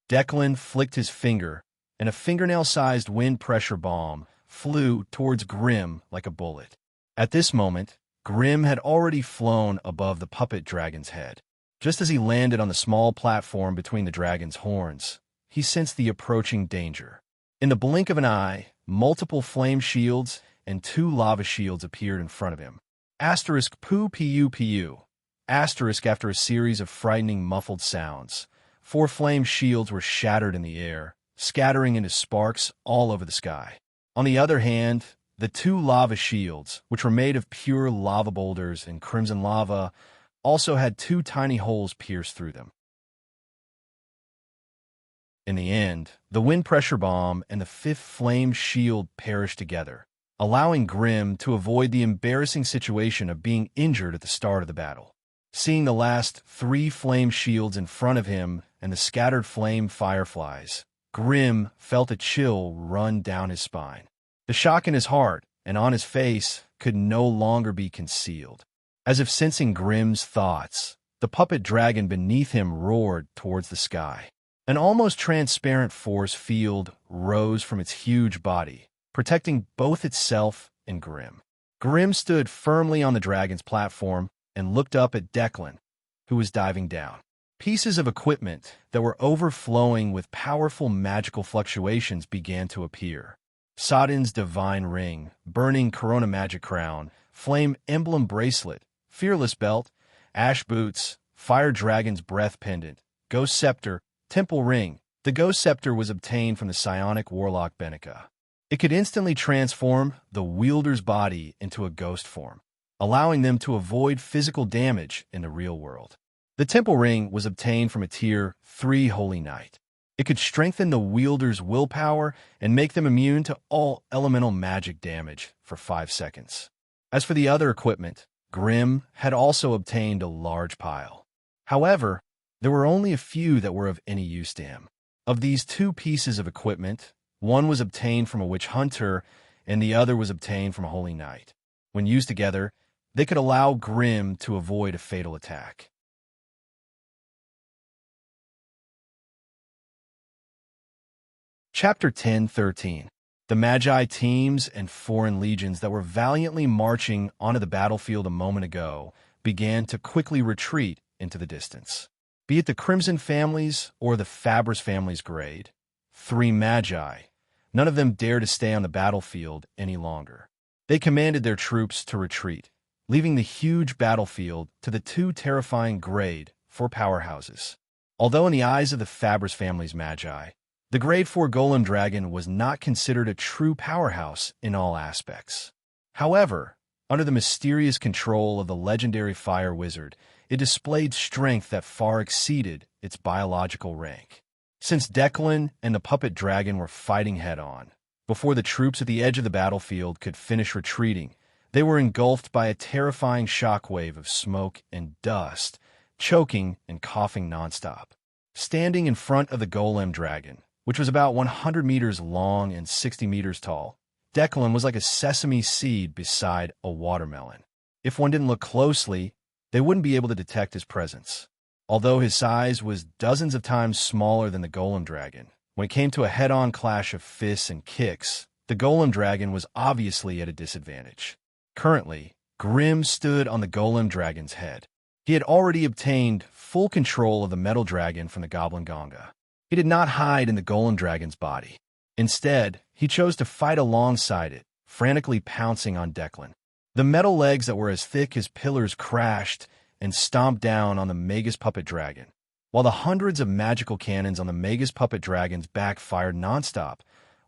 Declan flicked his finger, and a fingernail-sized wind pressure bomb flew towards Grim like a bullet. At this moment, Grim had already flown above the puppet dragon's head. Just as he landed on the small platform between the dragon's horns, he sensed the approaching danger. In the blink of an eye, multiple flame shields and 2 lava shields appeared in front of him. Asterisk poo pu pu. Asterisk after a series of frightening muffled sounds. 4 flame shields were shattered in the air, scattering into sparks all over the sky. On the other hand, the 2 lava shields, which were made of pure lava boulders and crimson lava, also had 2 tiny holes pierced through them. In the end, the wind pressure bomb and the 5th flame shield perished together, allowing Grim to avoid the embarrassing situation of being injured at the start of the battle. Seeing the last 3 flame shields in front of him and the scattered flame fireflies, Grim felt a chill run down his spine. The shock in his heart and on his face could no longer be concealed. As if sensing Grim's thoughts, the puppet dragon beneath him roared towards the sky. An almost transparent force field rose from its huge body, protecting both itself and Grim. Grim stood firmly on the dragon's platform and looked up at Declan, who was diving down. Pieces of equipment that were overflowing with powerful magical fluctuations began to appear. Sodden's divine ring, burning corona magic crown, flame emblem bracelet, fearless belt, ash boots, fire dragon's breath pendant, ghost scepter, temple ring. The ghost scepter was obtained from the psionic warlock Benica. It could instantly transform the wielder's body into a ghost form, allowing them to avoid physical damage in the real world. The temple ring was obtained from a tier 3 holy knight. It could strengthen the wielder's willpower and make them immune to all elemental magic damage for 5 seconds. As for the other equipment, Grim had also obtained a large pile. However, there were only a few that were of any use to him. Of these 2 pieces of equipment, one was obtained from a witch hunter and the other was obtained from a holy knight. When used together, they could allow Grim to avoid a fatal attack. Chapter 10:13. The Magi teams and foreign legions that were valiantly marching onto the battlefield a moment ago began to quickly retreat into the distance. Be it the Crimson families or the Fabris family's grade, 3 Magi, none of them dared to stay on the battlefield any longer. They commanded their troops to retreat, leaving the huge battlefield to the 2 terrifying grade 4 powerhouses. Although in the eyes of the Fabris family's Magi, The Grade 4 Golem Dragon was not considered a true powerhouse in all aspects. However, under the mysterious control of the legendary Fire Wizard, it displayed strength that far exceeded its biological rank. Since Declan and the puppet dragon were fighting head-on, before the troops at the edge of the battlefield could finish retreating, they were engulfed by a terrifying shockwave of smoke and dust, choking and coughing nonstop. Standing in front of the Golem Dragon, which was about 100 meters long and 60 meters tall, Declan was like a sesame seed beside a watermelon. If one didn't look closely, they wouldn't be able to detect his presence. Although his size was dozens of times smaller than the Golem Dragon, when it came to a head-on clash of fists and kicks, the Golem Dragon was obviously at a disadvantage. Currently, Grim stood on the Golem Dragon's head. He had already obtained full control of the Metal Dragon from the Goblin Gonga. He did not hide in the Golem Dragon's body. Instead, he chose to fight alongside it, frantically pouncing on Declan. The metal legs that were as thick as pillars crashed and stomped down on the Magus Puppet Dragon, while the hundreds of magical cannons on the Magus Puppet Dragon's back fired nonstop,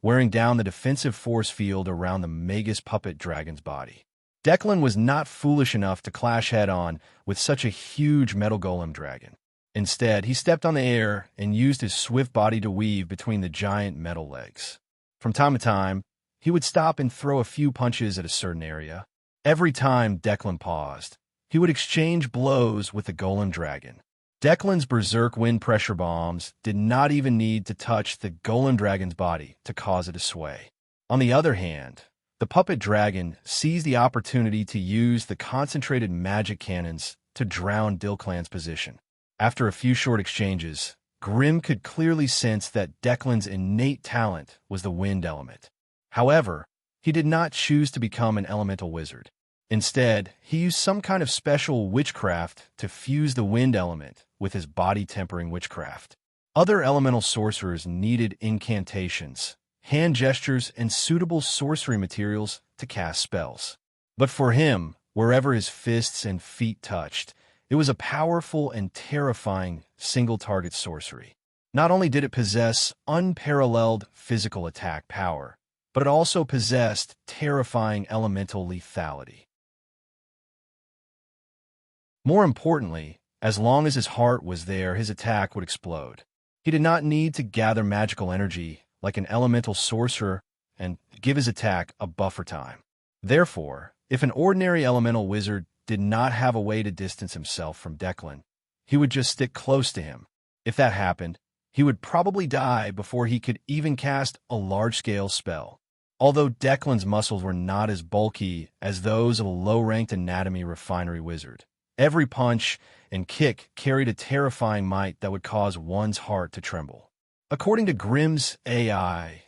wearing down the defensive force field around the Magus Puppet Dragon's body. Declan was not foolish enough to clash head-on with such a huge metal golem dragon. Instead, he stepped on the air and used his swift body to weave between the giant metal legs. From time to time, he would stop and throw a few punches at a certain area. Every time Declan paused, he would exchange blows with the Golem Dragon. Declan's berserk wind pressure bombs did not even need to touch the Golem Dragon's body to cause it to sway. On the other hand, the Puppet Dragon seized the opportunity to use the concentrated magic cannons to drown Dilclan's position. After a few short exchanges, Grim could clearly sense that Declan's innate talent was the wind element. However, he did not choose to become an elemental wizard. Instead, he used some kind of special witchcraft to fuse the wind element with his body-tempering witchcraft. Other elemental sorcerers needed incantations, hand gestures, and suitable sorcery materials to cast spells. But for him, wherever his fists and feet touched, it was a powerful and terrifying single-target sorcery. Not only did it possess unparalleled physical attack power, but it also possessed terrifying elemental lethality. More importantly, as long as his heart was there, his attack would explode. He did not need to gather magical energy like an elemental sorcerer and give his attack a buffer time. Therefore, if an ordinary elemental wizard did not have a way to distance himself from Declan, he would just stick close to him. If that happened, he would probably die before he could even cast a large-scale spell. Although Declan's muscles were not as bulky as those of a low-ranked anatomy refinery wizard, every punch and kick carried a terrifying might that would cause one's heart to tremble. According to Grimm's AI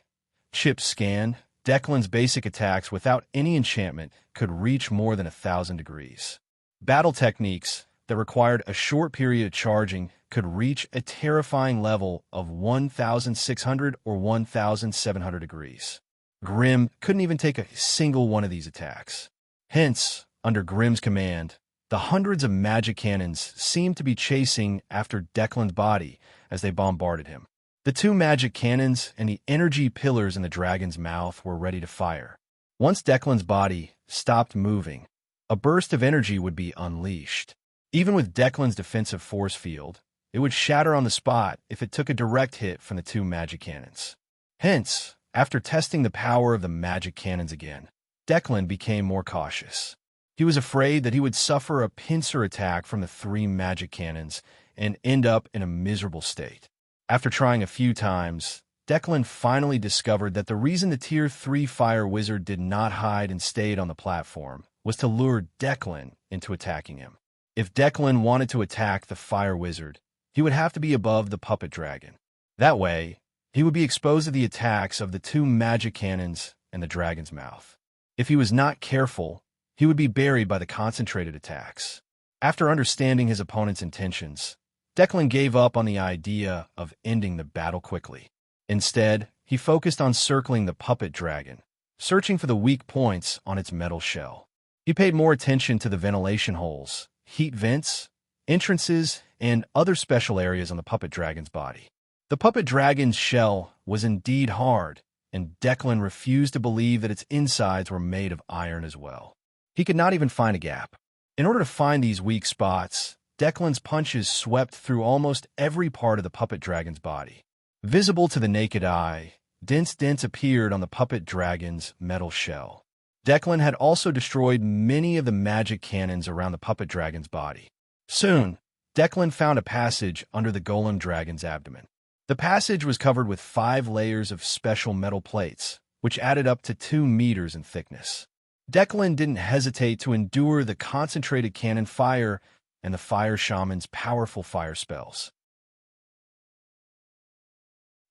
chip scan, Declan's basic attacks without any enchantment could reach more than 1,000 degrees. Battle techniques that required a short period of charging could reach a terrifying level of 1,600 or 1,700 degrees. Grimm couldn't even take a single one of these attacks. Hence, under Grimm's command, the hundreds of magic cannons seemed to be chasing after Declan's body as they bombarded him. The two magic cannons and the energy pillars in the dragon's mouth were ready to fire. Once Declan's body stopped moving, a burst of energy would be unleashed. Even with Declan's defensive force field, it would shatter on the spot if it took a direct hit from the two magic cannons. Hence, after testing the power of the magic cannons again, Declan became more cautious. He was afraid that he would suffer a pincer attack from the three magic cannons and end up in a miserable state. After trying a few times, Declan finally discovered that the reason the Tier 3 Fire Wizard did not hide and stayed on the platform was to lure Declan into attacking him. If Declan wanted to attack the Fire Wizard, he would have to be above the Puppet Dragon. That way, he would be exposed to the attacks of the two magic cannons and the dragon's mouth. If he was not careful, he would be buried by the concentrated attacks. After understanding his opponent's intentions, Declan gave up on the idea of ending the battle quickly. Instead, he focused on circling the Puppet Dragon, searching for the weak points on its metal shell. He paid more attention to the ventilation holes, heat vents, entrances, and other special areas on the Puppet Dragon's body. The puppet dragon's shell was indeed hard, and Declan refused to believe that its insides were made of iron as well. He could not even find a gap. In order to find these weak spots, Declan's punches swept through almost every part of the puppet dragon's body. Visible to the naked eye, dense dents appeared on the puppet dragon's metal shell. Declan had also destroyed many of the magic cannons around the puppet dragon's body. Soon, Declan found a passage under the golem dragon's abdomen. The passage was covered with 5 layers of special metal plates, which added up to 2 meters in thickness. Declan didn't hesitate to endure the concentrated cannon fire and the fire shaman's powerful fire spells.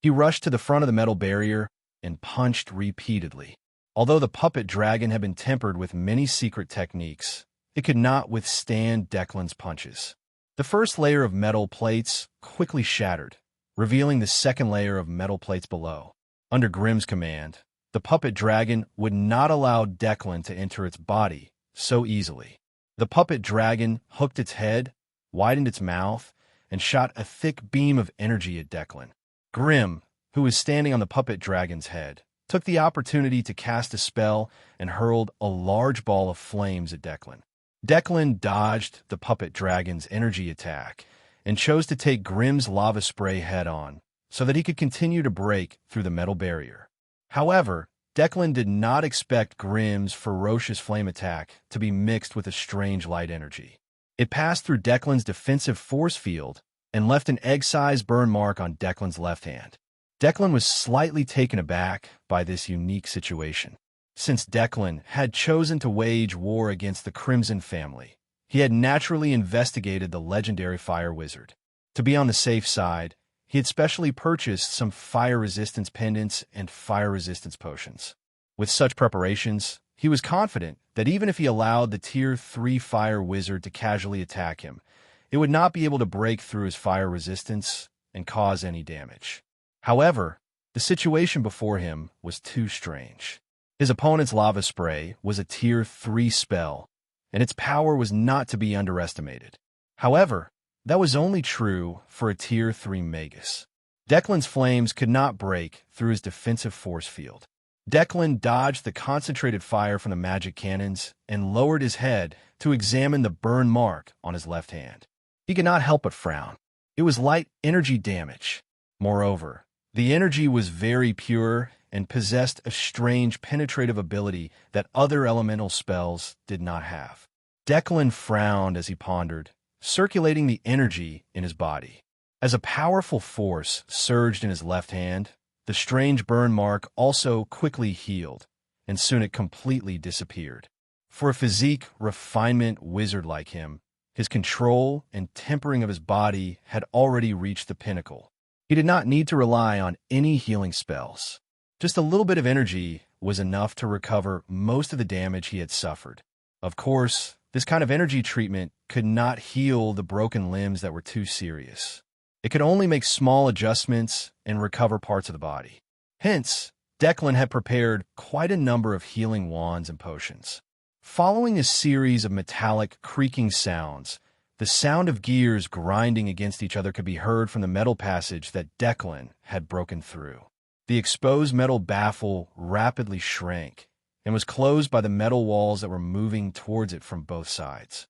He rushed to the front of the metal barrier and punched repeatedly. Although the puppet dragon had been tempered with many secret techniques, it could not withstand Declan's punches. The first layer of metal plates quickly shattered, revealing the second layer of metal plates below. Under Grimm's command, the puppet dragon would not allow Declan to enter its body so easily. The puppet dragon hooked its head, widened its mouth, and shot a thick beam of energy at Declan. Grimm, who was standing on the puppet dragon's head, took the opportunity to cast a spell and hurled a large ball of flames at Declan. Declan dodged the puppet dragon's energy attack and chose to take Grimm's lava spray head-on so that he could continue to break through the metal barrier. However, Declan did not expect Grimm's ferocious flame attack to be mixed with a strange light energy. It passed through Declan's defensive force field and left an egg-sized burn mark on Declan's left hand. Declan was slightly taken aback by this unique situation. Since Declan had chosen to wage war against the Crimson family, he had naturally investigated the legendary fire wizard. To be on the safe side, he had specially purchased some fire resistance pendants and fire resistance potions. With such preparations, he was confident that even if he allowed the Tier 3 fire wizard to casually attack him, it would not be able to break through his fire resistance and cause any damage. However, the situation before him was too strange. His opponent's lava spray was a Tier 3 spell, and its power was not to be underestimated. However, that was only true for a Tier 3 magus. Declan's flames could not break through his defensive force field. Declan dodged the concentrated fire from the magic cannons and lowered his head to examine the burn mark on his left hand. He could not help but frown. It was light energy damage. Moreover, the energy was very pure and possessed a strange penetrative ability that other elemental spells did not have. Declan frowned as he pondered, circulating the energy in his body. As a powerful force surged in his left hand, the strange burn mark also quickly healed, and soon it completely disappeared. For a physique refinement wizard like him, his control and tempering of his body had already reached the pinnacle. He did not need to rely on any healing spells. Just a little bit of energy was enough to recover most of the damage he had suffered. Of course, this kind of energy treatment could not heal the broken limbs that were too serious. It could only make small adjustments and recover parts of the body. Hence, Declan had prepared quite a number of healing wands and potions. Following a series of metallic creaking sounds, the sound of gears grinding against each other could be heard from the metal passage that Declan had broken through. The exposed metal baffle rapidly shrank and was closed by the metal walls that were moving towards it from both sides.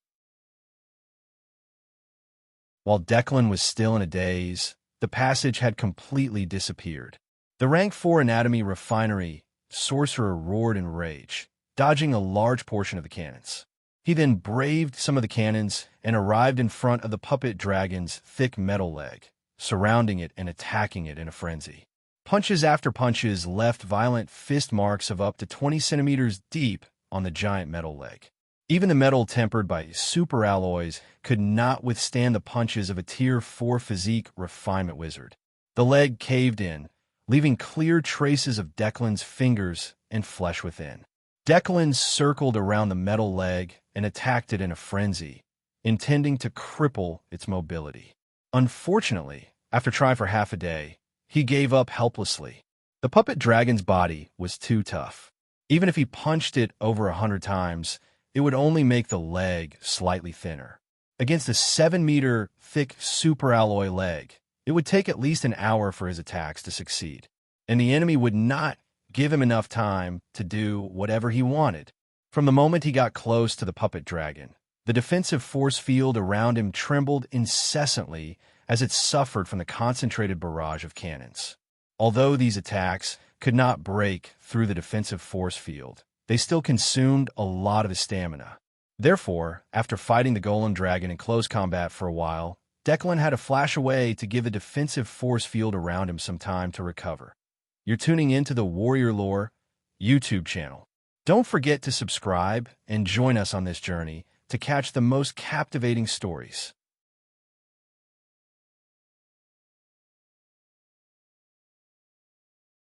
While Declan was still in a daze, the passage had completely disappeared. The Rank 4 Anatomy Refinery sorcerer roared in rage, dodging a large portion of the cannons. He then braved some of the cannons and arrived in front of the puppet dragon's thick metal leg, surrounding it and attacking it in a frenzy. Punches after punches left violent fist marks of up to 20 centimeters deep on the giant metal leg. Even the metal tempered by super alloys could not withstand the punches of a Tier 4 physique refinement wizard. The leg caved in, leaving clear traces of Declan's fingers and flesh within. Declan circled around the metal leg and attacked it in a frenzy, intending to cripple its mobility. Unfortunately, after trying for half a day, he gave up helplessly. The puppet dragon's body was too tough. Even if he punched it over 100 times, it would only make the leg slightly thinner. Against a 7-meter thick superalloy leg, It would take at least an hour for his attacks to succeed, and the enemy would not give him enough time to do whatever he wanted. From the moment he got close to the puppet dragon, the defensive force field around him trembled incessantly as it suffered from the concentrated barrage of cannons. Although these attacks could not break through the defensive force field, they still consumed a lot of his stamina. Therefore, after fighting the golem dragon in close combat for a while, Declan had to flash away to give the defensive force field around him some time to recover. You're tuning into the Warrior Lore YouTube channel. Don't forget to subscribe and join us on this journey to catch the most captivating stories.